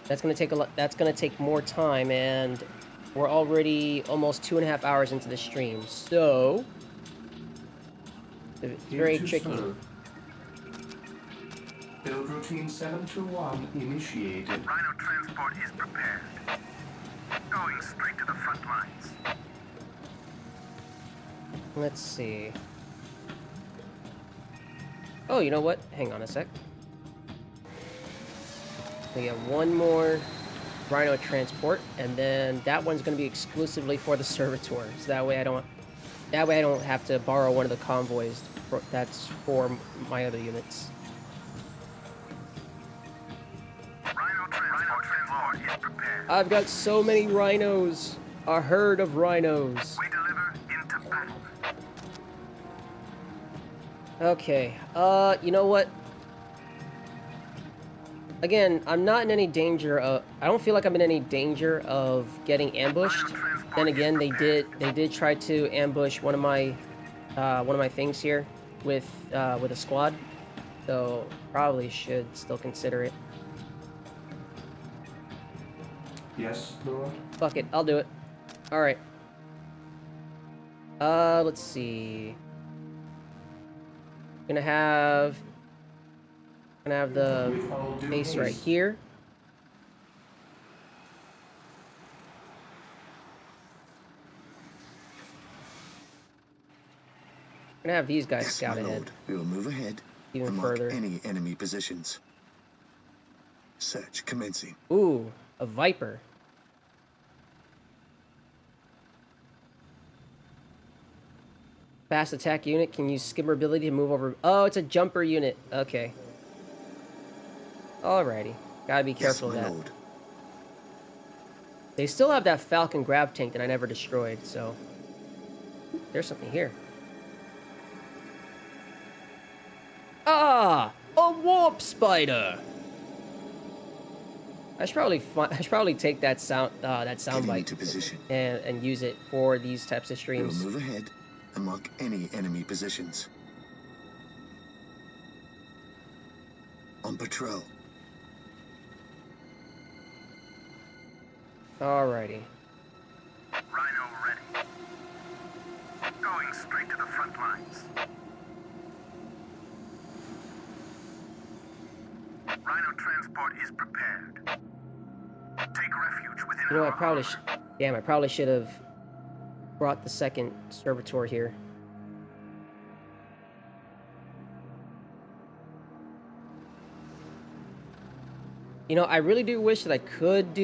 That's gonna take more time, and we're already almost 2.5 hours into the stream, so it's very tricky. Build routine 721 initiated. Rhino transport is prepared. Going straight to the front lines. Let's see. Oh, you know what? Hang on a sec. We have one more Rhino transport, and then that one's going to be exclusively for the servitor. So that way I don't have to borrow one of the convoys. That's for my other units. Rhino transport is prepared. I've got so many rhinos. A herd of rhinos. We deliver into battle. Okay. You know what? Again, I'm not in any danger of... I don't feel like I'm in any danger of getting ambushed. Then again, they did try to ambush one of my things here with a squad. So probably should still consider it. Yes, Lord. Fuck it, I'll do it. All right. Let's see. Gonna have the base right here. Gonna have these guys scout ahead. We will move ahead. Even mark further. Any enemy positions. Search commencing. Ooh, a Viper. Fast attack unit can use skimmer ability to move over. Oh, it's a jumper unit. Okay. Alrighty. Gotta be careful of that. Lord. They still have that Falcon grab tank that I never destroyed, so... There's something here. Ah! A warp spider! I should probably take that soundbite to position. and use it for these types of We will streams. move ahead and mark any enemy positions. On patrol. Alrighty. Rhino ready. Going straight to the front lines. Rhino transport is prepared. Take refuge within You know, our armor. I probably should have brought the second servitor here. You know, I really do wish that I could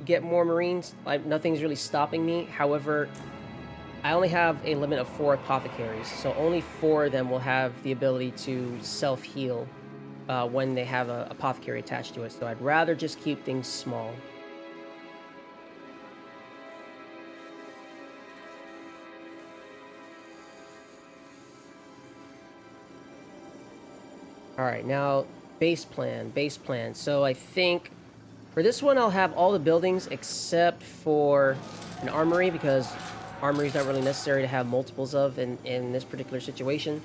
get more Marines. Like, nothing's really stopping me. However, I only have a limit of 4 apothecaries, so only 4 of them will have the ability to self-heal when they have an apothecary attached to it. So I'd rather just keep things small. Alright, now base plan. So I think for this one I'll have all the buildings except for an armory, because armory is not really necessary to have multiples of in this particular situation.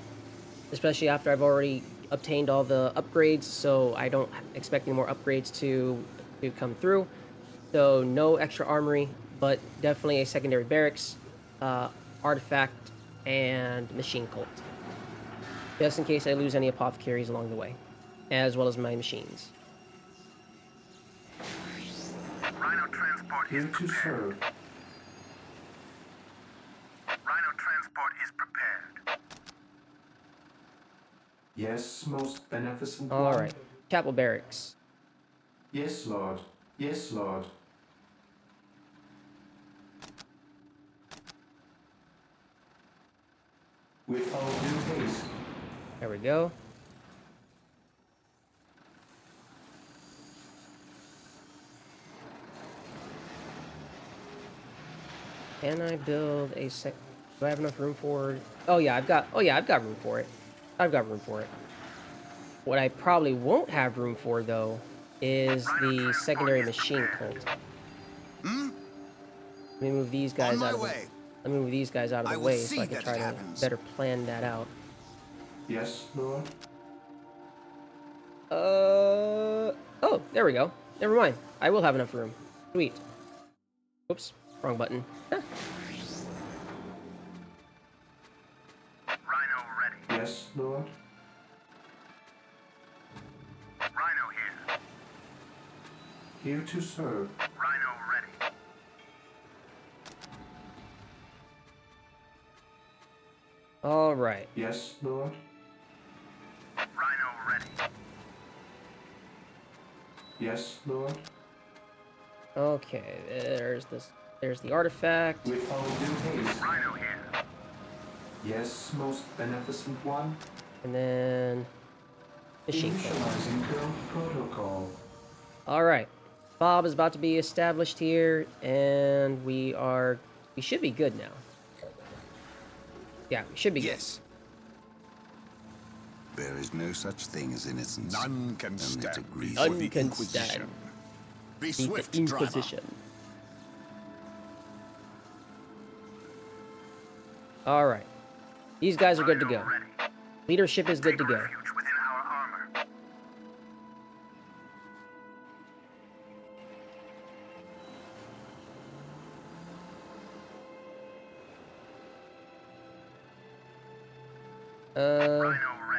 Especially after I've already obtained all the upgrades, so I don't expect any more upgrades to to come through. So no extra armory, but definitely a secondary barracks, artifact, and machine cult. Just in case I lose any apothecaries along the way, as well as my machines. Rhino transport is Here to prepared. serve. Rhino transport is prepared. Yes, most beneficent All one. right, chapel barracks. Yes, Lord. Yes, Lord. With all due haste. There we go. Can I build a sec? Do I have enough room for it? Oh yeah, I've got. Oh yeah, I've got room for it. I've got room for it. What I probably won't have room for though is the secondary machine cult. Hmm? Let me move these guys out of the. way. Let me move these guys out of I the will way so see I can that try it to happens. better plan that out. Yes, Lord. Oh, there we go. Never mind. I will have enough room. Sweet. Oops, wrong button. Rhino ready. Yes, Lord. Rhino here. Here to serve. Rhino ready. All right. Yes, Lord. Rhino ready. Yes, Lord. Okay. There's this. There's the artifact. With all due haste. Rhino here. Yes, most beneficent one. And then machine cult. Initializing build protocol. All right. Bob is about to be established here, and we should be good now. Yeah, we should be Yes. There is no such thing as innocence. None can Only stand degrees before None the can Inquisition. stand. Be Beat swift, the driver. Inquisition. All right. These guys are good to go. Ready. Leadership is good to go. Refuge within our armor.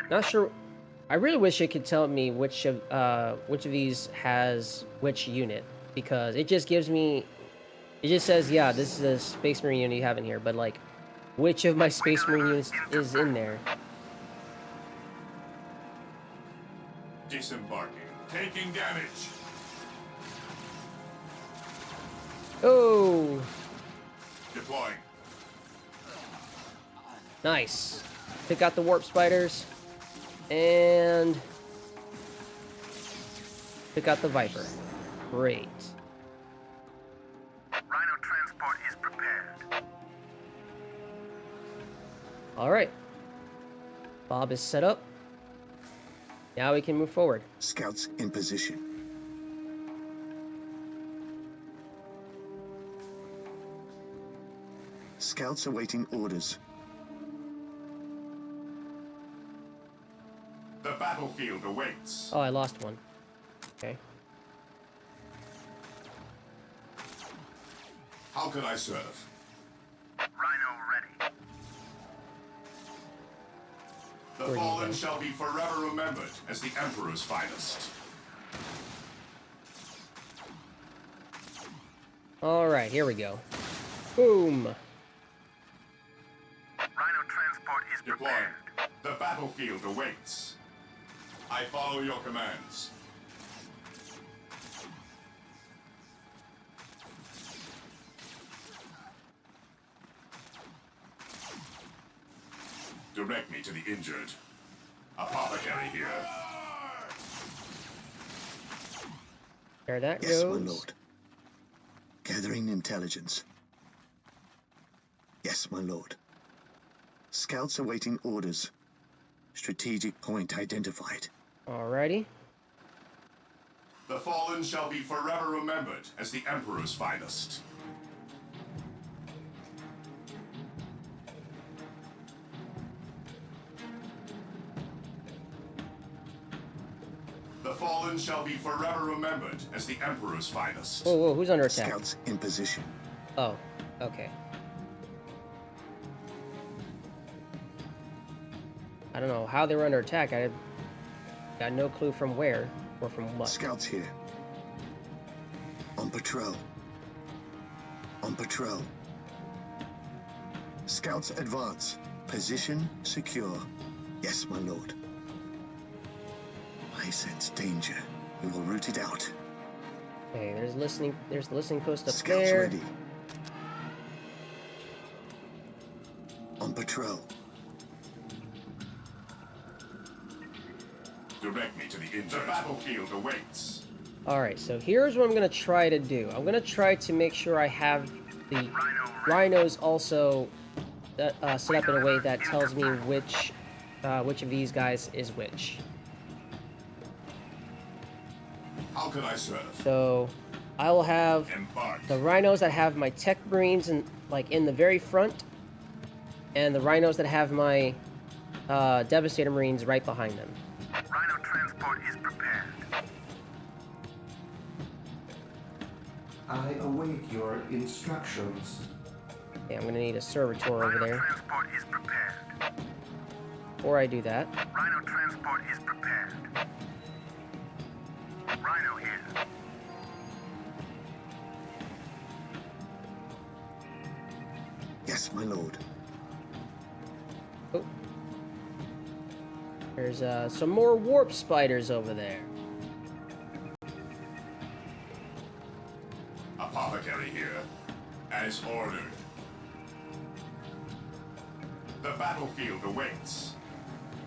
Not sure. I really wish it could tell me which of these has which unit, because it just gives me. It just says, yeah, this is a Space Marine unit you have in here, but like, which of my Space Marine units is in there? Disembarking. Taking damage. Oh, Deploying. nice. Pick out the warp spiders, and pick out the Viper. Great. Rhino transport is prepared. All right. Bob is set up. Now we can move forward. Scouts in position. Scouts awaiting orders. The battlefield awaits. Oh, I lost one. Okay. How can I serve? Rhino ready. The Where you fallen go? shall be forever remembered as the Emperor's finest. All right, here we go. Boom. Rhino transport is Deploying. prepared. The battlefield awaits. I follow your commands. Direct me to the injured. Apothecary here. There that Yes, goes. my lord. Gathering intelligence. Yes, my lord. Scouts awaiting orders. Strategic point identified. Alrighty. The fallen shall be forever remembered as the Emperor's finest. The fallen Island shall be forever remembered as the Emperor's finest. Whoa, whoa, who's under attack? Scouts in position. Oh, okay. I don't know how they were under attack. I got no clue from where or from what. Scouts here. On patrol. On patrol. Scouts advance. Position secure. Yes, my lord. I sense danger. We will root it out. Okay, there's the listening post up Scouts there. ready. On patrol. Direct me to the injured. The battlefield awaits. Alright, so here's what I'm going to try to do. I'm going to try to make sure I have the rhinos also set up in a way that tells me which of these guys is which. How can I serve? So I will have the rhinos that have my tech marines in the very front, and the rhinos that have my devastator marines right behind them. Rhino transport is prepared. I await your instructions. Okay, I'm gonna need a servitor over there. Transport is prepared. Before I do that, Rhino transport is prepared. Rhino here. Yes, my lord. oh, there's some more warp spiders over there. Apothecary here, as ordered. The battlefield awaits.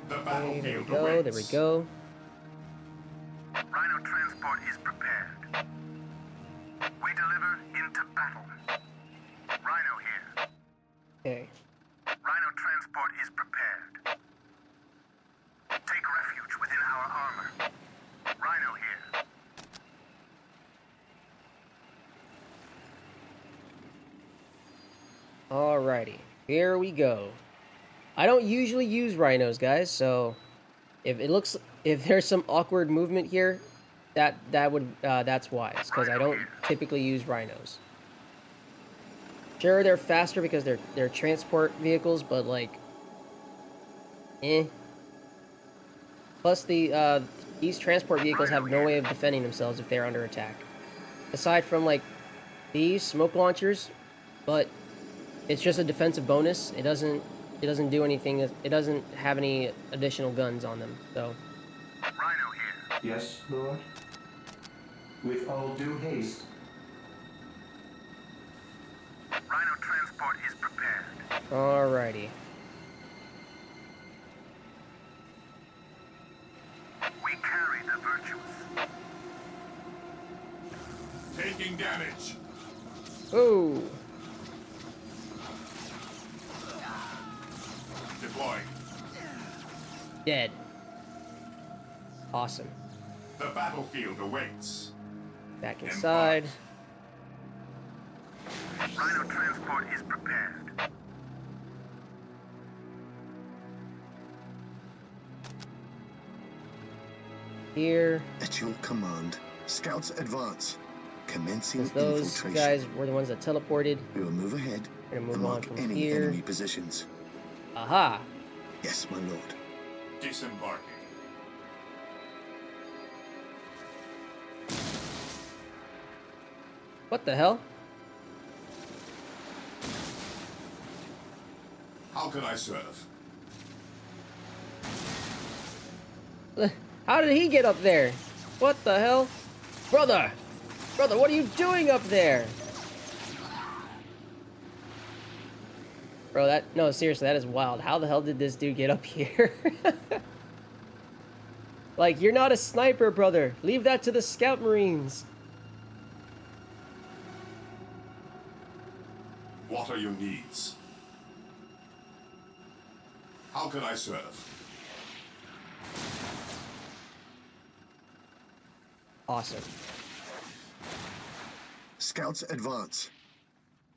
The Okay, battlefield there we go. awaits. There we go. Rhino transport is prepared. We deliver into battle. Rhino here. Okay. Rhino transport is prepared. Take refuge within our armor. Rhino here. Alrighty, here we go. I don't usually use rhinos, guys, so if there's some awkward movement here, that's why. It's because I don't typically use rhinos. Sure, they're faster because they're transport vehicles, but Plus these transport vehicles have no way of defending themselves if they're under attack. Aside from these smoke launchers, but it's just a defensive bonus. It doesn't do anything. It doesn't have any additional guns on them. So. Rhino here. Yes, Lord? With all due haste. Rhino transport is prepared. Alrighty. We carry the virtues. Taking damage. Oh. Deploying. Dead. Awesome. The battlefield awaits. Back inside. Rhino transport is prepared. Here. At your command, scouts advance. Commencing Those infiltration. guys were the ones that teleported. We will move ahead We're gonna move and on mark from any here. enemy positions. Aha. Yes, my lord. Disembarking. What the hell? How can I serve? How did he get up there? What the hell? Brother! Brother, what are you doing up there? Bro, no, seriously, that is wild. How the hell did this dude get up here? You're not a sniper, brother. Leave that to the scout marines. What are your needs? How can I serve? Awesome. Scouts advance.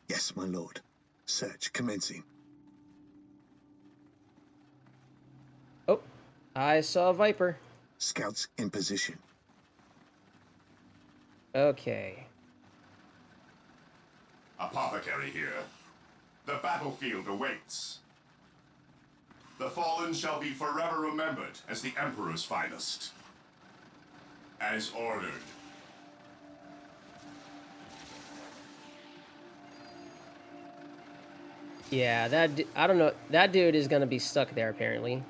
Yes, my lord. Search commencing. Oh, I saw a Viper. Scouts in position. Okay. Apothecary here. The battlefield awaits. The fallen shall be forever remembered as the Emperor's finest. As ordered. Yeah, I don't know. That dude is gonna be stuck there apparently.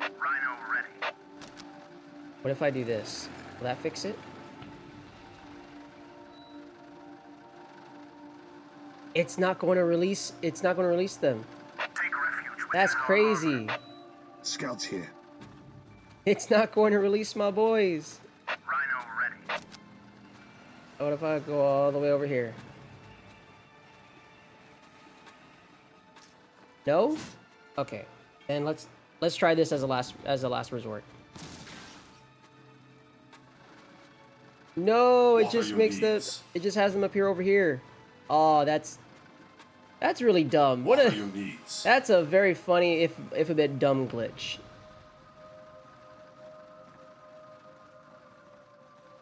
Rhino ready. What if I do this? Will that fix it? It's not going to release. It's not going to release them. Take refuge. That's crazy. Scouts here. It's not going to release my boys. Rhino ready. What if I go all the way over here? No? Okay. Then let's try this as a last resort. No, it just makes it just has them appear over here. Oh, that's really dumb. That's a very funny if a bit dumb glitch.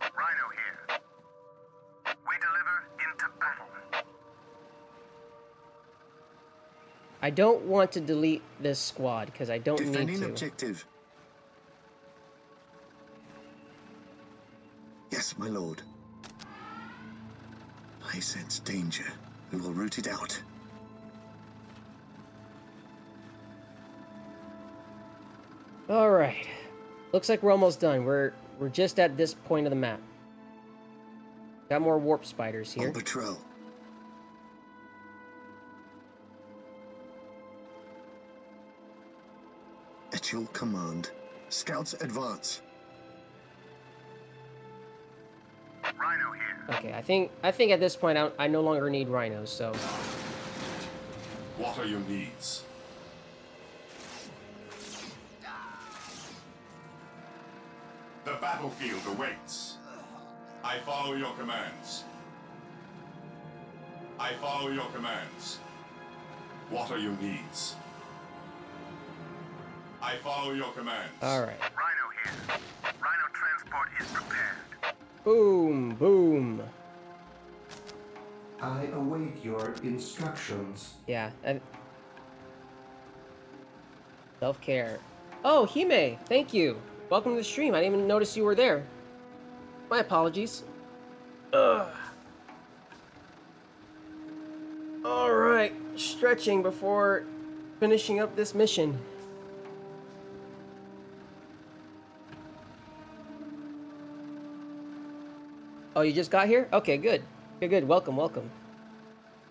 Rhino here. We deliver into battle. I don't want to delete this squad because I don't need to. Objective. Yes, my lord. I sense danger. We will root it out. All right. Looks like we're almost done. We're just at this point of the map. Got more warp spiders here. On patrol. At your command. Scouts advance. Rhino here. Okay, I think at this point I no longer need rhinos, so. What are your needs? The battlefield awaits. I follow your commands. I follow your commands. What are your needs? I follow your commands. All right. Rhino here. Rhino transport is prepared. Boom, boom. I await your instructions. Yeah. Self-care. Oh, Hime, thank you. Welcome to the stream. I didn't even notice you were there. My apologies. Ugh. All right, stretching before finishing up this mission. Oh, you just got here? Okay, good. Okay, good. Welcome, welcome.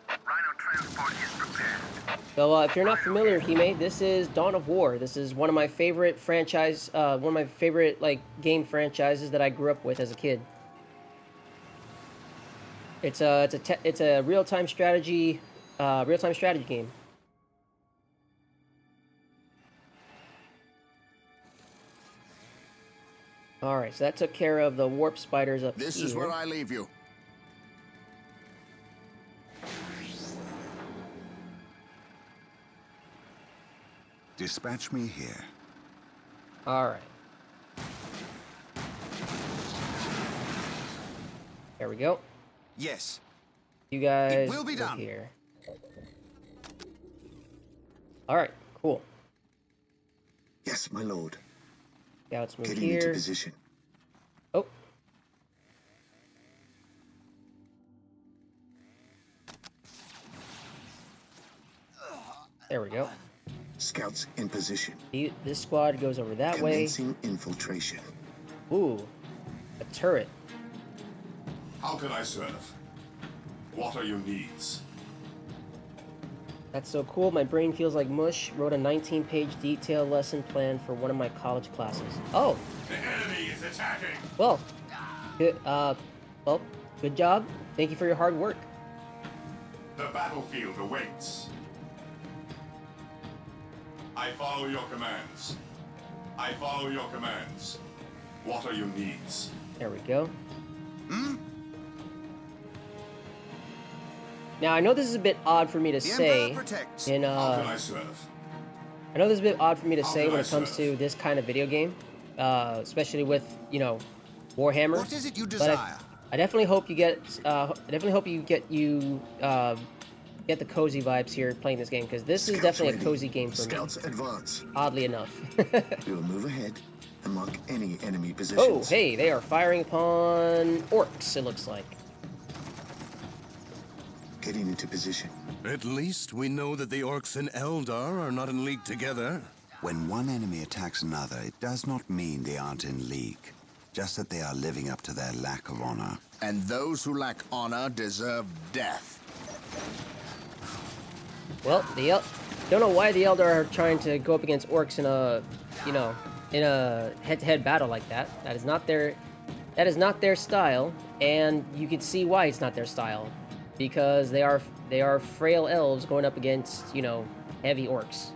Rhino transport is prepared. So, if you're not familiar, Hime, this is Dawn of War. This is one of my favorite like game franchises that I grew up with as a kid. It's a real-time strategy game. All right, so that took care of the warp spiders up here. This is where I leave you. Dispatch me here. All right. There we go. Yes. You guys It will be go done. here. All right, cool. Yes, my lord. Yeah, let's move Getting into here. position. Oh. There we go. Scouts in position. This squad goes over that way. Commencing infiltration. Ooh, a turret. How can I serve? What are your needs? That's so cool. My brain feels like mush. Wrote a 19-page detailed lesson plan for one of my college classes. Oh. The enemy is attacking. Well, good job. Thank you for your hard work. The battlefield awaits. I follow your commands. I follow your commands. What are your needs? There we go. Now, I know this is a bit odd for me to say. How can I serve? I know this is a bit odd for me to say when it comes to this kind of video game, especially with, you know, Warhammer. What is it you But desire? I definitely hope you get. I definitely hope you get get the cozy vibes here playing this game, because this is definitely a cozy game for me. Scouts advance. Oddly enough. We will move ahead and mark any enemy Oh, positions. hey, they are firing upon orcs, it looks like. Getting into position. At least we know that the orcs in Eldar are not in league together. When one enemy attacks another, it does not mean they aren't in league. Just that they are living up to their lack of honor. And those who lack honor deserve death. Well, don't know why the Eldar are trying to go up against orcs in a, in a head-to-head battle like that. That is not their style, and you can see why it's not their style, because they are frail elves going up against, heavy orcs.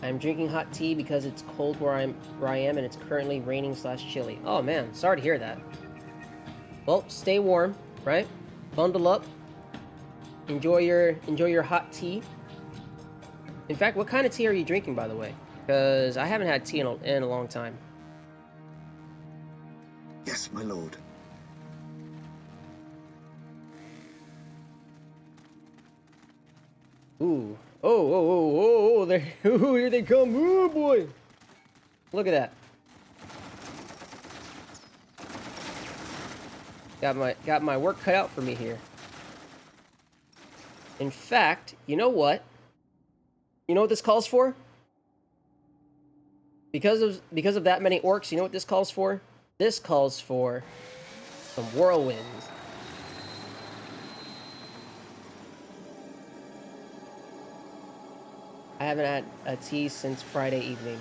I'm drinking hot tea because it's cold where I am, and it's currently raining/chilly. Oh man, sorry to hear that. Well, stay warm, right? Bundle up. Enjoy your hot tea. In fact, what kind of tea are you drinking, by the way? Because I haven't had tea in a long time. Yes, my lord. Ooh. Oh, there. Ooh, here they come. Ooh, boy. Look at that. Got my work cut out for me here. In fact, you know what? You know what this calls for? Because of that many orcs, you know what this calls for? This calls for some whirlwinds. I haven't had a tea since Friday evening.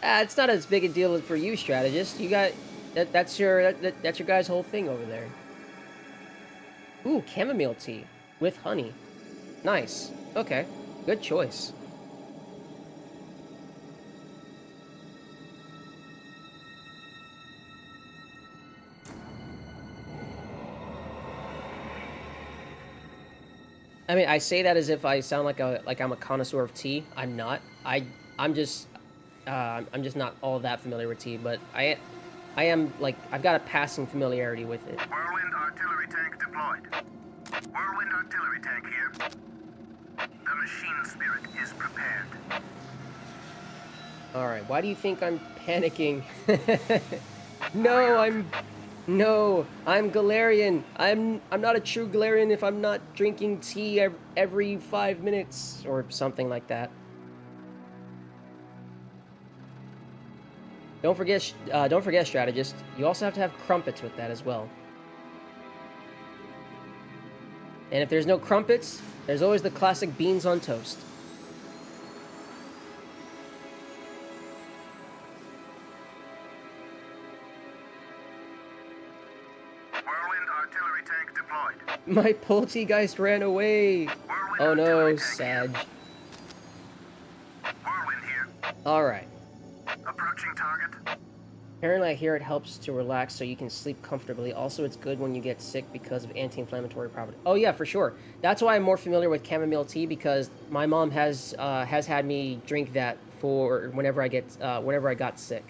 It's not as big a deal for you, strategist. You got that's your guy's whole thing over there. Ooh, chamomile tea with honey. Nice. Okay, good choice. I mean, I say that as if I sound like I'm a connoisseur of tea. I'm not. I'm just not all that familiar with tea, but I am, like, I've got a passing familiarity with it. Whirlwind artillery tank deployed. Whirlwind artillery tank here. The machine spirit is prepared. All right. Why do you think I'm panicking? No, I'm Galarian. I'm not a true Galarian if I'm not drinking tea every 5 minutes or something like that. Don't forget, strategist. You also have to have crumpets with that as well. And if there's no crumpets, there's always the classic beans on toast. Whirlwind artillery tank deployed. My Poltergeist ran away. Whirlwind Oh no, artillery tank Sag. here. Whirlwind here. Alright. Approaching target. Apparently I hear it helps to relax so you can sleep comfortably. Also, it's good when you get sick because of anti-inflammatory properties. Oh yeah, for sure. That's why I'm more familiar with chamomile tea, because my mom has had me drink that for whenever I got sick.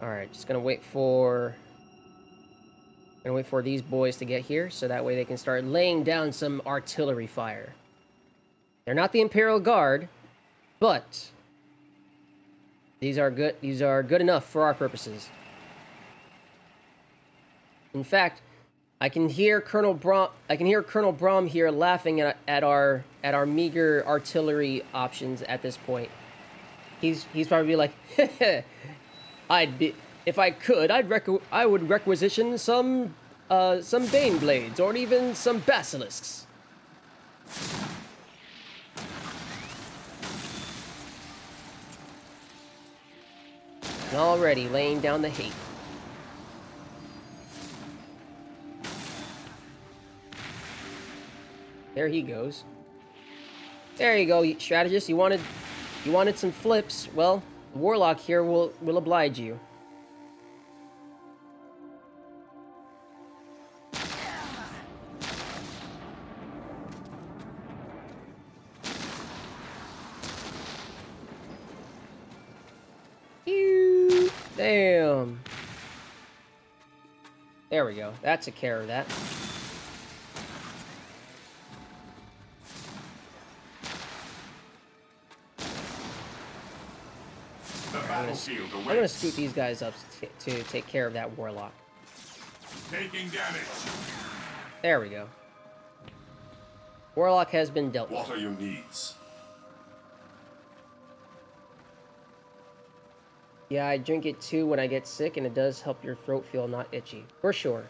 Alright, just gonna wait for these boys to get here, so that way they can start laying down some artillery fire. They're not the Imperial Guard, but these are good enough for our purposes. In fact, I can hear Colonel Braum here laughing at our meager artillery options at this point. He's probably like, if I could, I would requisition some Bane Blades, or even some Basilisks. And already laying down the hate. There he goes. There you go, strategist. You wanted some flips. Well, the Warlock here will oblige you. Bam! There we go. That took care of that. I'm gonna scoot these guys up to take care of that warlock. Taking damage. There we go. Warlock has been dealt with. What are your needs? Yeah, I drink it too when I get sick, and it does help your throat feel not itchy. For sure.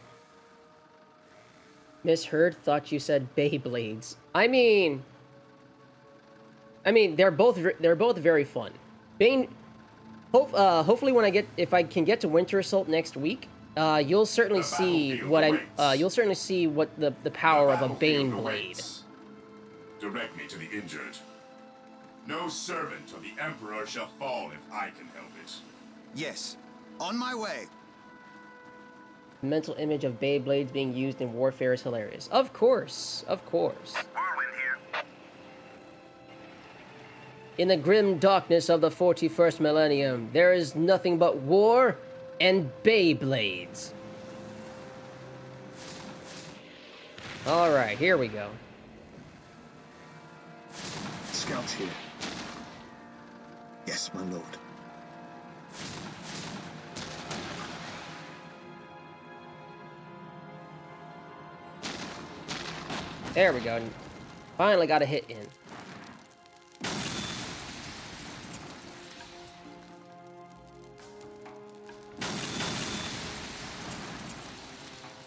Misheard, thought you said Beyblades. I mean, they're both very fun. Hopefully if I can get to Winter Assault next week, you'll certainly see what the power of a Bane blade. Direct me to the injured. No servant of the Emperor shall fall if I can help it. Yes, on my way. The mental image of Beyblades being used in warfare is hilarious. Of course, of course. Whirlwind here. In the grim darkness of the 41st millennium, there is nothing but war and Beyblades. Alright, here we go. Scouts here. Yes, my lord. There we go. Finally got a hit in.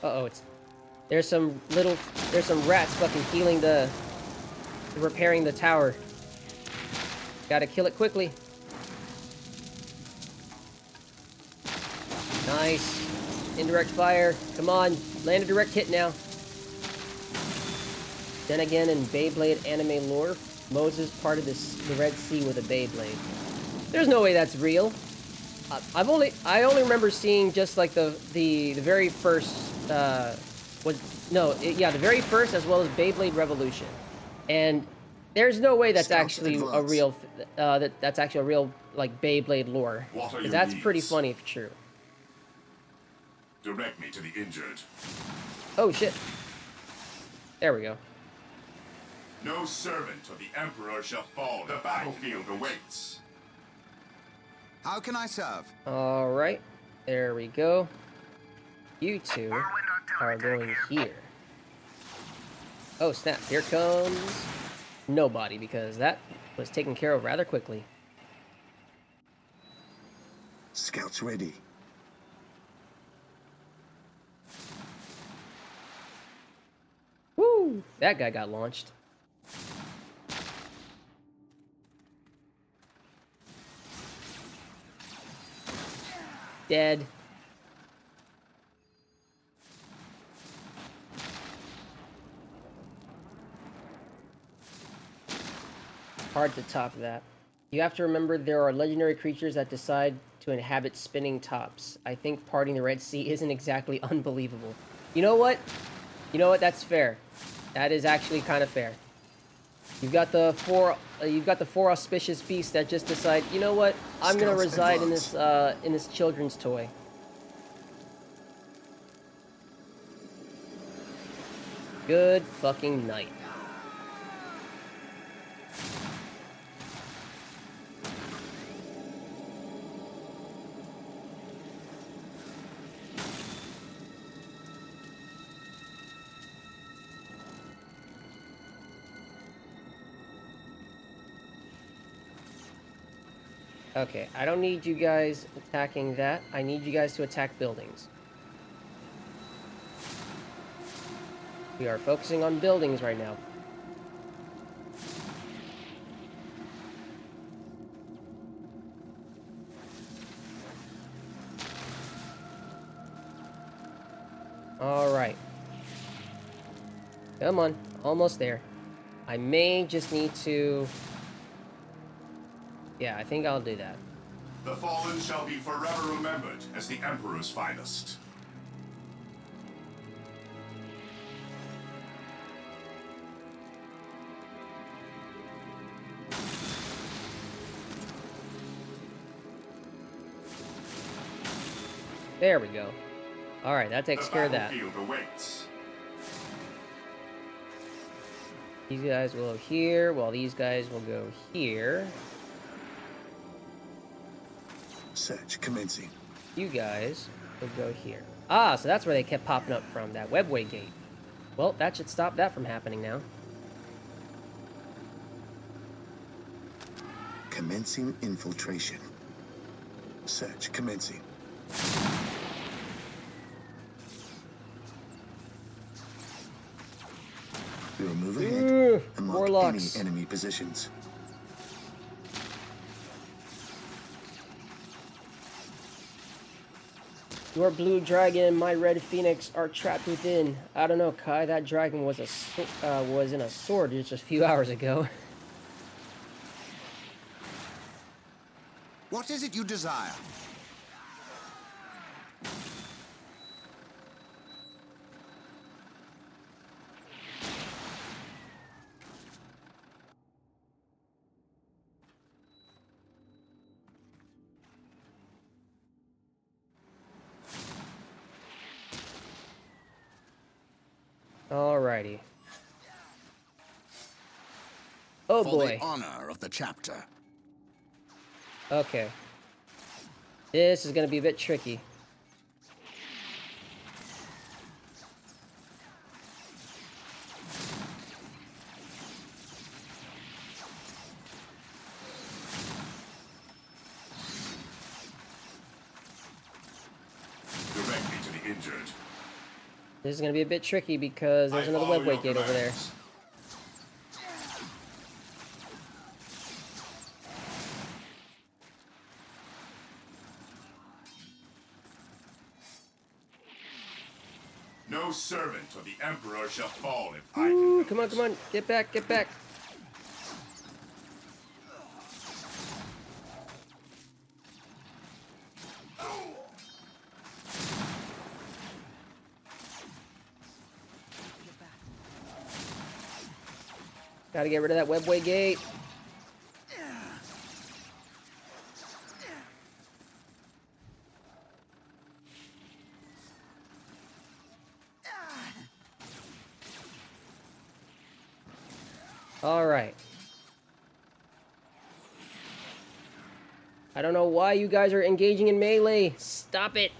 Uh-oh, there's some rats fucking healing repairing the tower. Gotta kill it quickly. Nice. Indirect fire. Come on, land a direct hit now. Then again, in Beyblade anime lore, Moses parted the Red Sea with a Beyblade. There's no way that's real. I only remember seeing just like the very first the very first as well as Beyblade Revolution, and there's no way that's actually a real that's actually a real like Beyblade lore. Because that's pretty funny if true. Direct me to the injured. Oh shit! There we go. No servant of the Emperor shall fall. The battlefield awaits. How can I serve? Alright, there we go. You two are going here. Oh snap, here comes nobody, because that was taken care of rather quickly. Scouts ready. Woo! That guy got launched. Dead. Hard to top that. You have to remember there are legendary creatures that decide to inhabit spinning tops. I think parting the Red Sea isn't exactly unbelievable. You know what? You know what? That's fair. That is actually kind of fair. You've got the four auspicious beasts that just decide, you know what? I'm gonna reside in this children's toy. Good fucking night. Okay, I don't need you guys attacking that. I need you guys to attack buildings. We are focusing on buildings right now. Alright. Come on, almost there. I may just need to... Yeah, I think I'll do that. The fallen shall be forever remembered as the Emperor's finest. There we go. Alright, that takes care of that. The battlefield awaits. These guys will go here, while these guys will go here. Search commencing. You guys will go here. Ah, so that's where they kept popping up from, that webway gate. Well, that should stop that from happening now. Commencing infiltration. Search commencing. We will move ahead and mark any enemy positions. Your blue dragon and my red phoenix are trapped within. I don't know, Kai. That dragon was in a sword just a few hours ago. What is it you desire? Alrighty. Oh boy. For the honor of the chapter. Okay. This is gonna be a bit tricky. Directly to the injured. This is gonna be a bit tricky because there's another webway gate over there. No servant of the Emperor shall fall if I Ooh, can. come on, come on. Get back, get back. Gotta get rid of that webway gate. All right. I don't know why you guys are engaging in melee. Stop it.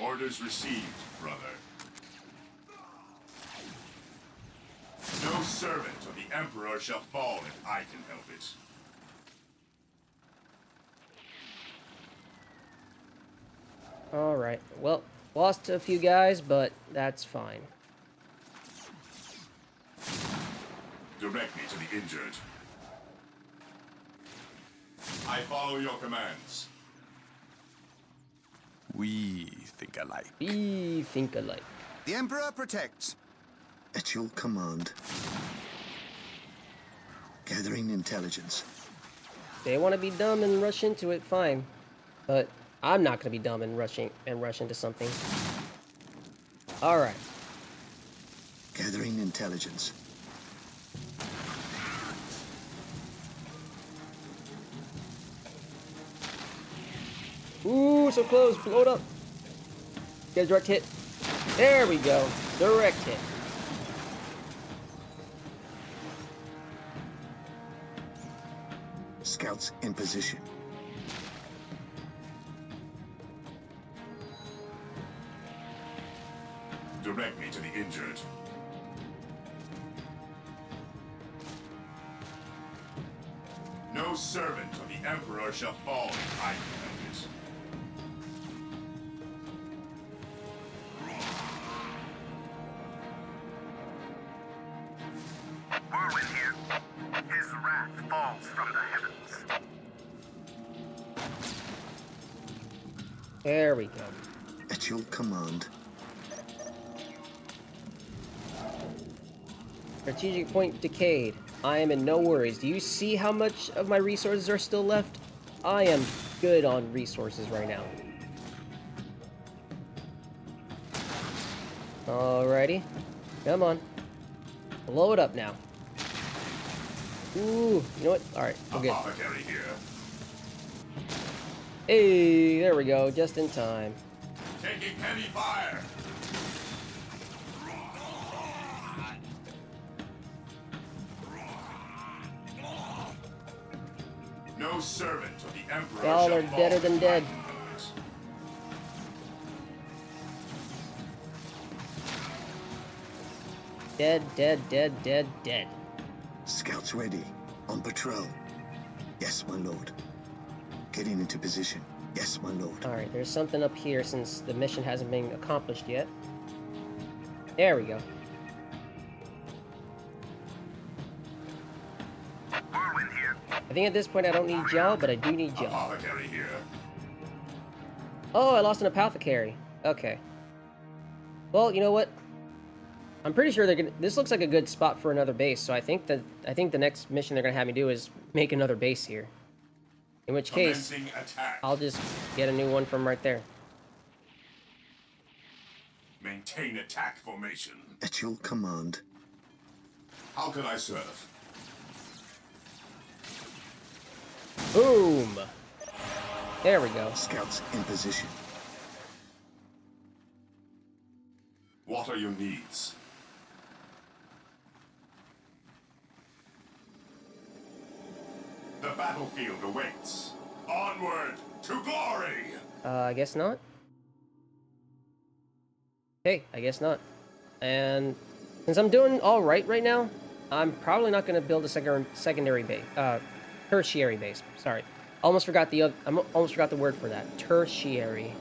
Orders received, brother. No servant of the Emperor shall fall if I can help it. All right. Well, lost a few guys, but that's fine. Direct me to the injured. I follow your commands. We think alike. We think alike. The Emperor protects. At your command. Gathering intelligence. They want to be dumb and rush into it, fine. But I'm not going to be dumb and rush into something. All right. Gathering intelligence. Ooh, so close. Blow it up. Get a direct hit. There we go. Direct hit. Scouts in position. Direct me to the injured. No servant of the Emperor shall fall if I can help it. Whirlwind here. His wrath falls from the heavens. There we go. At your command. Strategic point decayed. I am in no worries. Do you see how much of my resources are still left? I am good on resources right now. Alrighty. Come on. Blow it up now. Ooh, you know what? Alright, we're good. Apothecary here. Hey, there we go, just in time. Taking heavy fire. No servant of the Emperor Y'all shall are fall deader than dead. behind. Dead, dead, dead, dead, dead. Scouts ready. On patrol. Yes, my lord. Getting into position. Yes, my lord. Alright, there's something up here since the mission hasn't been accomplished yet. There we go. Whirlwind here. I think at this point I don't need gel, but I do need gel. Apothecary here. Oh, I lost an apothecary. Okay. Well, you know what? I'm pretty sure they're gonna. This looks like a good spot for another base. So I think the next mission they're gonna have me do is make another base here. In which case, Attack. I'll just get a new one from right there. Maintain attack formation. At your command. How can I serve? Boom. There we go. Scouts in position. What are your needs? The battlefield awaits. Onward to glory! I guess not. Hey, I guess not. And since I'm doing all right now, I'm probably not going to build a secondary base. Tertiary base. Sorry, I almost forgot the word for that. Tertiary.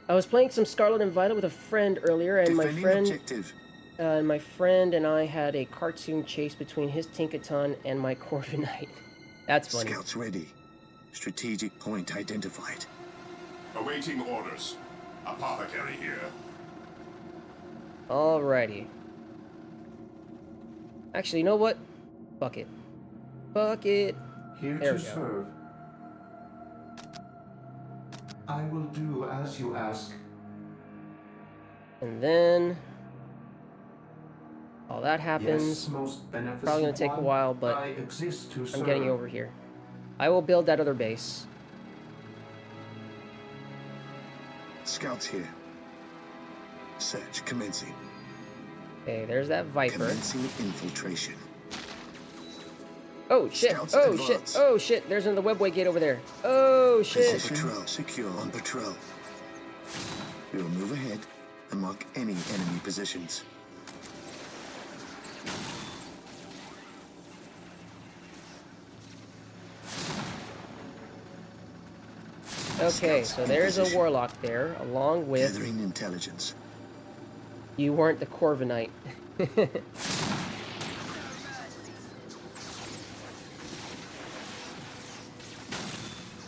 I was playing some Scarlet and Violet with a friend earlier, and Defending objective. my friend and I had a cartoon chase between his Tinkaton and my Corviknight. That's funny. Scouts ready. Strategic point identified. Awaiting orders. Apothecary here. Alrighty. Actually, you know what? Fuck it. Fuck it. Here There to we go. serve. I will do as you ask. And then all that happens. Yes, most beneficent Probably gonna take a one, while, but I exist to I'm getting serve. over here. I will build that other base. Scouts here. Search commencing. Okay, there's that Viper. Commencing infiltration. Oh shit! Scouts Oh advance. shit! Oh shit! There's another webway gate over there. Oh shit! On patrol. Secure on patrol. We will move ahead and mark any enemy positions. Okay, Scouts so in there's a position. Warlock there, along with... Gathering intelligence. You weren't the Corviknight.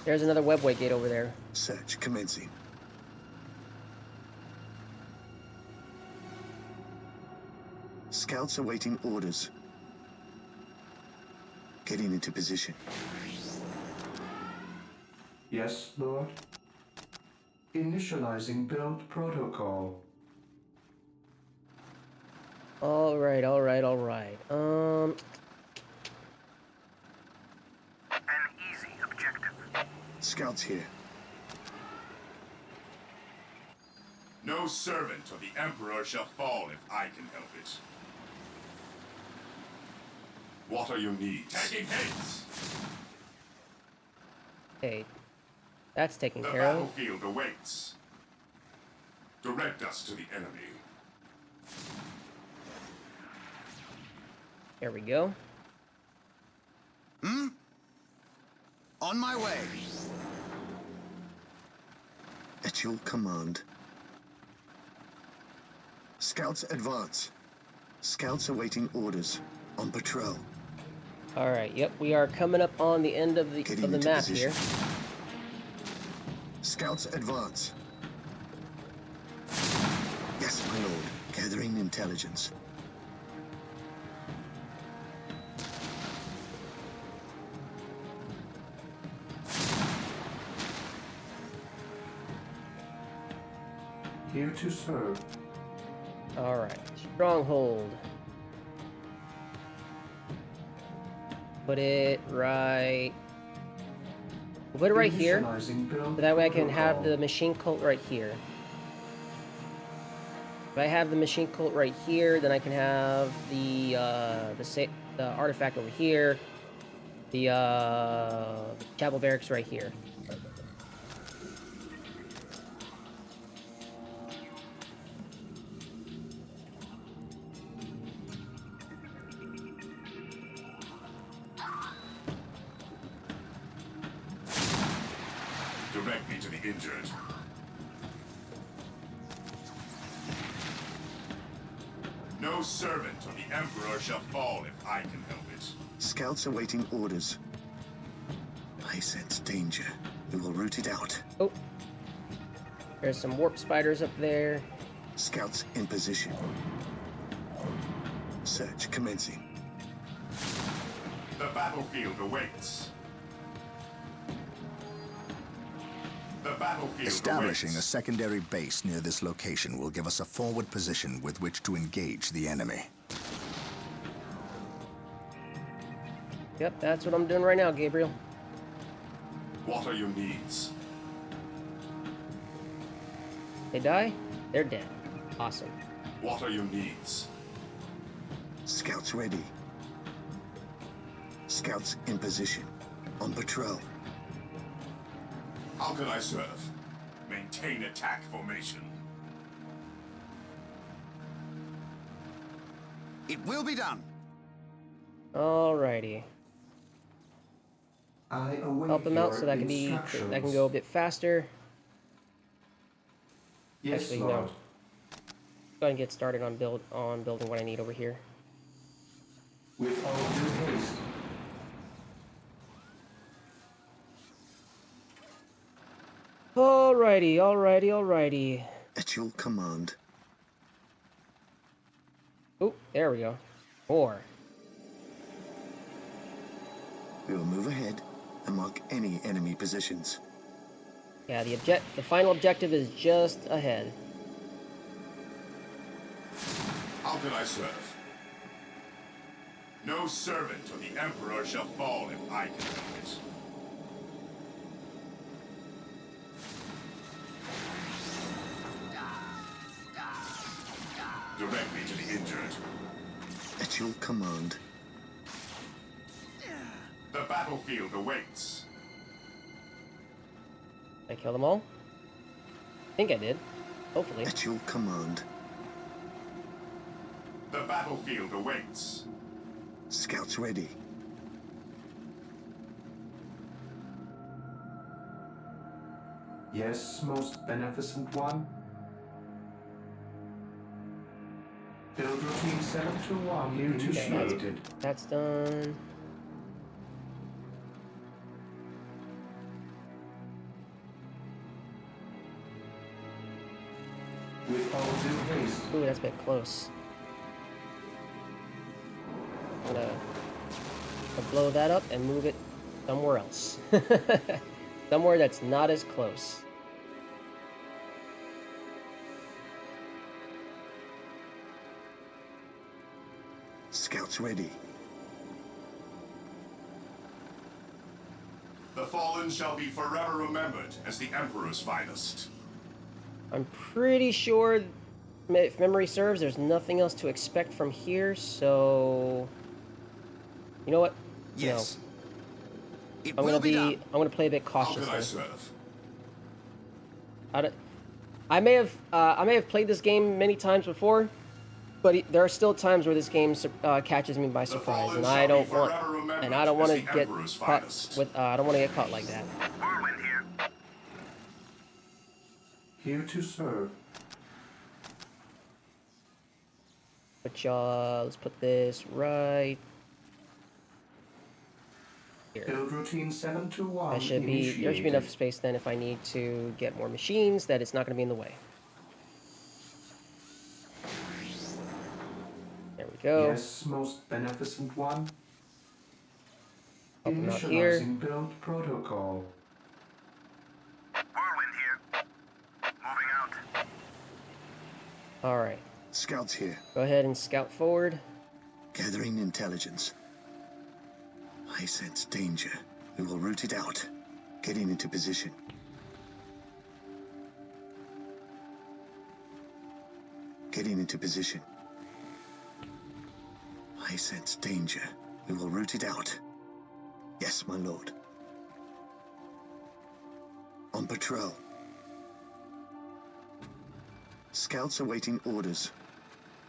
There's another webway gate over there. Search commencing. Scouts awaiting orders. Getting into position. Yes, Lord. Initializing build protocol. Alright, alright, alright. An easy objective. Scouts here. No servant of the Emperor shall fall if I can help it. What are your needs? Taking hits! Okay. That's taken The care of. battlefield awaits. Direct us to the enemy. There we go. On my way. At your command. Scouts advance. Scouts awaiting orders. On patrol. Alright, yep, we are coming up on the end of the Getting into map position. here. Scouts advance. Yes, my lord. Gathering intelligence. Here to serve. Alright, stronghold. Put it right... We'll put it right here, so that way I can have the machine cult right here. If I have the machine cult right here, then I can have the artifact over here, the chapel barracks right here. Direct me to the injured. No servant of the Emperor shall fall if I can help it. Scouts awaiting orders. I sense danger. We will root it out. Oh. There's some warp spiders up there. Scouts in position. Search commencing. The battlefield awaits. The battlefield Establishing awaits. a secondary base near this location will give us a forward position with which to engage the enemy. Yep, that's what I'm doing right now, Gabriel. What are your needs? They die? They're dead. Awesome. What are your needs? Scouts ready. Scouts in position. On patrol. How can I serve? Maintain attack formation. It will be done. Alrighty. I await Help them out your so that can go a bit faster. Yes, Actually, Lord. no. Go ahead and get started on building what I need over here. With all due haste. Alrighty. At your command. Oh, there we go. 4. We will move ahead and mark any enemy positions. Yeah, the final objective is just ahead. How can I serve? No servant of the Emperor shall fall if I can help it. Direct me to the injured. At your command. The battlefield awaits. Did I kill them all? I think I did. Hopefully. At your command. The battlefield awaits. Scouts ready. Yes, most beneficent one. Build routine 721 here to initiated. That's done. With all due haste. Ooh, that's a bit close. I'm gonna blow that up and move it somewhere else. Somewhere that's not as close. Scouts ready. The fallen shall be forever remembered as the Emperor's finest. I'm pretty sure, if memory serves, there's nothing else to expect from here, so... You know what? Yes. No. It will be done. I'm gonna play a bit cautiously. How can I serve? I may have played this game many times before, but there are still times where this game catches me by surprise, and I don't want to get caught with I don't want to get caught like that. Whirlwind here. Here to serve. But let's put this right here. Build routine 721. There should be enough space then if I need to get more machines that it's not going to be in the way. There we go. Yes, most beneficent one. Help them out here. Initializing build protocol. Whirlwind here. Moving out. All right. Scouts here. Go ahead and scout forward. Gathering intelligence. I sense danger. We will root it out. Getting into position. Getting into position. I sense danger. We will root it out. Yes, my lord. On patrol. Scouts awaiting orders.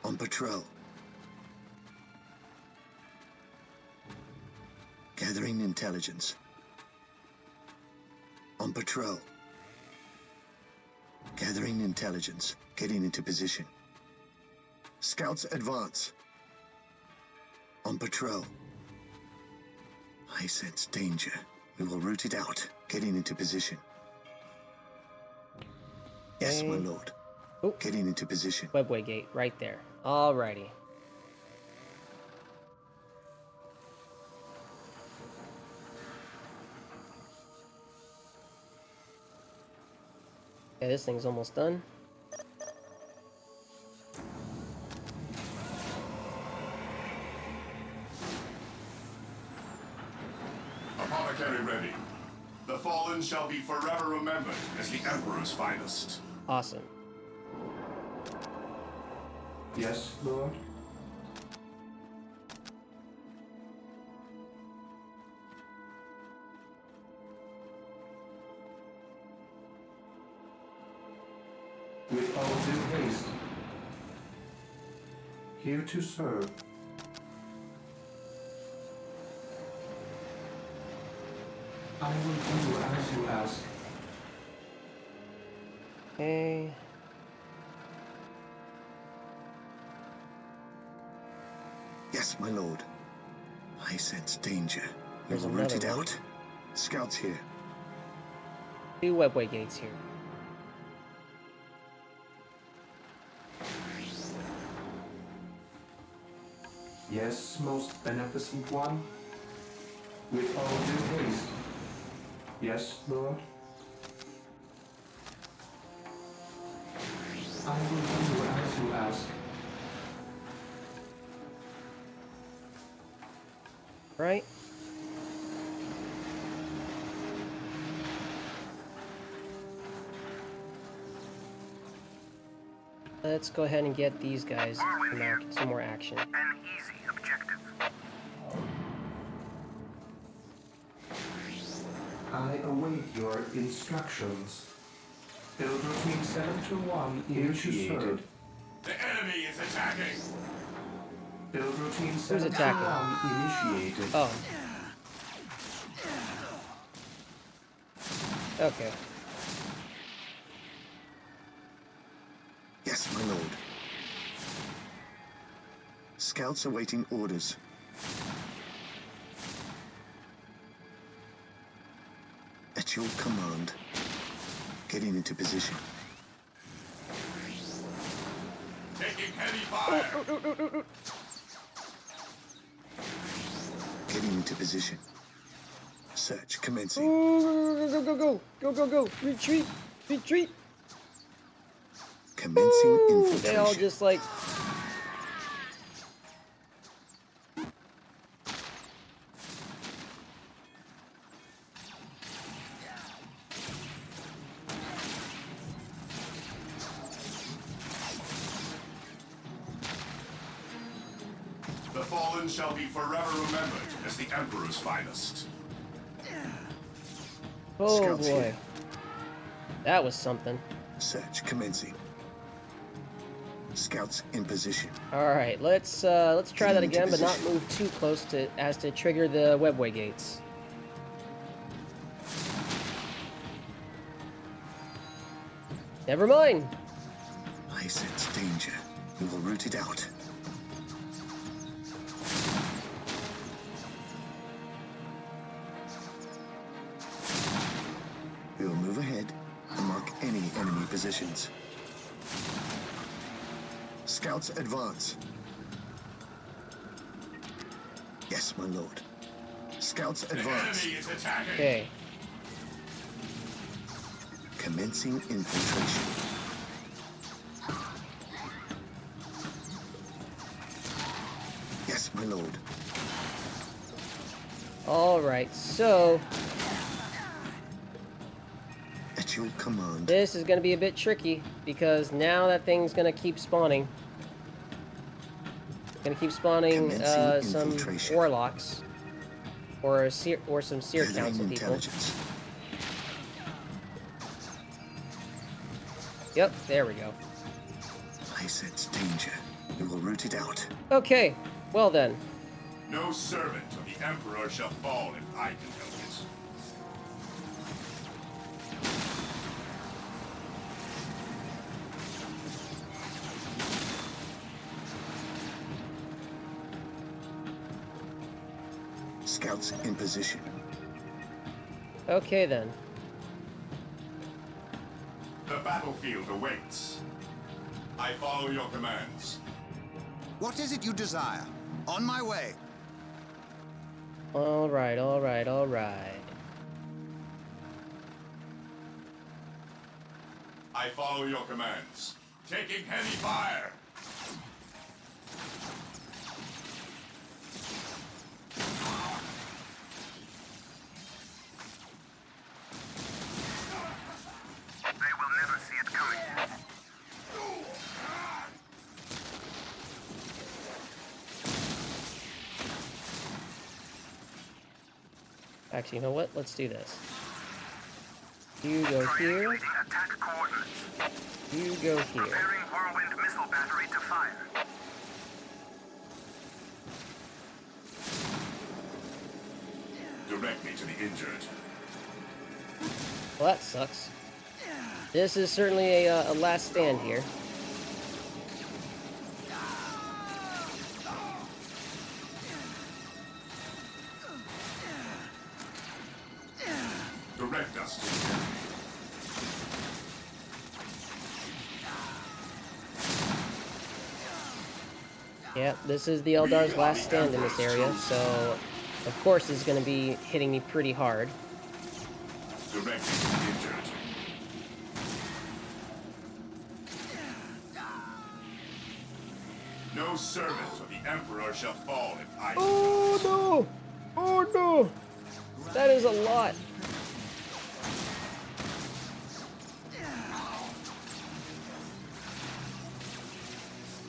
On patrol. Gathering intelligence. On patrol. Gathering intelligence. Getting into position. Scouts advance. On patrol. I sense danger. We will root it out. Getting into position. Yes, my lord. Oh. Getting into position. Webway gate right there. Alrighty. Okay, this thing's almost done. Apothecary ready. The fallen shall be forever remembered as the Emperor's finest. Awesome. Yes, Lord? With all due haste. Here to serve. I will do as you ask. Okay. Yes, my lord. I sense danger. We There's will root it another one. out. Scouts here. 2 webway gates here. Yes, most beneficent one. With all due haste. Yes, Lord? I will do as you ask. Right? Let's go ahead and get these guys some more action. An easy objective. I await your instructions. Build routine 721 initiated. The enemy is attacking. Build routine Who's attacking? 721 initiated. Oh. Okay. Yes, my lord. Scouts awaiting orders. At your command. Getting into position. Taking heavy fire. Getting into position. Search commencing. Go, go, go, go, go, go, go, retreat, retreat. Commencing infiltration. They all just like... The fallen shall be forever remembered as the Emperor's finest. Oh Scouts boy. here. That was something. Search commencing. Scouts in position. Alright, let's try that again, but not move too close to as to trigger the webway gates. Never mind. I sense danger. We will root it out. We will move ahead and mark any enemy positions. Scouts advance. Yes, my lord. Scouts advance. The enemy is attacking. Okay. Commencing infiltration. lord. Alright, so At your command. this is gonna be a bit tricky because now that thing's gonna keep spawning. Gonna keep spawning some warlocks or some seer council people. Yep, there we go. I sense danger. We will root it out. Okay, well then. No servant of the Emperor shall fall if I can help it. Scouts in position. Okay then. The battlefield awaits. I follow your commands. What is it you desire? On my way. Alright, alright, alright. I follow your commands. Taking heavy fire. They will never see it coming. Actually, you know what? Let's do this. You go here. Attack coordinates. You go here. Preparing whirlwind missile battery to fire. Direct me to the injured. Well, that sucks. This is certainly a last stand here. Direct us to the enemy. Yep, this is the Eldar's last stand in this area, so of course it's going to be hitting me pretty hard. Direct me to the injured. No servant of the Emperor shall fall if I... Oh no! Oh no! That is a lot.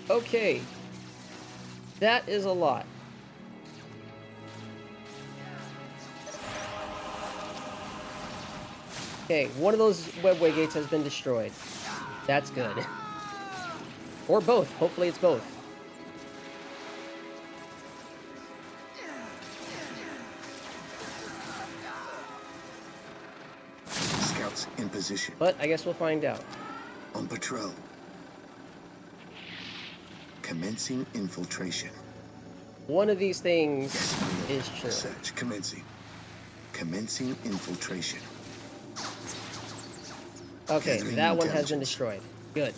Okay. That is a lot. Okay, one of those webway gates has been destroyed. That's good. Or both. Hopefully it's both. Scouts in position. But I guess we'll find out. On patrol. Commencing infiltration. One of these things is true. Search commencing. Commencing infiltration. Okay, Gathering that one has been intelligence. destroyed. Good.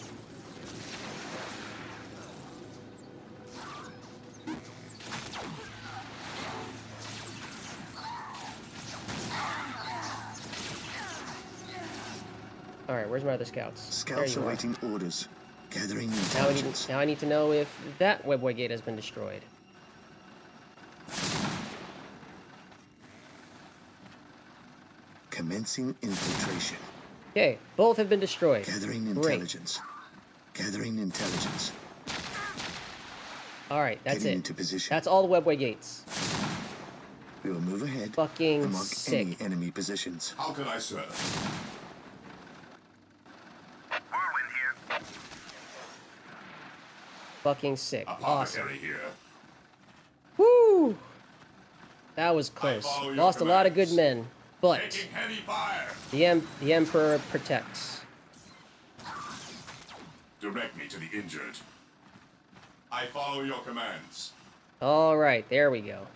Alright, where's my other scouts? Scouts There you are. awaiting orders. Gathering Now, intelligence. now I need to know if that webway gate has been destroyed. Commencing infiltration. Okay, both have been destroyed. Gathering Great. intelligence. Gathering intelligence. Alright, that's Getting it. into position. That's all the webway gates. We will move ahead. Fucking and mark sick. any enemy positions. How can I serve? Whirlwind here. Fucking sick. Awesome. Apothecary here. Woo! That was close. follow your Lost a lot of good commands. men. But Taking heavy fire. the Emperor protects. Direct me to the injured. I follow your commands. Alright, there we go.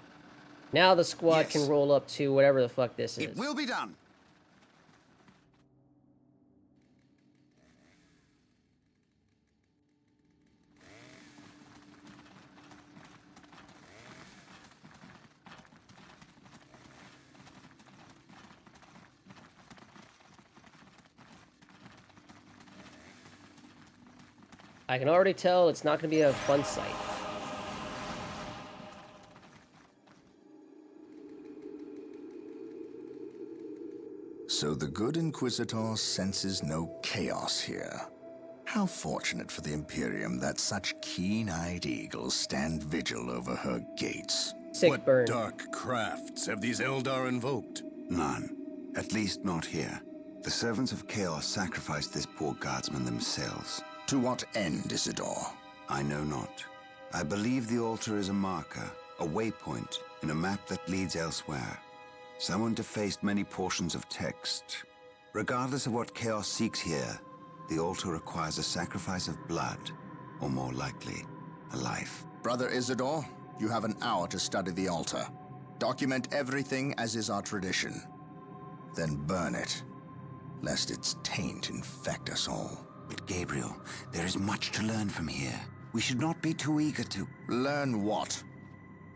Now the squad Yes. can roll up to whatever the fuck this It is. will be done. I can already tell it's not going to be a fun sight. So the good Inquisitor senses no chaos here. How fortunate for the Imperium that such keen-eyed eagles stand vigil over her gates. Sick What burn. dark crafts have these Eldar invoked? None. At least not here. The servants of Chaos sacrificed this poor guardsman themselves. To what end, Isidore? I know not. I believe the altar is a marker, a waypoint, in a map that leads elsewhere. Someone defaced many portions of text. Regardless of what Chaos seeks here, the altar requires a sacrifice of blood, or more likely, a life. Brother Isidore, you have an hour to study the altar. Document everything as is our tradition. Then burn it, lest its taint infect us all. But Gabriel, there is much to learn from here. We should not be too eager to... Learn what?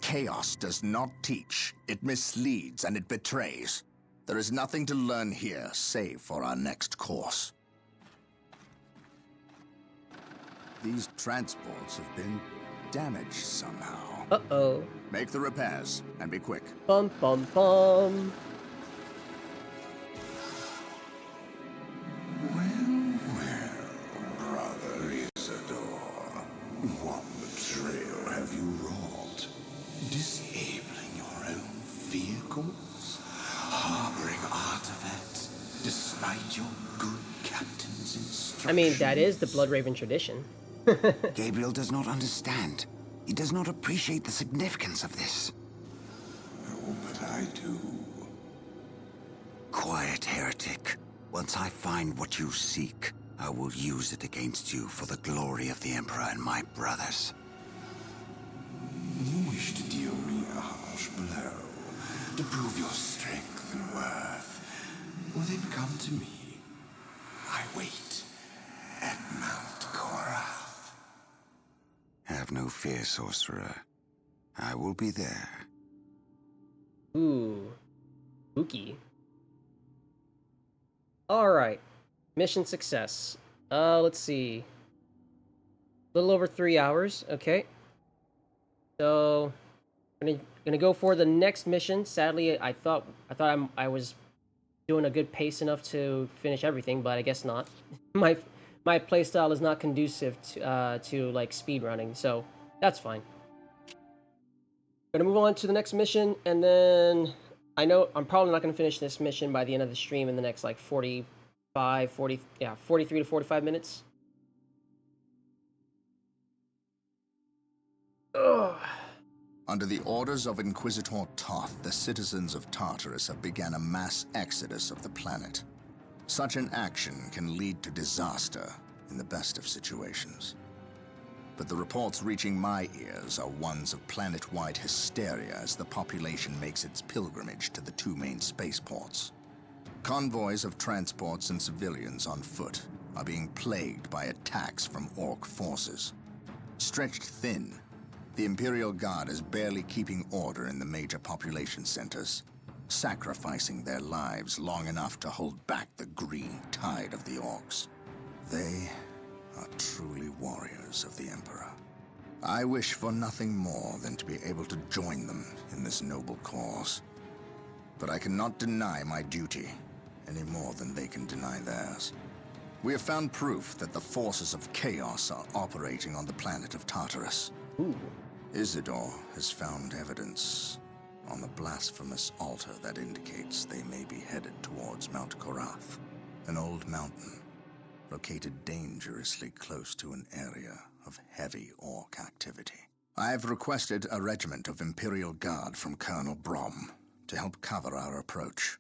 Chaos does not teach. It misleads and it betrays. There is nothing to learn here, save for our next course. These transports have been damaged somehow. Uh-oh. Make the repairs, and be quick. Bum, bum, bum. Brother Isidore, what betrayal have you wrought? Disabling your own vehicles? Harboring artifacts, despite your good captain's instructions? I mean, that is the Bloodraven tradition. Gabriel does not understand. He does not appreciate the significance of this. Oh, but I do. Quiet, heretic. Once I find what you seek, I will use it against you for the glory of the Emperor and my brothers. You wish to deal me a harsh blow, to prove your strength and worth. Well, then come to me. I wait at Mount Korath. Have no fear, sorcerer. I will be there. Ooh. Spooky. Alright. Mission success. Let's see. A little over 3 hours. Okay. So, gonna go for the next mission. Sadly, I thought I was doing a good pace enough to finish everything, but I guess not. My playstyle is not conducive to like speed running, so that's fine. Gonna move on to the next mission, and then I know I'm probably not gonna finish this mission by the end of the stream in the next like 43 to 45 minutes. Ugh. Under the orders of Inquisitor Toth, the citizens of Tartarus have begun a mass exodus of the planet. Such an action can lead to disaster in the best of situations. But the reports reaching my ears are ones of planet-wide hysteria as the population makes its pilgrimage to the two main spaceports. Convoys of transports and civilians on foot are being plagued by attacks from Orc forces. Stretched thin, the Imperial Guard is barely keeping order in the major population centers, sacrificing their lives long enough to hold back the green tide of the Orcs. They are truly warriors of the Emperor. I wish for nothing more than to be able to join them in this noble cause. But I cannot deny my duty any more than they can deny theirs. We have found proof that the forces of chaos are operating on the planet of Tartarus. Ooh. Isidore has found evidence on the blasphemous altar that indicates they may be headed towards Mount Korath, an old mountain located dangerously close to an area of heavy Orc activity. I have requested a regiment of Imperial Guard from Colonel Brom to help cover our approach.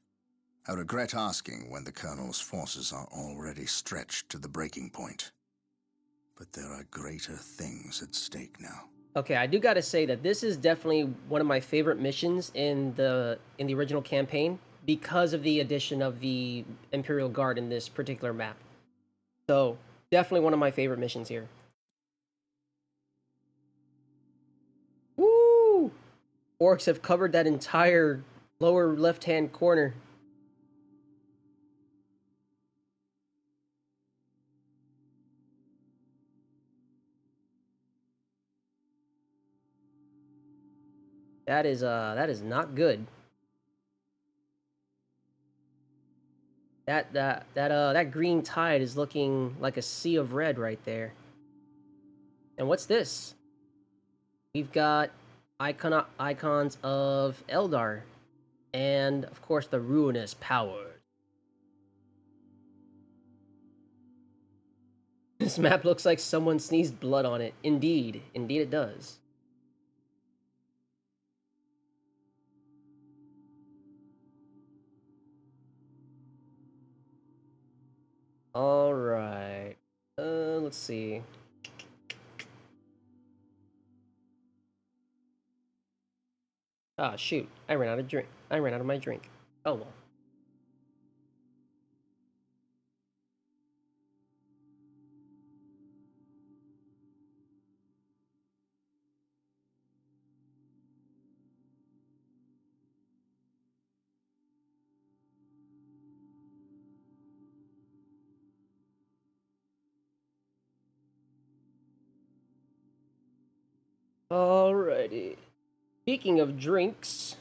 I regret asking when the Colonel's forces are already stretched to the breaking point. But there are greater things at stake now. Okay, I do gotta say that this is definitely one of my favorite missions in the original campaign because of the addition of the Imperial Guard in this particular map. So, definitely one of my favorite missions here. Woo! Orcs have covered that entire lower left-hand corner. That is not good. That green tide is looking like a sea of red right there. And what's this? We've got icons of Eldar, and of course the ruinous powers. This map looks like someone sneezed blood on it. Indeed, indeed it does. All right. Let's see. Ah, shoot. I ran out of drink. I ran out of my drink. Oh well. Alrighty. Speaking of drinks.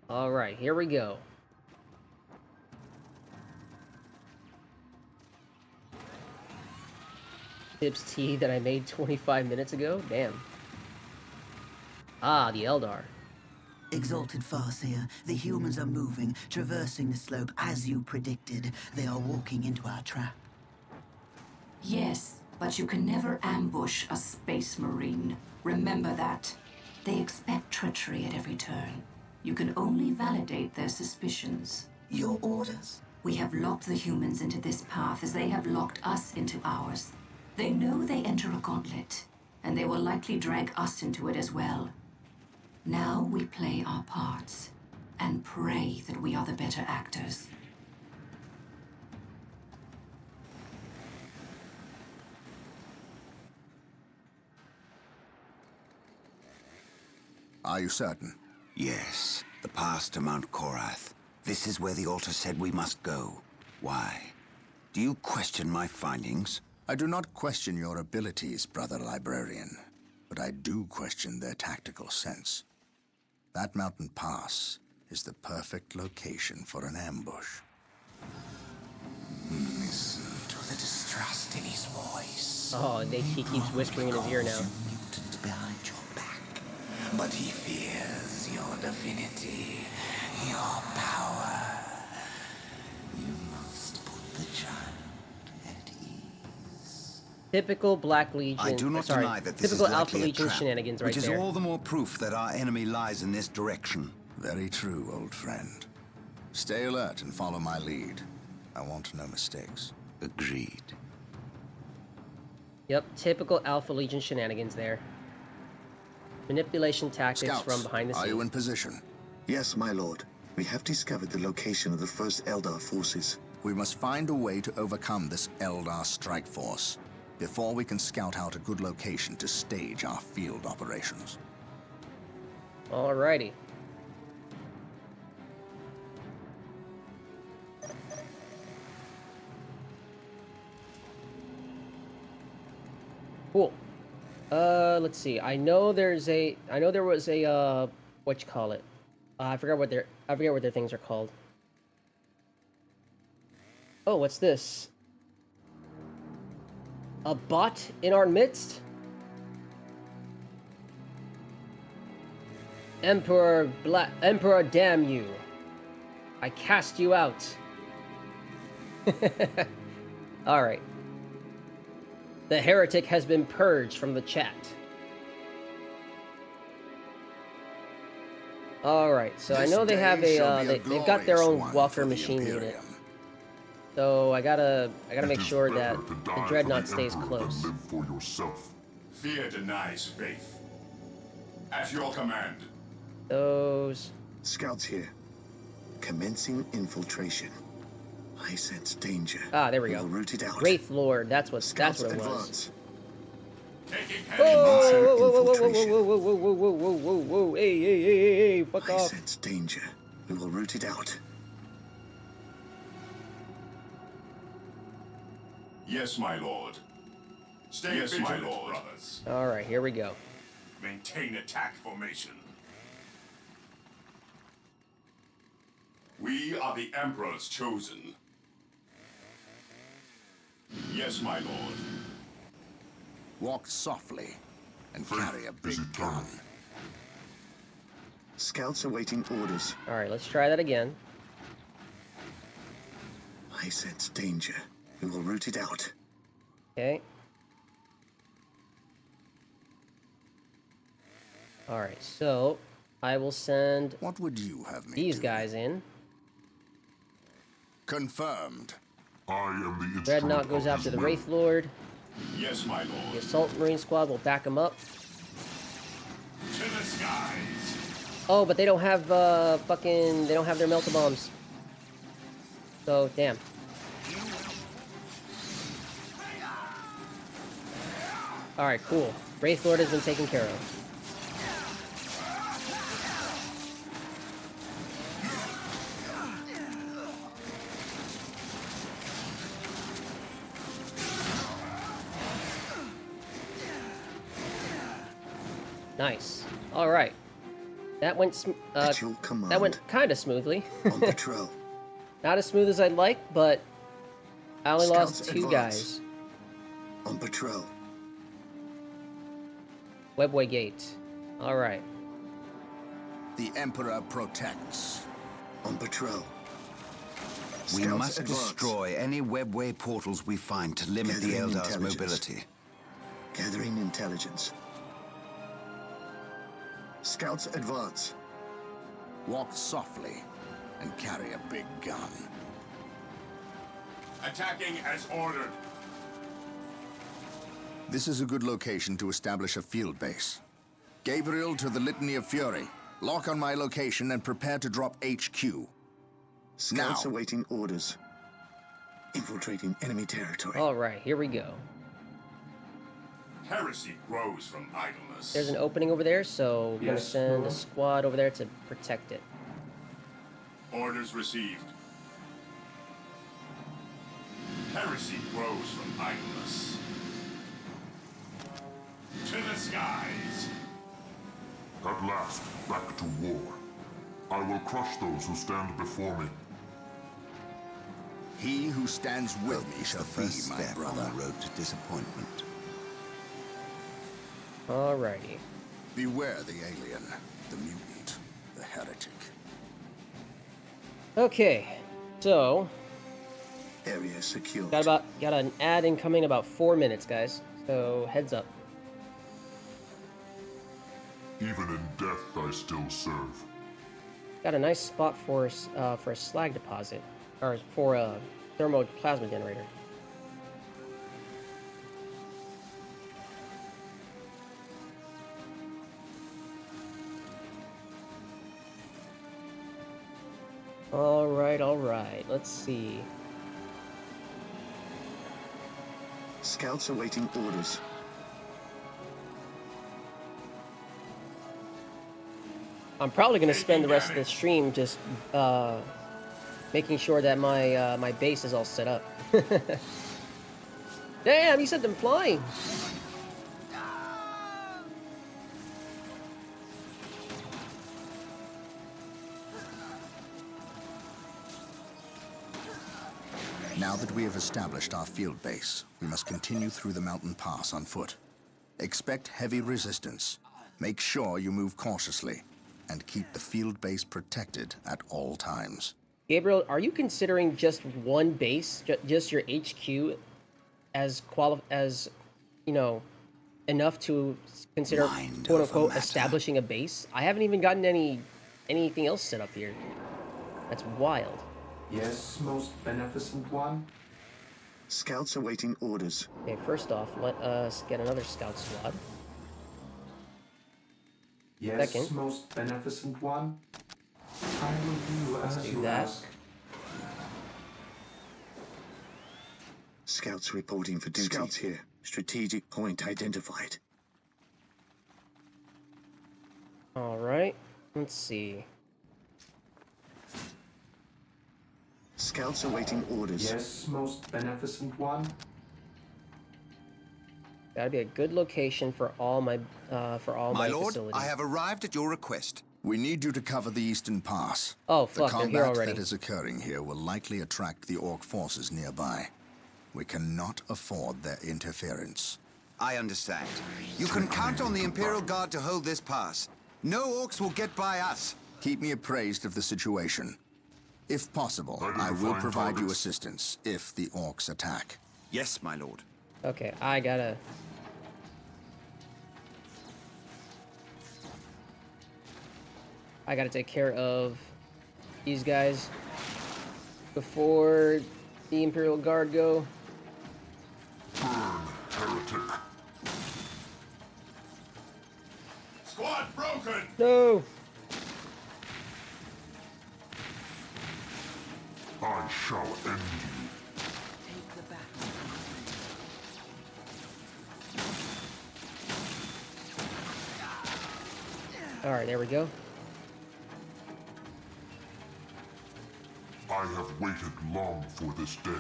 Alright, here we go. Tips tea that I made 25 minutes ago? Damn. Ah, the Eldar. Exalted Farseer, the humans are moving, traversing the slope as you predicted. They are walking into our trap. Yes, but you can never ambush a space marine. Remember that. They expect treachery at every turn. You can only validate their suspicions. Your orders? We have locked the humans into this path as they have locked us into ours. They know they enter a gauntlet, and they will likely drag us into it as well. Now we play our parts, and pray that we are the better actors. Are you certain? Yes, the path to Mount Korath. This is where the altar said we must go. Why? Do you question my findings? I do not question your abilities, brother librarian, but I do question their tactical sense. That mountain pass is the perfect location for an ambush. Listen to the distrust in his voice. Oh, he keeps whispering in his ear now. Mutants behind your back, but he fears your divinity, your power. You must put the child at ease. Typical Black Legion. I do not deny that this is typical likely Alpha a Legion trap, shenanigans right which is there. all the more proof that our enemy lies in this direction. Very true, old friend. Stay alert and follow my lead. I want no mistakes. Agreed. Yep, typical Alpha Legion shenanigans there. Manipulation tactics Scouts, from behind the scenes. are you in position? Yes, my lord. We have discovered the location of the first Eldar forces. We must find a way to overcome this Eldar strike force before we can scout out a good location to stage our field operations. Alrighty. Cool. Let's see. I know there was a what you call it? I forgot what their things are called. Oh, what's this? A bot in our midst? Emperor damn you. I cast you out. Alright. The heretic has been purged from the chat. Alright, so I know they have they've got their own walker machine unit. So I gotta make sure that the Dreadnought stays close. Live for yourself. Fear denies faith. At your command. Those Scouts here. Commencing infiltration. I sense danger. Ah, there we go. We'll root it out. Wraith Lord, that's what it was. Advance. Taking Whoa, heavy whoa, whoa, whoa, whoa, Infiltration. whoa, whoa, whoa, whoa, whoa, whoa, whoa, whoa, hey, fuck I off. sense danger. We will root it out. Yes, my lord. Stay vigilant, brothers. Alright, here we go. Maintain attack formation. We are the Emperor's chosen. Yes, my lord. Walk softly and carry a big gun. Scouts awaiting orders. All right, let's try that again. I sense danger. We will root it out. Okay. All right, so I will send What would you have me these do? guys in. Confirmed. I am the instrument Dreadnought goes of after his the will. Wraith Lord. Yes, my lord. The Assault Marine Squad will back him up. To the skies. Oh, but they don't have they don't have their melta bombs. So damn. All right, cool. Wraith Lord has been taken care of. Nice. All right. That went that went kind of smoothly. On patrol. Not as smooth as I'd like, but I only lost Scouts two advance. guys. On patrol. Webway Gate. All right. The Emperor protects. On patrol. We Scouts must advance. destroy any webway portals we find to limit the Gathering Eldar's intelligence. mobility. Gathering intelligence. Scouts advance. Walk softly and carry a big gun. Attacking as ordered. This is a good location to establish a field base. Gabriel to the Litany of Fury. Lock on my location and prepare to drop HQ. Scouts Now. awaiting orders. Infiltrating enemy territory. All right, here we go. Heresy grows from idleness. There's an opening over there, so we're gonna Yes, send a Lord. squad over there to protect it. Orders received. Heresy grows from idleness. To the skies. At last, back to war. I will crush those who stand before me. He who stands with me It's shall the be first my step brother. on the road to disappointment. Alrighty. Beware the alien, the mutant, the heretic. Okay, so Area secure. got an ad incoming in about 4 minutes, guys. So heads up. Even in death, I still serve. Got a nice spot for a slag deposit, or for a thermo plasma generator. All right. Let's see. Scouts awaiting orders. I'm probably gonna spend the rest of the stream just making sure that my my base is all set up. Damn, you sent them flying. Now that we have established our field base, we must continue through the mountain pass on foot. Expect heavy resistance. Make sure you move cautiously, and keep the field base protected at all times. Gabriel, are you considering just one base, just your HQ, as you know, enough to consider Mind quote over unquote matter. establishing a base? I haven't even gotten anything else set up here. That's wild. Yes, most beneficent one. Scouts awaiting orders. Okay, first off, let us get another scout squad. Yes, Second. most beneficent one. I will do as do you that. ask. Scouts reporting for duty. Scouts here. Strategic point identified. All right, let's see. Scouts awaiting orders. Yes, most beneficent one. Gotta be a good location for all my My lord, facilities. I have arrived at your request. We need you to cover the eastern pass. Oh, The fuck, they're here combat already. that is occurring here will likely attract the Orc forces nearby. We cannot afford their interference. I understand. You can count on the Imperial Guard to hold this pass. No orcs will get by us. Keep me appraised of the situation. If possible, I will provide you assistance if the Orcs attack. Yes, my lord. Okay, I gotta... take care of these guys before the Imperial Guard go. Burn, heretic. Squad broken! No! I shall end you. Alright, there we go. I have waited long for this day.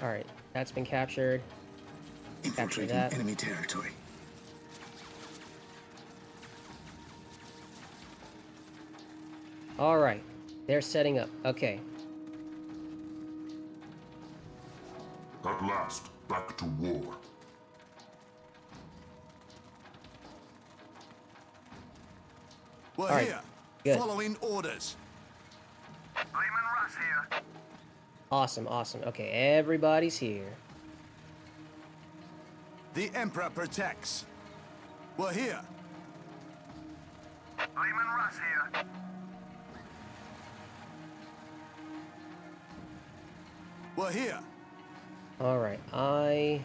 Alright, that's been captured. Capture Infiltrating that. enemy territory. Alright, they're setting up. Okay. At last, back to war. We're All right, here, good. following orders. Lehman Russ here. Awesome, awesome. Okay, everybody's here. The Emperor protects. We're here. Lehman Russ here. We're here. Alright,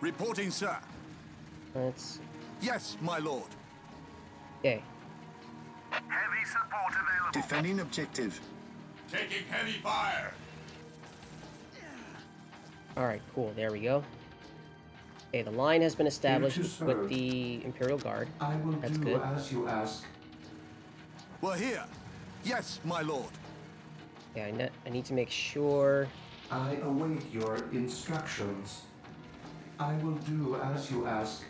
Reporting, sir. let's... Yes, my lord. Okay. Heavy support available. Defending objective. Taking heavy fire. Alright, cool. There we go. Okay, the line has been established Here to with serve. the Imperial Guard. I will That's do good. as you ask. We're here. Yes, my lord. Yeah, I need to make sure... I await your instructions. I will do as you ask.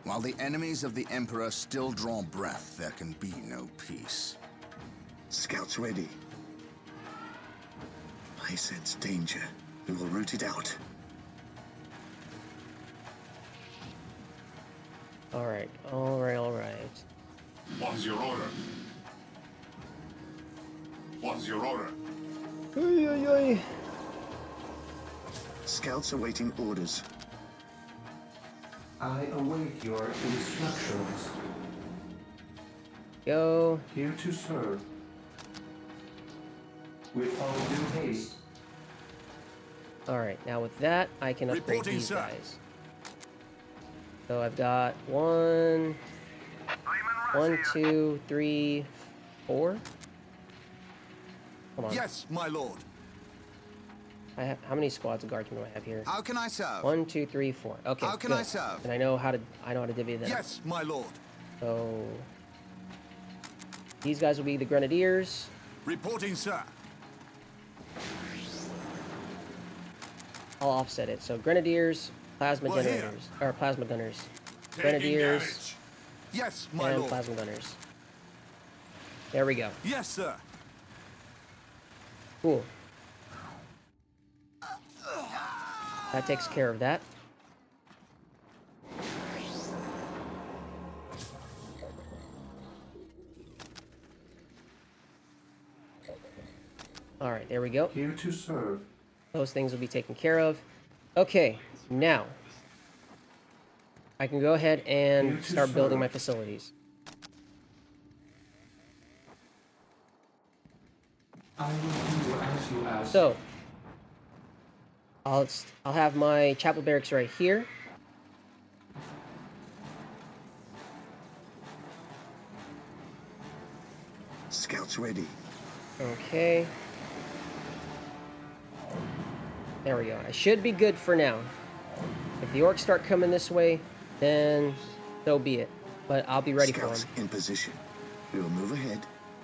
While the enemies of the Emperor still draw breath, there can be no peace. Scouts ready. I sense danger. We will root it out. Alright, alright. What is your order? What is your order? Oy, oy, oy. Scouts awaiting orders. I await your instructions. Go. Here to serve. With all due haste. Alright, now with that, I can upgrade Reporting, these sir. guys. So I've got 1, 2, 3, 4. Come on. Yes, my lord. How many squads of guardsmen do I have here? How can I serve? 1, 2, 3, 4. Okay. How can good. I serve? And I know how to divvy them. Yes, my lord. So these guys will be the grenadiers. Reporting, sir. I'll offset it. So grenadiers, plasma We're here. generators, or plasma gunners, Taking grenadiers, damage. Yes, my and lord. plasma gunners. There we go. Yes, sir. Cool. That takes care of that. All right, there we go. Here to serve. Those things will be taken care of. Okay, now I can go ahead and start building my facilities. I will do as you ask. So I'll have my chapel barracks right here. Scouts ready. Okay. There we go. I should be good for now. If the orcs start coming this way, then so be it. But I'll be ready for Scouts them. in position. We will move ahead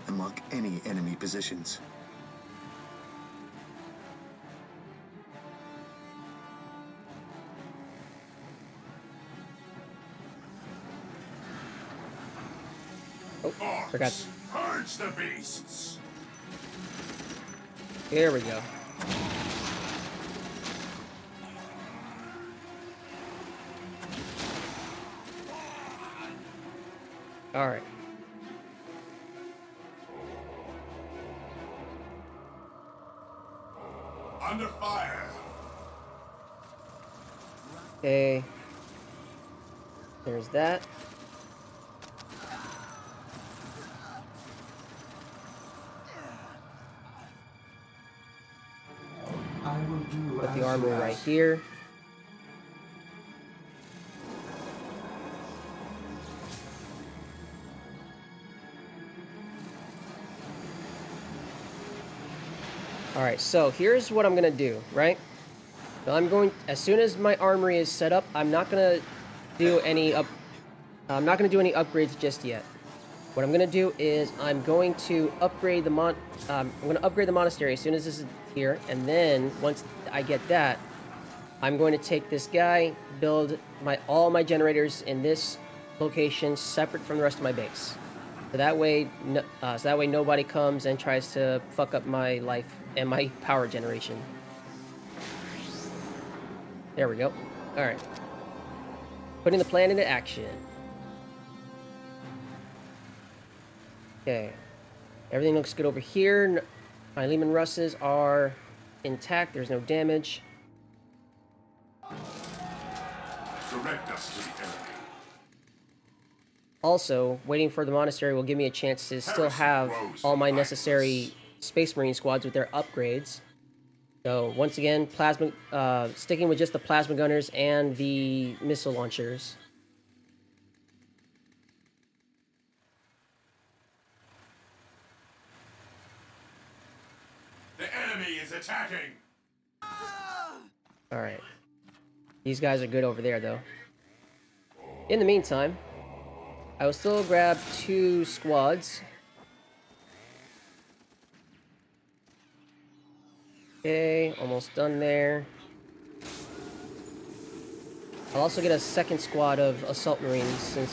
and mark any enemy positions. Oh, forgot. Purge the beasts. Here we go. All right. Under fire. Okay. There's that. I will do Put as the you armory right ask. here. Alright, so here's what I'm gonna do, right? So as soon as my armory is set up, I'm not gonna do any upgrades just yet. What I'm gonna do is I'm going to upgrade the monastery as soon as this is here, and then once I get that, I'm going to take this guy, build all my generators in this location separate from the rest of my base. So that way nobody comes and tries to fuck up my life and my power generation. There we go. All right. Putting the plan into action. Okay. Everything looks good over here. My Lehman Russes are intact. There's no damage. Direct us to the enemy. Also, waiting for the monastery will give me a chance to still have all my necessary Space Marine squads with their upgrades. So once again, sticking with just the plasma gunners and the missile launchers. The enemy is attacking. All right. These guys are good over there, though. In the meantime, I will still grab 2 squads. Okay, almost done there. I'll also get a second squad of assault marines since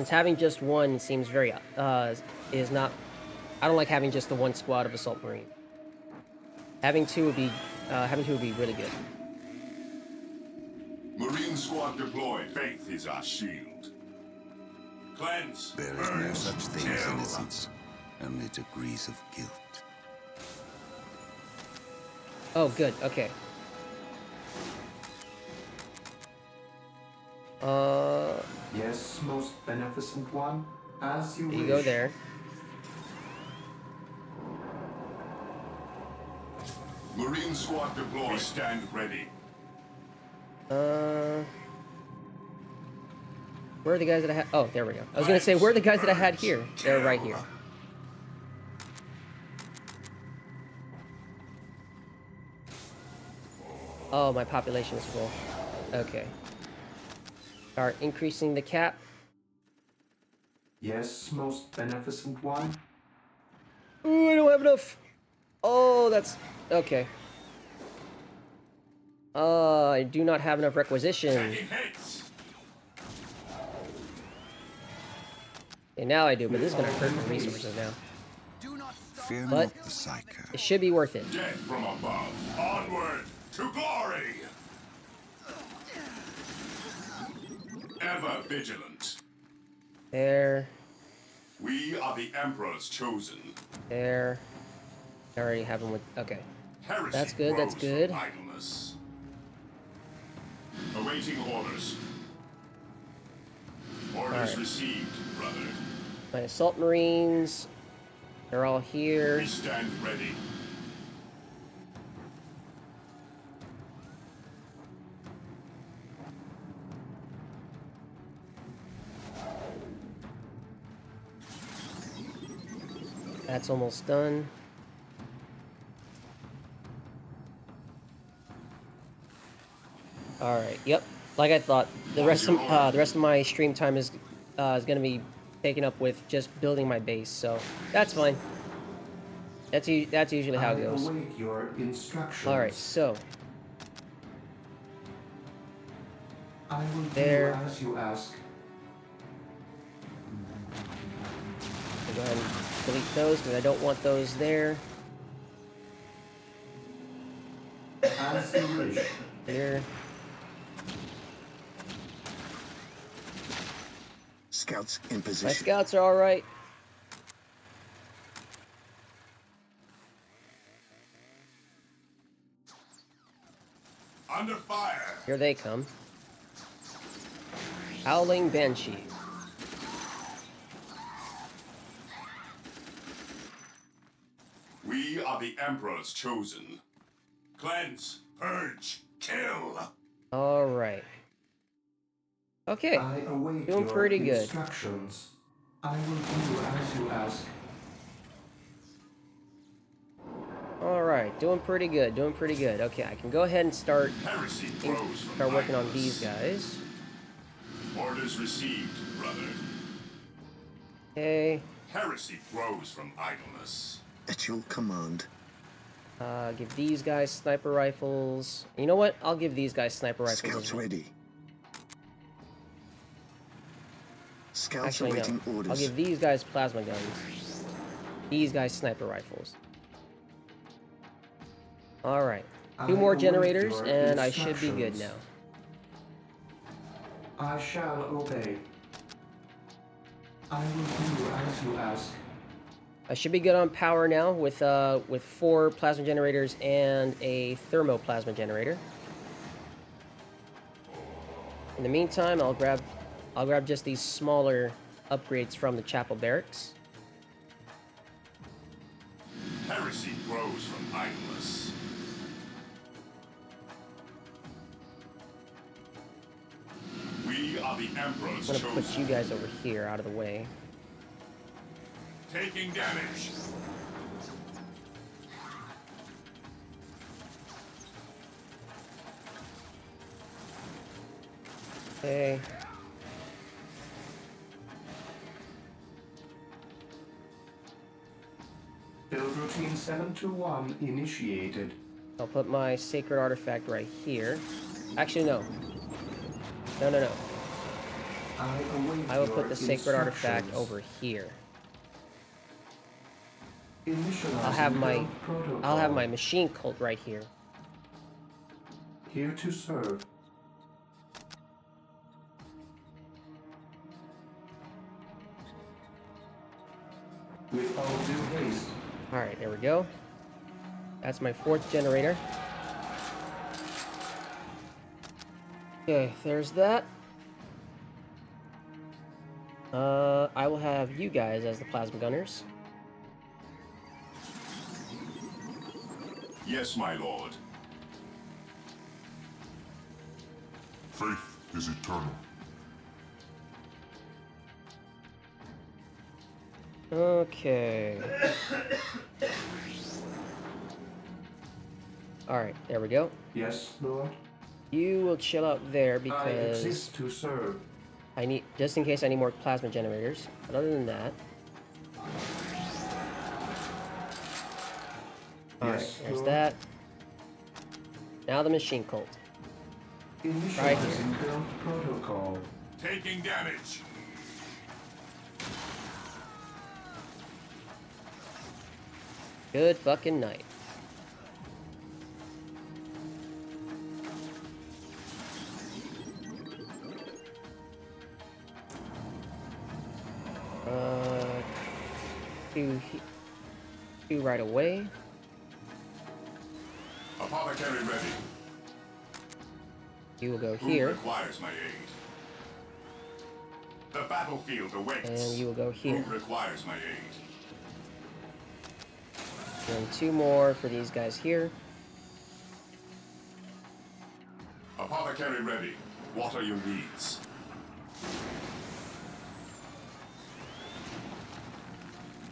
having just one seems very is not. I don't like having just the one squad of assault marine. Having two would be really good. Marine squad deployed. Faith is our shield. Cleanse. There is no such thing as innocence, only degrees of guilt. Oh, good. Okay. Yes, most beneficent one, as you wish. You go there. Marine squad deployed. We stand ready. Where are the guys that I had? Oh, there we go. I was gonna say, where are the guys that I had here? They're right here. Oh, my population is full. Okay. Start increasing the cap. Yes, most beneficent one. Ooh, I don't have enough. Oh, that's okay. I do not have enough requisition. Okay, now I do, but this is gonna hurt my resources now. Fear But not the psycho. it should be worth it. Death from above. Onward to glory. Ever vigilant. There. We are the Emperor's chosen. There. I already have them with. Okay. Heresy That's good. That's grows good. from idleness. Awaiting orders. Orders received, brother. My assault marines. They're all here. We stand ready. That's almost done. All right. Yep. Like I thought, the rest of my stream time is gonna be taken up with just building my base, so that's fine. That's usually how it goes. I await your instructions. All right. So I will there. do as you ask. Go ahead and delete those because I don't want those there. As you wish. Here. Scouts in position. My scouts are all right. Under fire. Here they come. Howling Banshee. We are the Emperor's chosen. Cleanse, purge, kill. All right. Okay. I await Doing your pretty good. instructions. I will do as you ask. All right. Doing pretty good. Doing pretty good. Okay, I can go ahead and start working on these guys. Orders received, brother. Okay. Heresy grows from idleness. At your command. Give these guys sniper rifles. You know what? I'll give these guys sniper rifles. Scouts ready. Scouts Actually, awaiting no. orders. I'll give these guys plasma guns. These guys sniper rifles. Alright. 2 more generators, and I should be good now. I shall obey. I will do as you ask. I should be good on power now with 4 plasma generators and a thermoplasma generator. In the meantime, I'll grab just these smaller upgrades from the chapel barracks. Heresy grows from idleness. We are the Emperor's I'm chosen. gonna put you guys over here out of the way. Taking damage. Okay. Build routine 721 initiated. I'll put my sacred artifact right here. Actually, no. No, no, no. I will put the sacred artifact over here. I'll have my machine cult right here. Here to serve. With all due haste. Alright, there we go. That's my 4th generator. Okay, there's that. I will have you guys as the plasma gunners. Yes, my lord. Faith is eternal. Okay. Alright, there we go. Yes, Lord. You will chill out there because I exist to serve. I need, just in case I need more plasma generators. But other than that. Alright, there's that. Now the machine cult. Right here. Build protocol. Taking damage. Good fucking night. Two right away. Apothecary ready. You will go Who here. requires my aid? The battlefield awaits. And you will go here. Who requires my aid? And 2 more for these guys here. Apothecary ready. What are your needs?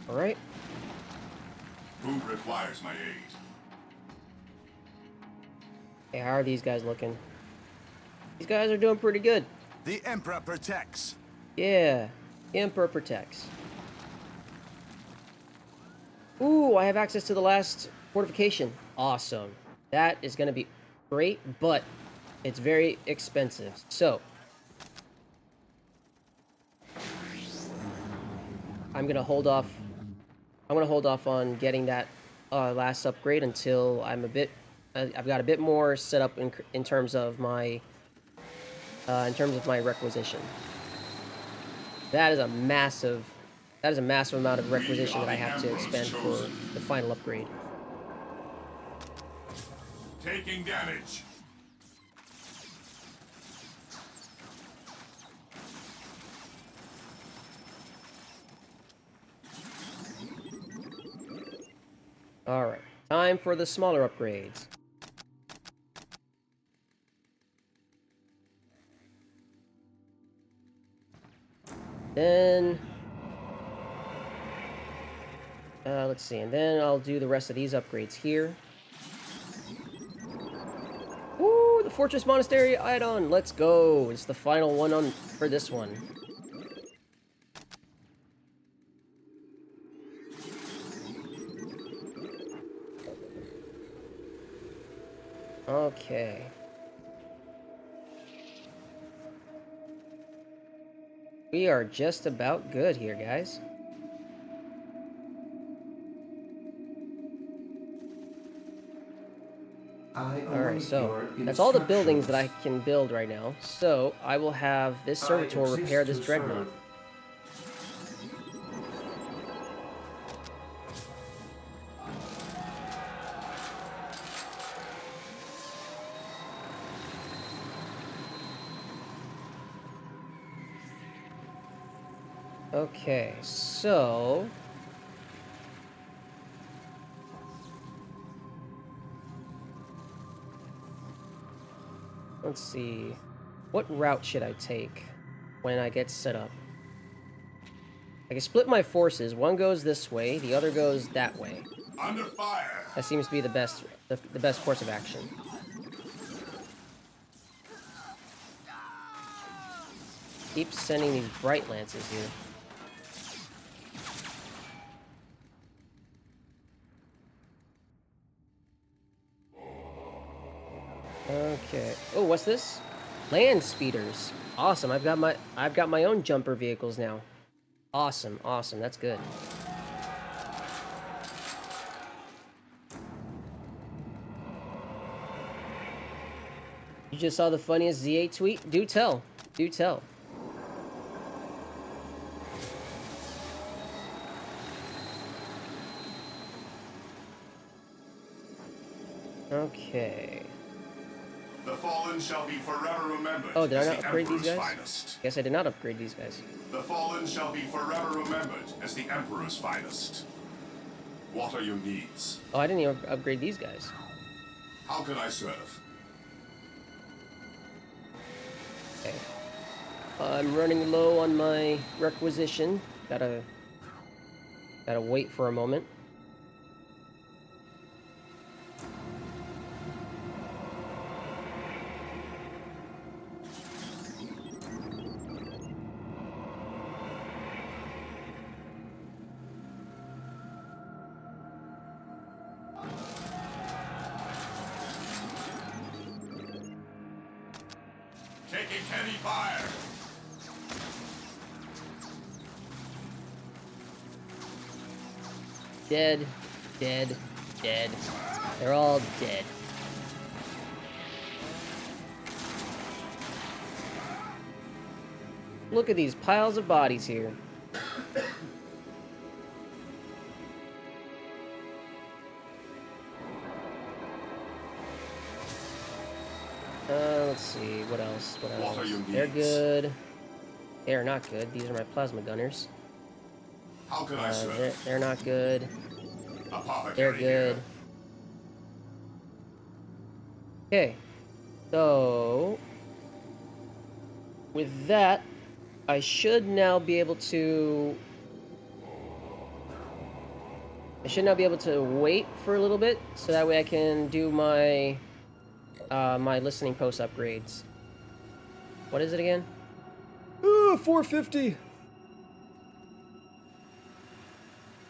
Alright. Who requires my aid? Hey, how are these guys looking? These guys are doing pretty good. The Emperor protects. Yeah. Emperor protects. Ooh, I have access to the last fortification. Awesome. That is going to be great, but it's very expensive. So, I'm gonna hold off. I'm gonna hold off on getting that last upgrade until I'm a bit. I've got a bit more set up in terms of my requisition. That is a massive. That is a massive amount of requisition that I have to expend for the final upgrade. Taking damage. Alright, time for the smaller upgrades. Then... let's see, and then I'll do the rest of these upgrades here. Woo! The Fortress Monastery Ion! Let's go! It's the final one for this one. Okay. We are just about good here, guys. Alright, so that's all the buildings that I can build right now. So I will have this servitor repair this dreadnought. Okay, so... let's see. What route should I take when I get set up? I can split my forces. One goes this way, the other goes that way. Under fire. That seems to be the best course of action. Keep sending these bright lances here. Okay. Oh, what's this? Land speeders. Awesome. I've got my own jumper vehicles now. Awesome. Awesome. That's good. You just saw the funniest Z8 tweet? Do tell. Do tell. Okay. The fallen shall be forever remembered. Oh, did I as not the upgrade these Emperor's guys? finest. Guess I did not upgrade these guys. The fallen shall be forever remembered as the Emperor's finest. What are your needs? Oh, I didn't even upgrade these guys. How can I serve? Okay. I'm running low on my requisition. Gotta wait for a moment. Taking heavy fire. Dead, dead, dead. They're all dead. Look at these piles of bodies here. Let's see, what else? What else? What are your They're needs? good. They're not good. These are my plasma gunners. How can I serve? They're not good. Apothecary They're good. Okay. So, with that, I should now be able to... wait for a little bit, so that way I can do my... my listening post upgrades. What is it again? 450!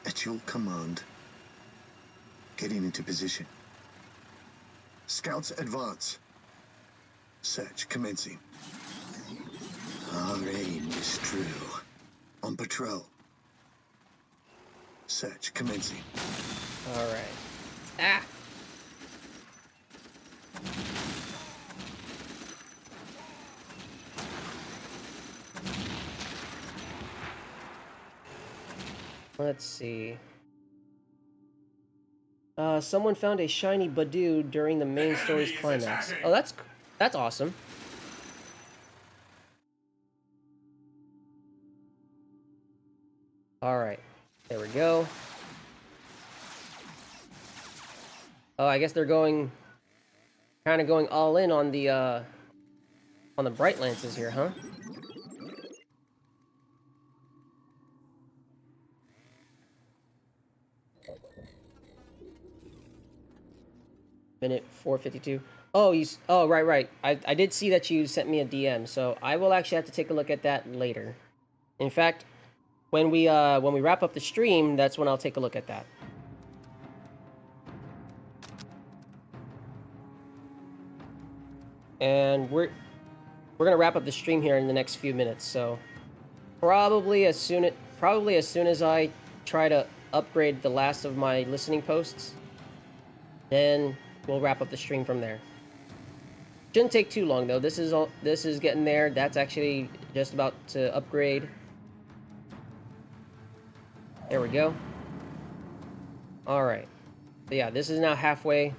At your command. Getting into position. Scouts advance. Search commencing. Our aim is true. On patrol. Search commencing. All right. Ah. Let's see. Someone found a shiny Badoo during the main story's climax. Oh, that's awesome. All right, there we go. Oh, I guess they're kind of going all in on the bright lances here, huh? Minute 4:52. Oh, right. I did see that you sent me a DM, so I will actually have to take a look at that later. In fact, when we wrap up the stream, that's when I'll take a look at that. And we're gonna wrap up the stream here in the next few minutes, so probably as soon as I try to upgrade the last of my listening posts, then we'll wrap up the stream from there. Shouldn't take too long though. This is getting there. That's actually just about to upgrade. There we go. All right. So yeah, this is now halfway.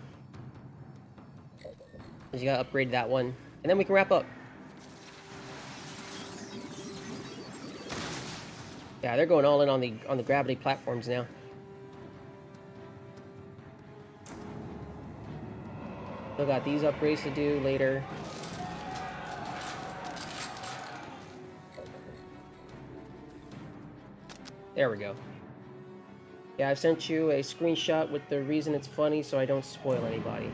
You gotta upgrade that one, and then we can wrap up. Yeah, they're going all in on the gravity platforms now. Still got these upgrades to do later. There we go. Yeah, I've sent you a screenshot with the reason it's funny so I don't spoil anybody.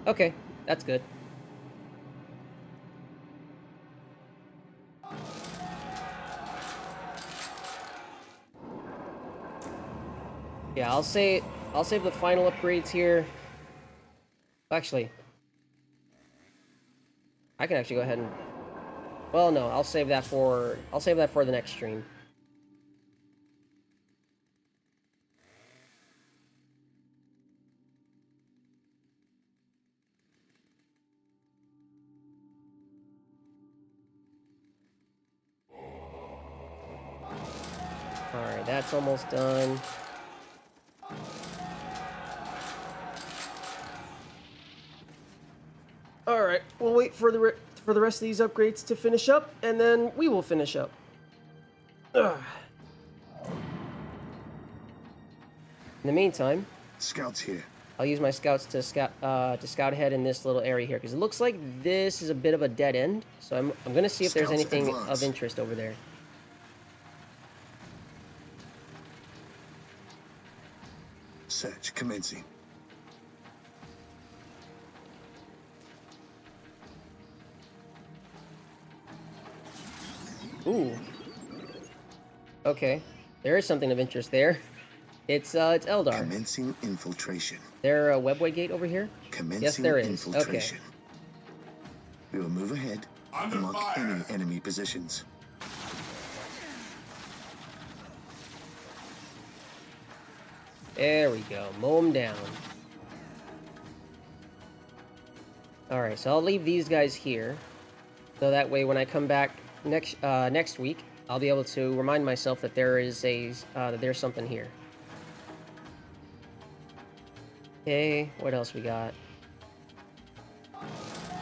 Okay, that's good. Yeah, I'll save the final upgrades here. Actually, I can actually go ahead and, well, no, I'll save that for the next stream. All right, that's almost done. All right, we'll wait for the rest of these upgrades to finish up, and then we will finish up. Ugh. In the meantime, scouts here. I'll use my scouts to scout ahead in this little area here because it looks like this is a bit of a dead end. So I'm gonna see if there's anything of interest over there. Search commencing. Ooh. Okay. There is something of interest there. It's Eldar. Commencing infiltration. There a webway gate over here? Commencing yes, there is. infiltration. Okay. We will move ahead and mark any enemy positions. There we go. Mow them down. Alright, so I'll leave these guys here. So that way when I come back next week, I'll be able to remind myself that there's something here. Okay, what else we got?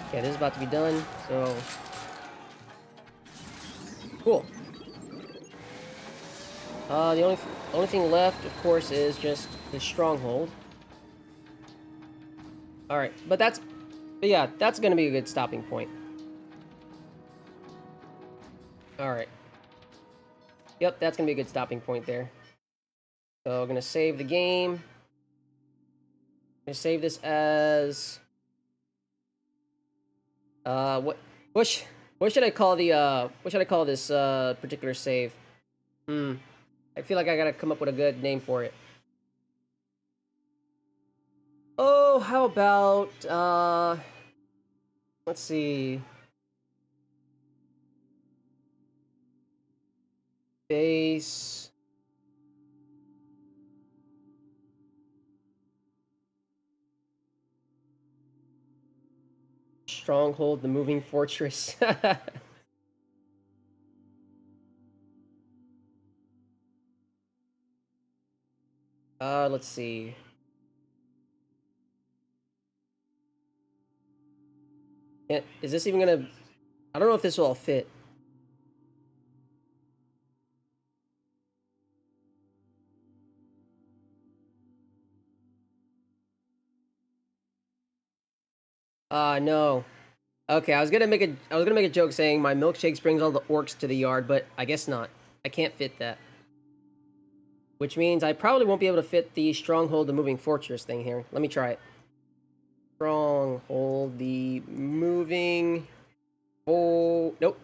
Okay, this is about to be done, so cool. The only thing left, of course, is just the stronghold. All right, but yeah, that's gonna be a good stopping point. All right. Yep, that's gonna be a good stopping point there. So I'm gonna save the game. I'm gonna save this as what should I call this particular save? I feel like I gotta come up with a good name for it. Oh, how about let's see. Base. Stronghold, the moving fortress. Let's see. Is this even gonna... I don't know if this will all fit. No. Okay, I was gonna make a joke saying my milkshakes brings all the orcs to the yard, but I guess not. I can't fit that. Which means I probably won't be able to fit the Stronghold, the moving fortress thing here. Let me try it. Stronghold, the moving... Oh, nope.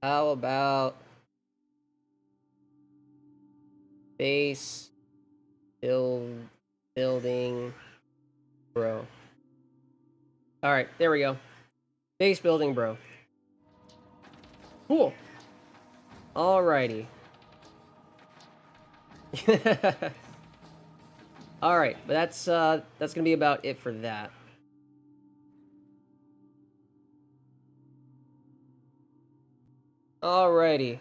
How about... Base... Building... Bro. Alright, there we go. Base building, bro. Cool. Alrighty. Alright, but that's gonna be about it for that. Alrighty.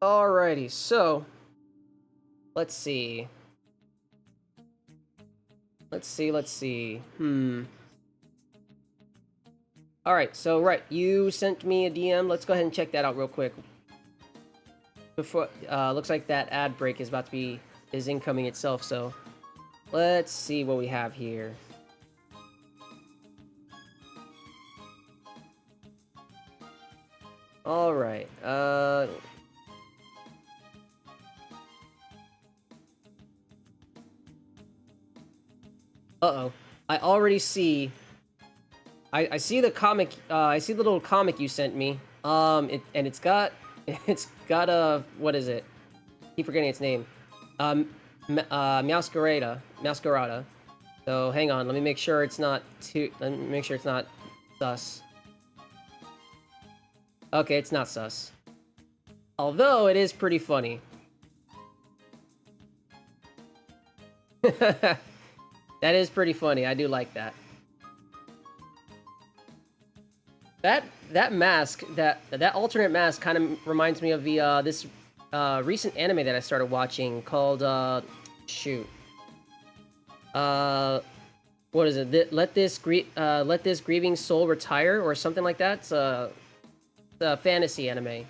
Alrighty, so let's see. Let's see. Alright, so right, you sent me a DM. Let's go ahead and check that out real quick. Before looks like that ad break is about to be incoming itself, so let's see what we have here. Alright, uh-oh. I already see... I see the comic, I see the little comic you sent me. It's got a... What is it? I keep forgetting its name. Masquerada. So, hang on, let me make sure it's not sus. Okay, it's not sus. Although, it is pretty funny. That is pretty funny. I do like that. That mask, that alternate mask, kind of reminds me of the this recent anime that I started watching called shoot. What is it? Let this grieving soul retire or something like that. It's a fantasy anime.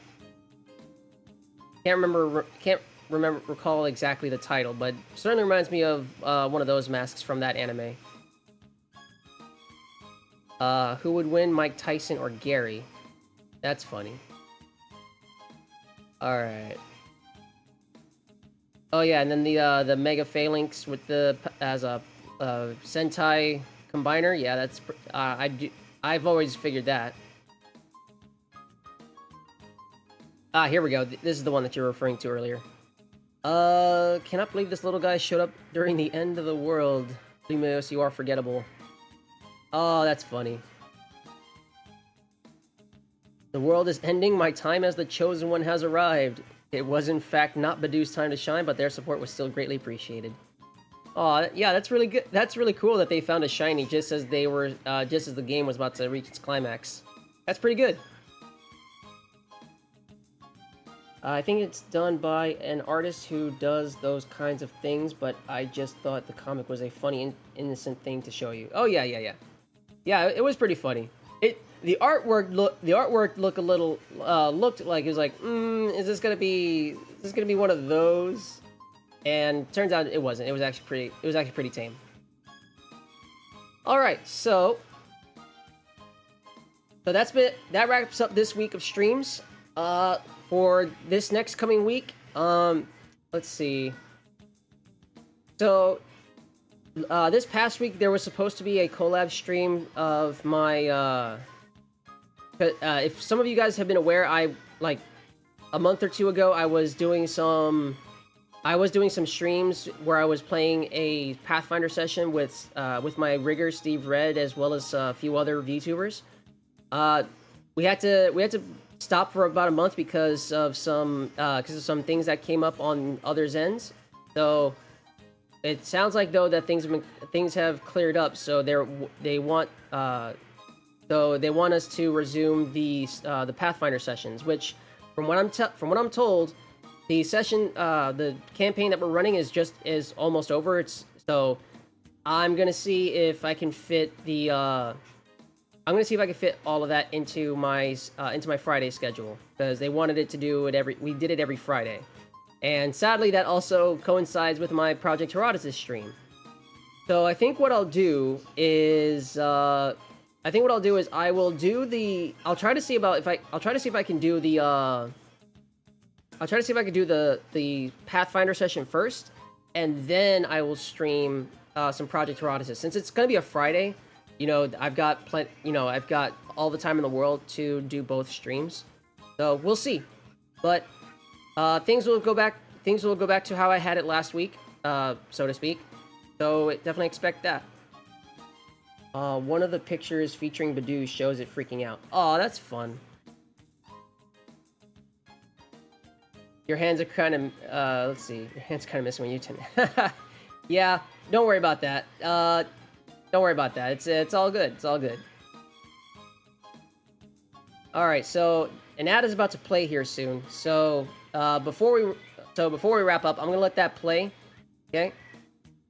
Can't recall exactly the title, but certainly reminds me of one of those masks from that anime. Who would win, Mike Tyson or Gary? That's funny. Alright. Oh yeah, and then the Mega Phalanx with the as a Sentai combiner. Yeah, that's I've always figured that. Ah, here we go. This is the one that you're referring to earlier. Cannot believe this little guy showed up during the end of the world. Lumos, you are forgettable. Oh, that's funny. The world is ending. My time as the chosen one has arrived. It was in fact not Badoo's time to shine, but their support was still greatly appreciated. Oh, yeah, that's really good. That's really cool that they found a shiny just as they were, just as the game was about to reach its climax. That's pretty good. I think it's done by an artist who does those kinds of things, but I just thought the comic was a funny, innocent thing to show you. Oh yeah. Yeah, it was pretty funny. The artwork looked a little looked like it was like, is this gonna be one of those? And turns out it wasn't. It was actually pretty tame. All right, so that wraps up this week of streams. For this next coming week, let's see. So, this past week there was supposed to be a collab stream of my, if some of you guys have been aware, like a month or two ago, I was doing some I was doing some streams where I was playing a Pathfinder session with my rigger Steve Red, as well as a few other VTubers. We had to stop for about a month because of some things that came up on others' ends. So it sounds like though that things have cleared up. So they want us to resume the Pathfinder sessions, which from what I'm told, the campaign that we're running is almost over. So I'm gonna see if I can fit all of that into my Friday schedule, because they wanted it to do it we did it every Friday. And sadly, that also coincides with my Project Herodotus stream. So I think what I'll do is I'll try to see if I can do the Pathfinder session first, and then I will stream some Project Herodotus. Since it's going to be a Friday, I've got all the time in the world to do both streams. So we'll see. But things will go back to how I had it last week, so to speak. So definitely expect that. One of the pictures featuring Badoo shows it freaking out. Oh, that's fun. Your hands are kind of, let's see. Your hands kind of missing when you turn. Yeah, don't worry about that. Don't worry about that. It's all good. It's all good. All right, so an ad is about to play here soon. So before we wrap up, I'm gonna let that play. Okay.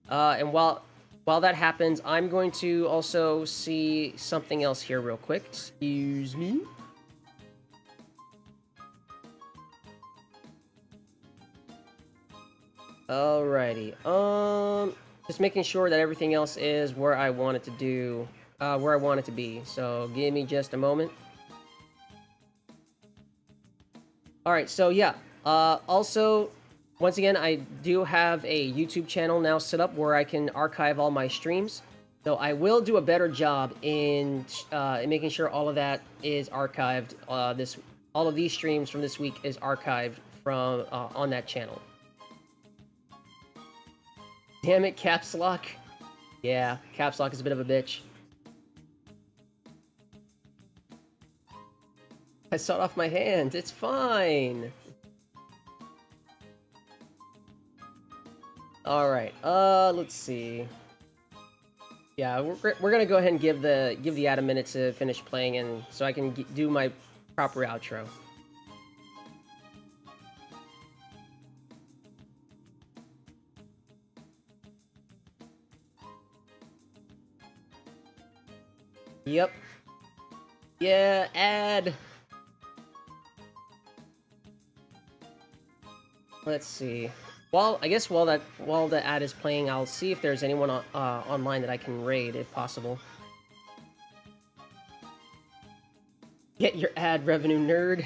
And while that happens, I'm going to also see something else here real quick. Excuse me. Alrighty. Just making sure that everything else is where I want it to be. So give me just a moment. Alright, so yeah. Also, once again, I do have a YouTube channel now set up where I can archive all my streams. So I will do a better job in making sure all of that is archived. All of these streams from this week is archived from on that channel. Damn it, Caps Lock. Yeah, Caps Lock is a bit of a bitch. I sawed off my hand. It's fine. All right. Let's see. Yeah, we're gonna go ahead and give the ad a minute to finish playing, and so I can do my proper outro. Yep. Yeah, ad. Let's see. Well, I guess while the ad is playing, I'll see if there's anyone online that I can raid, if possible. Get your ad revenue, nerd.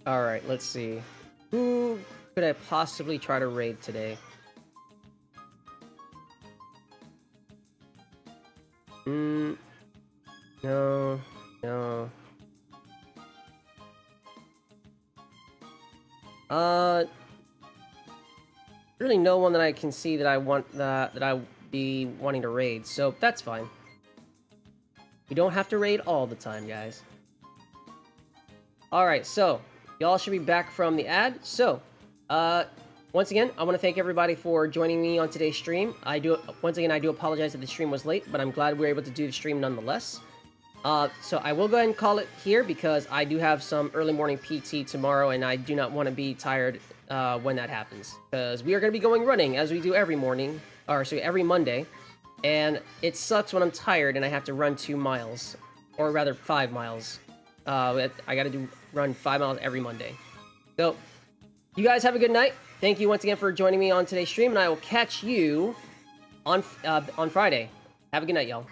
All right, let's see. Who could I possibly try to raid today? No. Really no one that I can see that I want that I be wanting to raid, so that's fine. You don't have to raid all the time, guys. Alright, so y'all should be back from the ad. So, once again, I want to thank everybody for joining me on today's stream. Once again, I do apologize that the stream was late, but I'm glad we were able to do the stream nonetheless. So I will go ahead and call it here because I do have some early morning PT tomorrow, and I do not want to be tired when that happens. Because we are going to be going running, as we do every morning, or so every Monday. And it sucks when I'm tired and I have to run 2 miles, or rather 5 miles. I got to run 5 miles every Monday. So, you guys have a good night. Thank you once again for joining me on today's stream, and I will catch you on Friday. Have a good night, y'all.